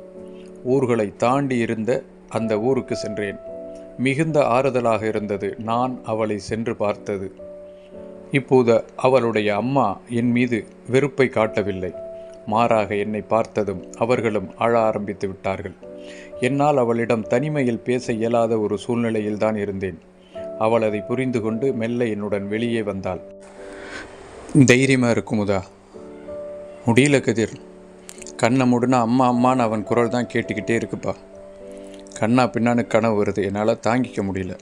ஊர்களை தாண்டி இருந்த அந்த ஊருக்கு சென்றேன். மிகுந்த ஆறுதலாக இருந்தது நான் அவளை சென்று பார்த்தது. இப்போது அவளுடைய அம்மா என் மீது வெறுப்பை காட்டவில்லை. மாறாக என்னை பார்த்ததும் அவர்களும் அழ ஆரம்பித்து விட்டார்கள். என்னால் அவளிடம் தனிமையில் பேச இயலாத ஒரு சூழ்நிலையில்தான் இருந்தேன். அவள் அதை புரிந்து கொண்டு மெல்ல என்னுடன் வெளியே வந்தாள். தைரியமாக இருக்குமுதா, முடியல கதிர். கண்ணை மூடுனா அம்மா அம்மான்னு அவன் குரல் தான் கேட்டுக்கிட்டே இருக்குப்பா. கண்ணா பின்னான்னு கனவு வருது, என்னால் தாங்கிக்க முடியல.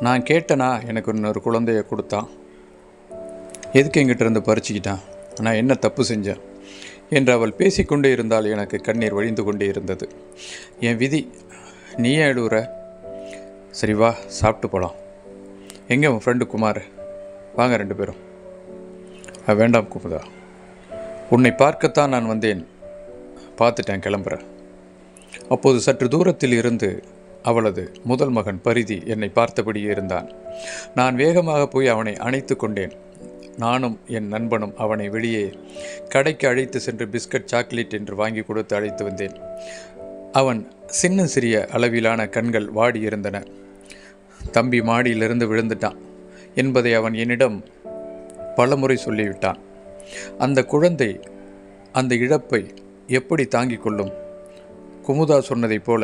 நான் கேட்டனா எனக்கு இன்னொரு குழந்தைய கொடுத்தான், எதுக்கு என்கிட்ட இருந்து பறிச்சுக்கிட்டான், நான் என்ன தப்பு செஞ்சேன் என்று அவள் பேசிக்கொண்டே இருந்தால் எனக்கு கண்ணீர் வழிந்து கொண்டே இருந்தது. என் விதி, நீ ஏன் எழுவுற? சரி வா, சாப்பிட்டு போகலாம். எங்கே உன் ஃப்ரெண்டு குமார்? வாங்க 2 பேரும். வேண்டாம் குமுதா, உன்னை பார்க்கத்தான் நான் வந்தேன். பார்த்துட்டேன், கிளம்புறேன். அப்போது சற்று தூரத்தில் இருந்து அவளது முதல் மகன் பரிதி என்னை பார்த்தபடியே இருந்தான். நான் வேகமாக போய் அவனை அணைத்து கொண்டேன். நானும் என் நண்பனும் அவனை வெளியே கடைக்கு அழைத்து சென்று பிஸ்கட், சாக்லேட் என்று வாங்கி கொடுத்து அழைத்து வந்தேன். அவன் சின்ன சிறிய அளவிலான கண்கள் வாடி இருந்தன. தம்பி மாடியிலிருந்து விழுந்துட்டான் என்பதை அவன் என்னிடம் பலமுறை சொல்லிவிட்டான். அந்த குழந்தை அந்த இழப்பை எப்படி தாங்கிக் கொள்ளும்? குமுதா சொன்னதைப் போல,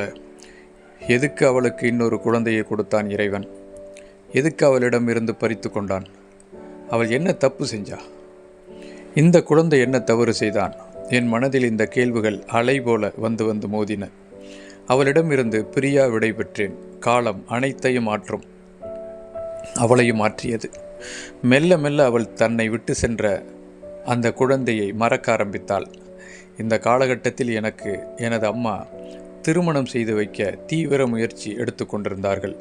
எதுக்கு அவளுக்கு இன்னொரு குழந்தையை கொடுத்தான் இறைவன்? எதுக்கு அவளிடம் இருந்து பறித்து கொண்டான்? அவள் என்ன தப்பு செஞ்சா? இந்த குழந்தை என்ன தவறு செய்தான்? என் மனதில் இந்த கேள்விகள் அலை போல வந்து வந்து மோதின. அவளிடமிருந்து பிரியா விடை பெற்றேன். காலம் அனைத்தையும் மாற்றும். அவளையும் மாற்றியது. மெல்ல மெல்ல அவள் தன்னை விட்டு சென்ற அந்த குழந்தையை மறக்க ஆரம்பித்தாள். இந்த காலகட்டத்தில் எனக்கு எனது அம்மா திருமணம் செய்து வைக்க தீவிர முயற்சி எடுத்து கொண்டிருந்தார்கள்.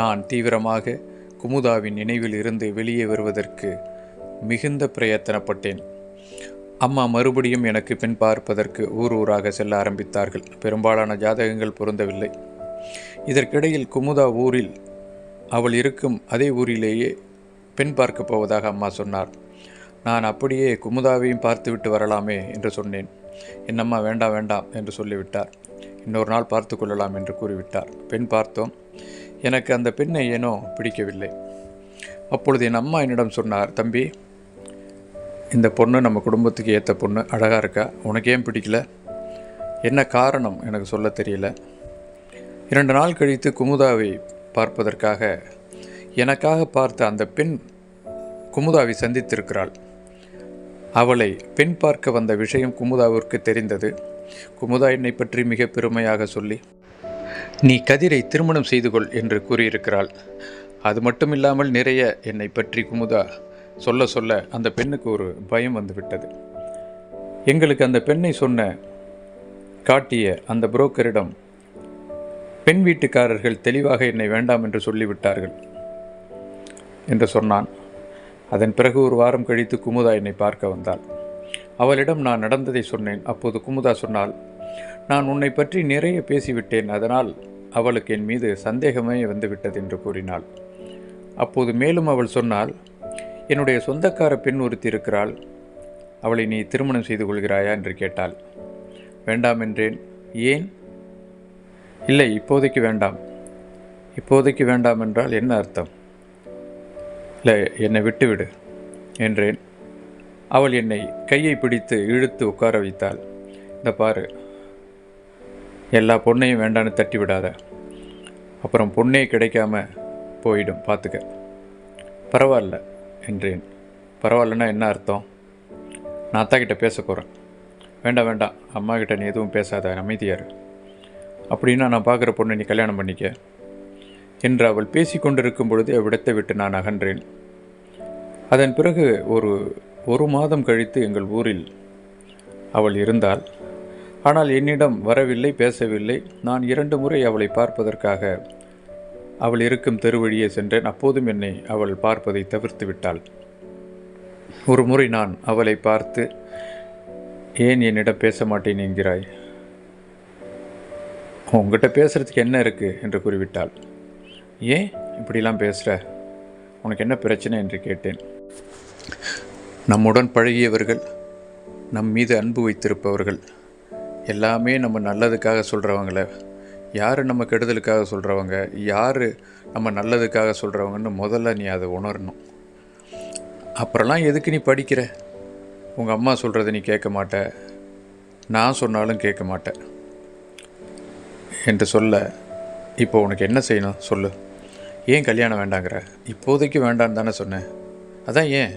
நான் தீவிரமாக குமுதாவின் நினைவில் இருந்து வெளியே வருவதற்கு மிகுந்த பிரயத்தனப்பட்டேன். அம்மா மறுபடியும் எனக்கு பெண் பார்ப்பதற்கு ஊராக செல்ல ஆரம்பித்தார்கள். பெரும்பாலான ஜாதகங்கள் பொருந்தவில்லை. இதற்கிடையில் குமுதா ஊரில் அவள் இருக்கும் அதே ஊரிலேயே பெண் பார்க்கப் போவதாக அம்மா சொன்னார். நான் அப்படியே குமுதாவையும் பார்த்துவிட்டு வரலாமே என்று சொன்னேன். என்னம்மா வேண்டாம் வேண்டாம் என்று சொல்லிவிட்டார். இன்னொரு நாள் பார்த்து கொள்ளலாம் என்று கூறிவிட்டார். பெண் பார்த்தோம். எனக்கு அந்த பெண்ணை ஏனோ பிடிக்கவில்லை. அப்பொழுது என் அம்மா என்னிடம் சொன்னார், தம்பி, இந்த பொண்ணு நம்ம குடும்பத்துக்கு ஏற்ற பொண்ணு, அழகாக இருக்கா, உனக்கு ஏன் பிடிக்கல? என்ன காரணம் எனக்கு சொல்ல தெரியல. 2 நாள் கழித்து குமுதாவை பார்ப்பதற்காக எனக்காக பார்த்த அந்த பெண் குமுதாவை சந்தித்திருக்கிறாள். அவளை பெண் பார்க்க வந்த விஷயம் குமுதாவிற்கு தெரிந்தது. குமுதா என்னை பற்றி மிக பெருமையாக சொல்லி, நீ கதிரை திருமணம் செய்து கொள் என்று கூறியிருக்கிறாள். அது மட்டுமில்லாமல் நிறைய என்னை பற்றி குமுதா சொல்ல சொல்ல அந்த பெண்ணுக்கு ஒரு பயம் வந்துவிட்டது. எங்களுக்கு அந்த பெண்ணை காட்டிய அந்த புரோக்கரிடம் பெண் வீட்டுக்காரர்கள் தெளிவாக என்னை வேண்டாம் என்று சொல்லிவிட்டார்கள் என்று சொன்னான். அதன் பிறகு 1 வாரம் கழித்து குமுதா என்னை பார்க்க வந்தாள். அவளிடம் நான் நடந்ததை சொன்னேன். அப்போது குமுதா சொன்னாள், நான் உன்னை பற்றி நிறைய பேசிவிட்டேன், அதனால் அவளுக்கு என் மீது சந்தேகமே வந்துவிட்டது என்று கூறினாள். அப்போது மேலும் அவள் சொன்னாள், என்னுடைய சொந்தக்கார பெண் ஒருத்தி இருக்கிறாள், அவளை நீ திருமணம் செய்து கொள்கிறாயா என்று கேட்டாள். வேண்டாம் என்றேன். ஏன்? இல்லை, இப்போதைக்கு வேண்டாம். இப்போதைக்கு வேண்டாம் என்றால் என்ன அர்த்தம்? இல்லை, என்னை விட்டுவிடு என்றேன். அவள் என்னை கையை பிடித்து இழுத்து உட்கார வைத்தாள். இந்த பாரு, எல்லா பொண்ணையும் வேண்டான்னு தட்டி விடாத, அப்புறம் பொண்ணே கிடைக்காம போயிடும், பார்த்துக்க. பரவாயில்ல என்றேன். பரவாயில்லன்னா என்ன அர்த்தம்? நான் அத்தா கிட்ட பேச போகிறேன். வேண்டாம் வேண்டாம், அம்மா கிட்ட நீ எதுவும் பேசாத, அமைதியார். அப்படின்னா நான் பார்க்குற பொண்ணை நீ கல்யாணம் பண்ணிக்க என்று அவள் பேசி கொண்டிருக்கும் பொழுது அவ்விடத்தை விட்டு நான் அகன்றேன். அதன் பிறகு ஒரு மாதம் கழித்து எங்கள் ஊரில் அவள் இருந்தாள். ஆனால் என்னிடம் வரவில்லை, பேசவில்லை. நான் 2 முறை அவளை பார்ப்பதற்காக அவள் இருக்கும் தெருவழியே சென்றேன். அப்போதும் என்னை அவள் பார்ப்பதை தவிர்த்து விட்டாள். ஒரு முறை நான் அவளை பார்த்து, ஏன் என்னிடம் பேச மாட்டேன் என்கிறாய்? உங்ககிட்ட பேசுகிறதுக்கு என்ன இருக்குது என்று கூறிவிட்டாள். ஏன் இப்படிலாம் பேசுகிற? உனக்கு என்ன பிரச்சனை என்று கேட்டேன். நம்முடன் பழகியவர்கள், நம் மீது அன்பு வைத்திருப்பவர்கள் எல்லாமே நம்ம நல்லதுக்காக சொல்கிறவங்கள, யார் நம்ம கெடுதலுக்காக சொல்கிறவங்க, யார் நம்ம நல்லதுக்காக சொல்கிறவங்கன்னு முதல்ல நீ அதை உணரணும். அப்புறம்லாம் எதுக்கு நீ படிக்கிற? உங்கள் அம்மா சொல்கிறத நீ கேட்க மாட்ட, நான் சொன்னாலும் கேட்க மாட்டேன் என்று சொல்ல, இப்போ உனக்கு என்ன செய்யணும் சொல்லு? ஏன் கல்யாணம் வேண்டாங்கிற? இப்போதைக்கு வேண்டான்னு தானே சொன்னேன். அதான் ஏன்?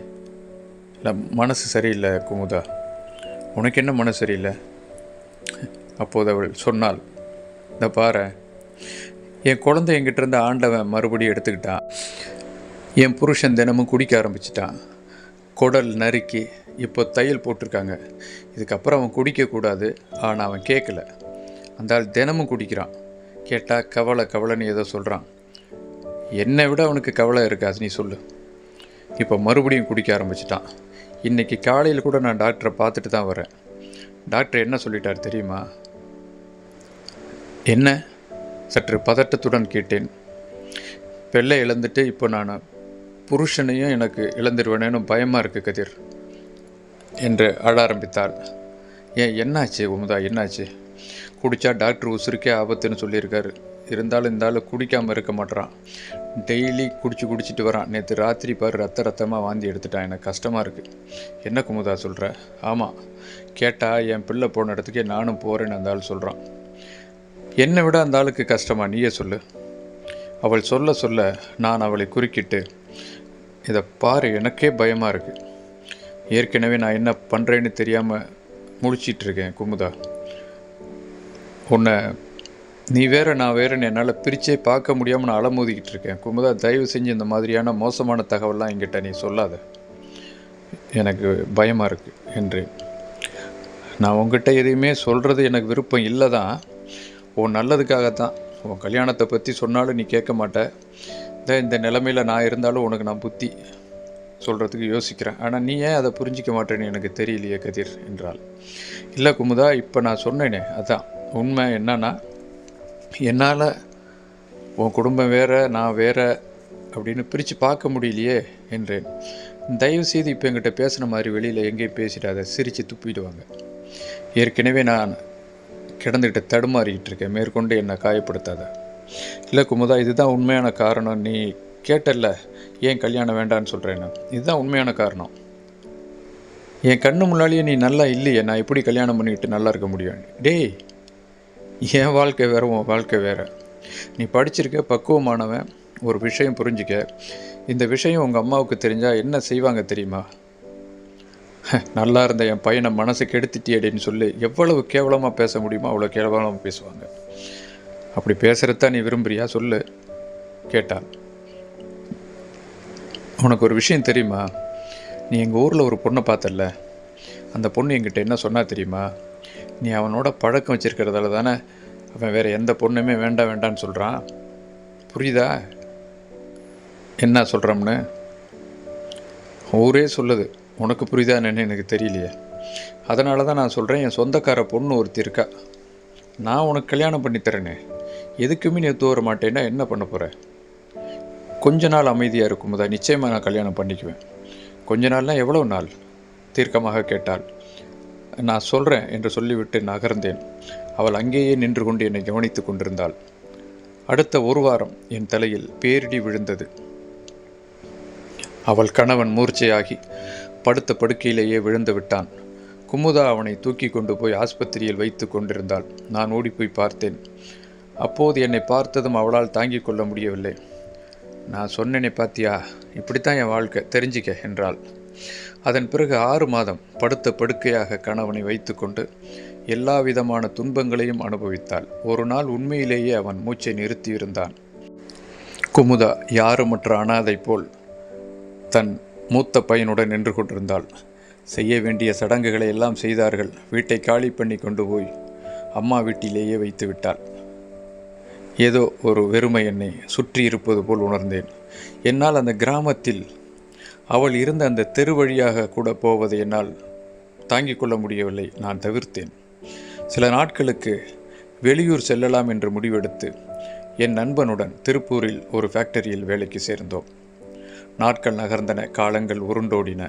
இல்லை, மனசு சரியில்லை குமுதா. உனக்கு என்ன மனசு சரியில்லை? அப்போது அவள் சொன்னாள், இந்த பாரு, என் குழந்தை என்கிட்ட இருந்த ஆண்டவன் மறுபடியும் எடுத்துக்கிட்டான். என் புருஷன் தினமும் குடிக்க ஆரம்பிச்சிட்டான். குடல் நறுக்கி இப்போ தையல் போட்டிருக்காங்க. இதுக்கப்புறம் அவன் குடிக்கக்கூடாது. ஆனால் அவன் கேட்கல. அந்த ஆள் தினமும் குடிக்கிறான். கேட்டால் கவலைன்னு ஏதோ சொல்கிறான். என்னை விட அவனுக்கு கவலை இருக்காது, நீ சொல்லு. இப்போ மறுபடியும் குடிக்க ஆரம்பிச்சிட்டான். இன்றைக்கி காலையில் கூட நான் டாக்டரை பார்த்துட்டு தான் வரேன். டாக்டர் என்ன சொல்லிட்டார் தெரியுமா? என்ன? சற்று பதட்டத்துடன் கேட்டேன். பெல்லை இழந்துட்டு இப்போ நான் புருஷனையும் எனக்கு இழந்துடுவேனேன்னு பயமாக இருக்குது கதிர் என்று அழ ஆரம்பித்தாள். ஏன், என்னாச்சு குமுதா, என்னாச்சு? குடித்தா டாக்டர் உசுருக்கே ஆபத்துன்னு சொல்லியிருக்காரு. இருந்தாலும் இந்த ஆள் குடிக்காமல் இருக்க மாட்டேறான். டெய்லி குடிச்சிட்டு வரான். நேற்று ராத்திரி பாரு, ரத்தமாக வாந்தி எடுத்துட்டான். எனக்கு கஷ்டமாக இருக்குது. என்ன குமுதா சொல்கிற? ஆமாம், கேட்டால் என் பிள்ளை போன இடத்துக்கே நானும் போகிறேன்னு அந்த ஆள் சொல்கிறான். என்னை விட அந்த ஆளுக்கு கஷ்டமா? நீயே சொல்லு. அவள் சொல்ல நான் அவளை குறுக்கிட்டு, இதை பாரு, எனக்கே பயமாக இருக்குது. ஏற்கனவே நான் என்ன பண்ணுறேன்னு தெரியாமல் முழிச்சிட்ருக்கேன் குமுதா. உன்னை நீ வேறு நான் வேறுன்னு என்னால் பிரித்தே பார்க்க முடியாமல் நான் அலமோதிக்கிட்டு இருக்கேன் குமுதா. தயவு செஞ்சு இந்த மாதிரியான மோசமான தகவல்லாம் என்கிட்ட நீ சொல்லாத, எனக்கு பயமாக இருக்குது என்றேன். நான் உங்ககிட்ட எதையுமே சொல்கிறது எனக்கு விருப்பம் இல்லை தான், உன் நல்லதுக்காகத்தான். உன் கல்யாணத்தை பற்றி சொன்னாலும் நீ கேட்க மாட்ட. இந்த நிலைமையில் நான் இருந்தாலும் உனக்கு நான் புத்தி சொல்கிறதுக்கு யோசிக்கிறேன். ஆனால் நீ ஏன் அதை புரிஞ்சிக்க மாட்டேன்னு எனக்கு தெரியலையே கதிர் என்றாள். இல்லை குமுதா, இப்போ நான் சொன்னேனே அதான் உண்மை. என்னன்னா, என்னால் உன் குடும்பம் வேற, நான் வேற அப்படின்னு பிரித்து பார்க்க முடியலையே என்றேன். தயவுசெய்து இப்போ என்கிட்ட பேசின மாதிரி வெளியில் எங்கேயும் பேசிடாத, சிரித்து துப்பிடுவாங்க. ஏற்கனவே நான் கிடந்துக்கிட்ட தடுமாறிக்கிட்டு இருக்கேன், மேற்கொண்டு என்னை காயப்படுத்தாத. இல்லை குமுதா, இதுதான் உண்மையான காரணம். நீ கேட்டல்ல ஏன் கல்யாணம் வேண்டான்னு சொல்கிறேன்னு, இதுதான் உண்மையான காரணம். என் கண்ணு முன்னாலேயே நீ நல்லா இல்லையே, நான் எப்படி கல்யாணம் பண்ணிக்கிட்டு நல்லா இருக்க முடியும்? டேய், என் வாழ்க்கை வேறு, உன் வாழ்க்கை வேறு. நீ படிச்சிருக்க, பக்குவமானவன். ஒரு விஷயம் புரிஞ்சிக்க, இந்த விஷயம் உங்கள் அம்மாவுக்கு தெரிஞ்சால் என்ன செய்வாங்க தெரியுமா? நல்லா இருந்த என் பையனை மனசு கெடுத்துட்டியடின்னு சொல்லி எவ்வளவு கேவலமாக பேச முடியுமோ அவ்வளோ கேவலமாக பேசுவாங்க. அப்படி பேசுகிறதான் நீ விரும்புறியா சொல்லு கேட்டான். உனக்கு ஒரு விஷயம் தெரியுமா? நீ எங்கள் ஊரில் ஒரு பொண்ணை பார்த்தல, அந்த பொண்ணு என்கிட்ட என்ன சொன்னா தெரியுமா? நீ அவனோட பழக்கம் வச்சுருக்கிறதால தானே அவன் வேறு எந்த பொண்ணுமே வேண்டாம் வேண்டான்னு சொல்கிறான். புரியுதா என்ன சொல்கிறோம்னு? ஊரே சொல்லுது, உனக்கு புரியுதா என்னன்னு எனக்கு தெரியலையே. அதனால தான் நான் சொல்கிறேன், என் சொந்தக்கார பொண்ணு ஒருத்தி இருக்கா, நான் உனக்கு கல்யாணம் பண்ணித்தரேனே, எதுக்குமே நீ ஒத்து வர மாட்டேன்னா என்ன பண்ண போகிற? கொஞ்ச நாள் அமைதியாக இருக்கும்போதா நிச்சயமாக நான் கல்யாணம் பண்ணிக்குவேன். கொஞ்ச நாள்னால் எவ்வளோ நாள்? தீர்க்கமாக கேட்டாள். நான் சொல்கிறேன் என்று சொல்லிவிட்டு நகர்ந்தேன். அவள் அங்கேயே நின்று கொண்டு என்னை கவனித்து கொண்டிருந்தாள். அடுத்த ஒரு வாரம் என் தலையில் பேரிடி விழுந்தது. அவள் கணவன் மூர்ச்சையாகி படுத்த படுக்கையிலேயே விழுந்து விட்டான். குமுதா அவனை தூக்கி கொண்டு போய் ஆஸ்பத்திரியில் வைத்து கொண்டிருந்தாள். நான் ஓடிப்போய் பார்த்தேன். அப்போது என்னை பார்த்ததும் அவளால் தாங்கிக் கொள்ள முடியவில்லை. நான் சொன்னேனே பாத்தியா, இப்படித்தான் என் வாழ்க்கை, தெரிஞ்சிக்க என்றாள். அதன் பிறகு 6 மாதம் படுத்த படுக்கையாக கணவனை வைத்து கொண்டு எல்லா விதமான துன்பங்களையும் அனுபவித்தாள். ஒரு நாள் உண்மையிலேயே அவன் மூச்சை நிறுத்தியிருந்தான். குமுதா யாருமற்ற அனாதை போல் தன் மூத்த பையனுடன் நின்று கொண்டிருந்தாள். செய்ய வேண்டிய சடங்குகளை எல்லாம் செய்தார்கள். வீட்டை காலி பண்ணி கொண்டு போய் அம்மா வீட்டிலேயே வைத்து விட்டாள். ஏதோ ஒரு வெறுமை என்னை சுற்றி இருப்பது போல் உணர்ந்தேன். என்னால் அந்த கிராமத்தில் அவள் இருந்த அந்த தெரு வழியாக கூட போவதை என்னால் தாங்கிக் கொள்ள முடியவில்லை. நான் தவிர்த்தேன். சில நாட்களுக்கு வெளியூர் செல்லலாம் என்று முடிவெடுத்து என் நண்பனுடன் திருப்பூரில் ஒரு ஃபேக்டரியில் வேலைக்கு சேர்ந்தோம். நாட்கள் நகர்ந்தன, காலங்கள் உருண்டோடின.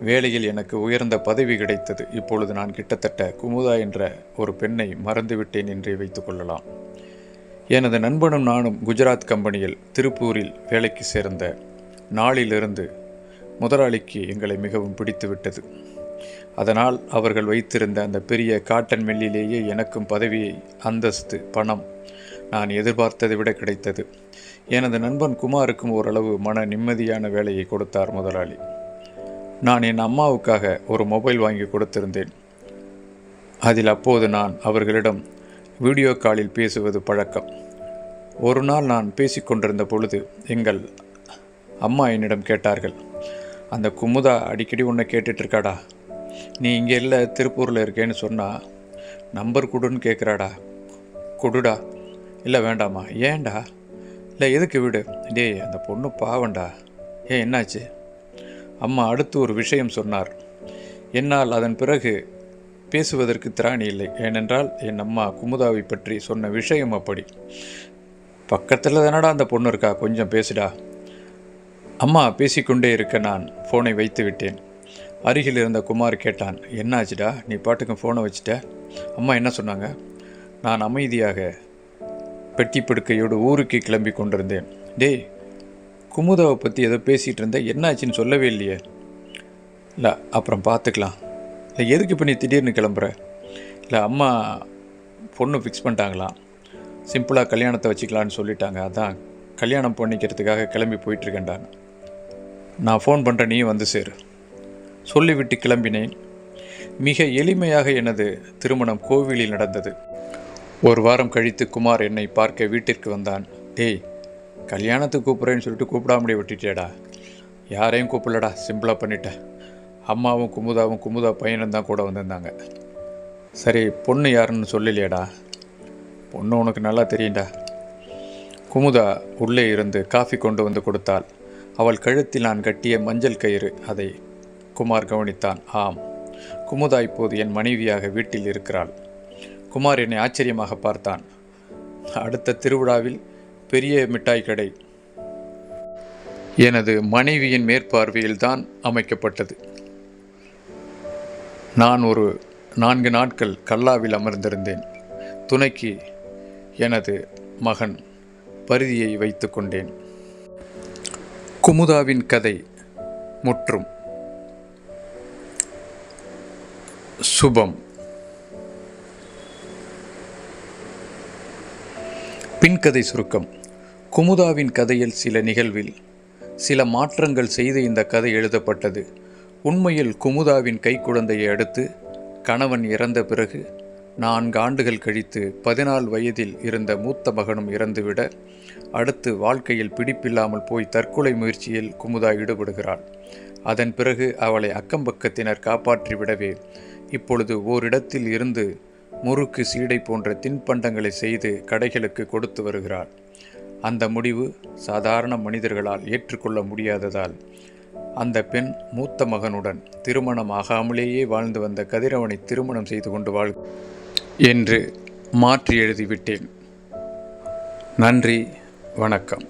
வேலையில் எனக்கு உயர்ந்த பதவி கிடைத்தது. இப்பொழுது நான் கிட்டத்தட்ட குமுதா என்ற ஒரு பெண்ணை மறந்துவிட்டேன் என்றே வைத்து கொள்ளலாம். எனது நண்பனும் நானும் குஜராத் கம்பெனியில் திருப்பூரில் வேலைக்கு சேர்ந்த நாளிலிருந்து முதலாளிக்கு எங்களை மிகவும் பிடித்துவிட்டது. அதனால் அவர்கள் வைத்திருந்த அந்த பெரிய காட்டன் மில்லிலேயே எனக்கும் பதவியை, அந்தஸ்து, பணம் நான் எதிர்பார்த்ததை விட கிடைத்தது. எனது நண்பன் குமாருக்கும் ஓரளவு மன நிம்மதியான வேலையை கொடுத்தார் முதலாளி. நான் என் அம்மாவுக்காக ஒரு மொபைல் வாங்கி கொடுத்திருந்தேன். அதில் அப்போது நான் அவர்களிடம் வீடியோ காலில் பேசுவது பழக்கம். ஒரு நாள் நான் பேசிக்கொண்டிருந்த பொழுது எங்கள் அம்மா என்னிடம் கேட்டார்கள், அந்த குமுதா அடிக்கடி உன்னை கேட்டுட்ருக்காடா, நீ இங்கே இல்லை திருப்பூரில் இருக்கேன்னு சொன்னால் நம்பர் கொடுன்னு கேட்குறாடா, கொடுடா. இல்லை வேண்டாமா? ஏன்டா? இல்லை எதுக்கு விடு. டேய், அந்த பொண்ணு பாவண்டா. ஏன் என்னாச்சு? அம்மா அடுத்து ஒரு விஷயம் சொன்னார். என்னால் அதன் பிறகு பேசுவதற்கு திராணி இல்லை. ஏனென்றால் என் அம்மா குமுதாவை பற்றி சொன்ன விஷயம் அப்படி. பக்கத்தில் தானடா அந்த பொண்ணு இருக்கா, கொஞ்சம் பேசுடா. அம்மா பேசிக்கொண்டே இருக்க நான் ஃபோனை வைத்து விட்டேன். அருகில் இருந்த குமார் கேட்டான், என்னாச்சுடா, நீ பாட்டுக்கும் ஃபோனை வச்சுட்ட? அம்மா என்ன சொன்னாங்க? நான் அமைதியாக பெட்டி படுக்கையோடு ஊருக்கு கிளம்பி கொண்டிருந்தேன். டேய், குமுதாவை பற்றி ஏதோ பேசிகிட்டு இருந்தேன், என்னாச்சுன்னு சொல்லவே இல்லையே. இல்லை, அப்புறம் பார்த்துக்கலாம். இல்லை, எதுக்கு இப்போ நீ திடீர்னு கிளம்புற? இல்லை, அம்மா பொண்ணு ஃபிக்ஸ் பண்ணிட்டாங்களாம், சிம்பிளாக கல்யாணத்தை வச்சுக்கலான்னு சொல்லிட்டாங்க, அதான் கல்யாணம் பண்ணிக்கிறதுக்காக கிளம்பி போயிட்டுருக்கேன்டான். நான் ஃபோன் பண்ணுறேன், நீயும் வந்து சேரு சொல்லிவிட்டு கிளம்பினேன். மிக எளிமையாக எனது திருமணம் கோவிலில் நடந்தது. ஒரு வாரம் கழித்து குமார் என்னை பார்க்க வீட்டிற்கு வந்தான். டேய், கல்யாணத்துக்கு கூப்பிட்றேன்னு சொல்லிட்டு கூப்பிடாமலே விட்டுட்டேடா. யாரையும் கூப்பிடலடா, சிம்பிளாக பண்ணிட்டேன். அம்மாவும் குமுதா பையனும் தான் கூட வந்திருந்தாங்க. சரி, பொண்ணு யாருன்னு சொல்லலையாடா? பொண்ணு உனக்கு நல்லா தெரியும்டா. குமுதா உள்ளே இருந்து காஃபி கொண்டு வந்து கொடுத்தாள். அவள் கழுத்தில் நான் கட்டிய மஞ்சள் கயிறு, அதை குமார் கவனித்தான். ஆம், குமுதா இப்போது என் மனைவியாக வீட்டில் இருக்கிறாள். குமார் என்னை ஆச்சரியமாக பார்த்தான். அடுத்த திருவிழாவில் பெரிய மிட்டாய் கடை எனது மனைவியின் மேற்பார்வையில்தான் அமைக்கப்பட்டது. நான் ஒரு 4 நாட்கள் கல்லாவில் அமர்ந்திருந்தேன். துணைக்கு எனது மகன் பரிதியை வைத்து கொண்டேன். குமுதாவின் கதை முற்றும். சுபம். பின்கதை சுருக்கம். குமுதாவின் கதையில் சில நிகழ்வில் சில மாற்றங்கள் செய்து இந்த கதை எழுதப்பட்டது. உண்மையில் குமுதாவின் கைக்குழந்தையை அடுத்து கணவன் இறந்த பிறகு 4 ஆண்டுகள் கழித்து 14 வயதில் இருந்த மூத்த மகனும் இறந்துவிட, அடுத்து வாழ்க்கையில் பிடிப்பில்லாமல் போய் தற்கொலை முயற்சியில் குமுதா ஈடுபடுகிறாள். அதன் பிறகு அவளை அக்கம்பக்கத்தினர் காப்பாற்றிவிடவே இப்பொழுது ஓரிடத்தில் இருந்து முறுக்கு, சீடை போன்ற தின்பண்டங்களை செய்து கடைகளுக்கு கொடுத்து வருகிறாள். அந்த முடிவு சாதாரண மனிதர்களால் ஏற்றுக்கொள்ள முடியாததால் அந்த பெண் மூத்த மகனுடன் திருமணம் ஆகாமலேயே வாழ்ந்து வந்த கதிரவனை திருமணம் செய்து கொண்டு வாழ் என்று மாற்றி எழுதிவிட்டேன். நன்றி, வணக்கம்.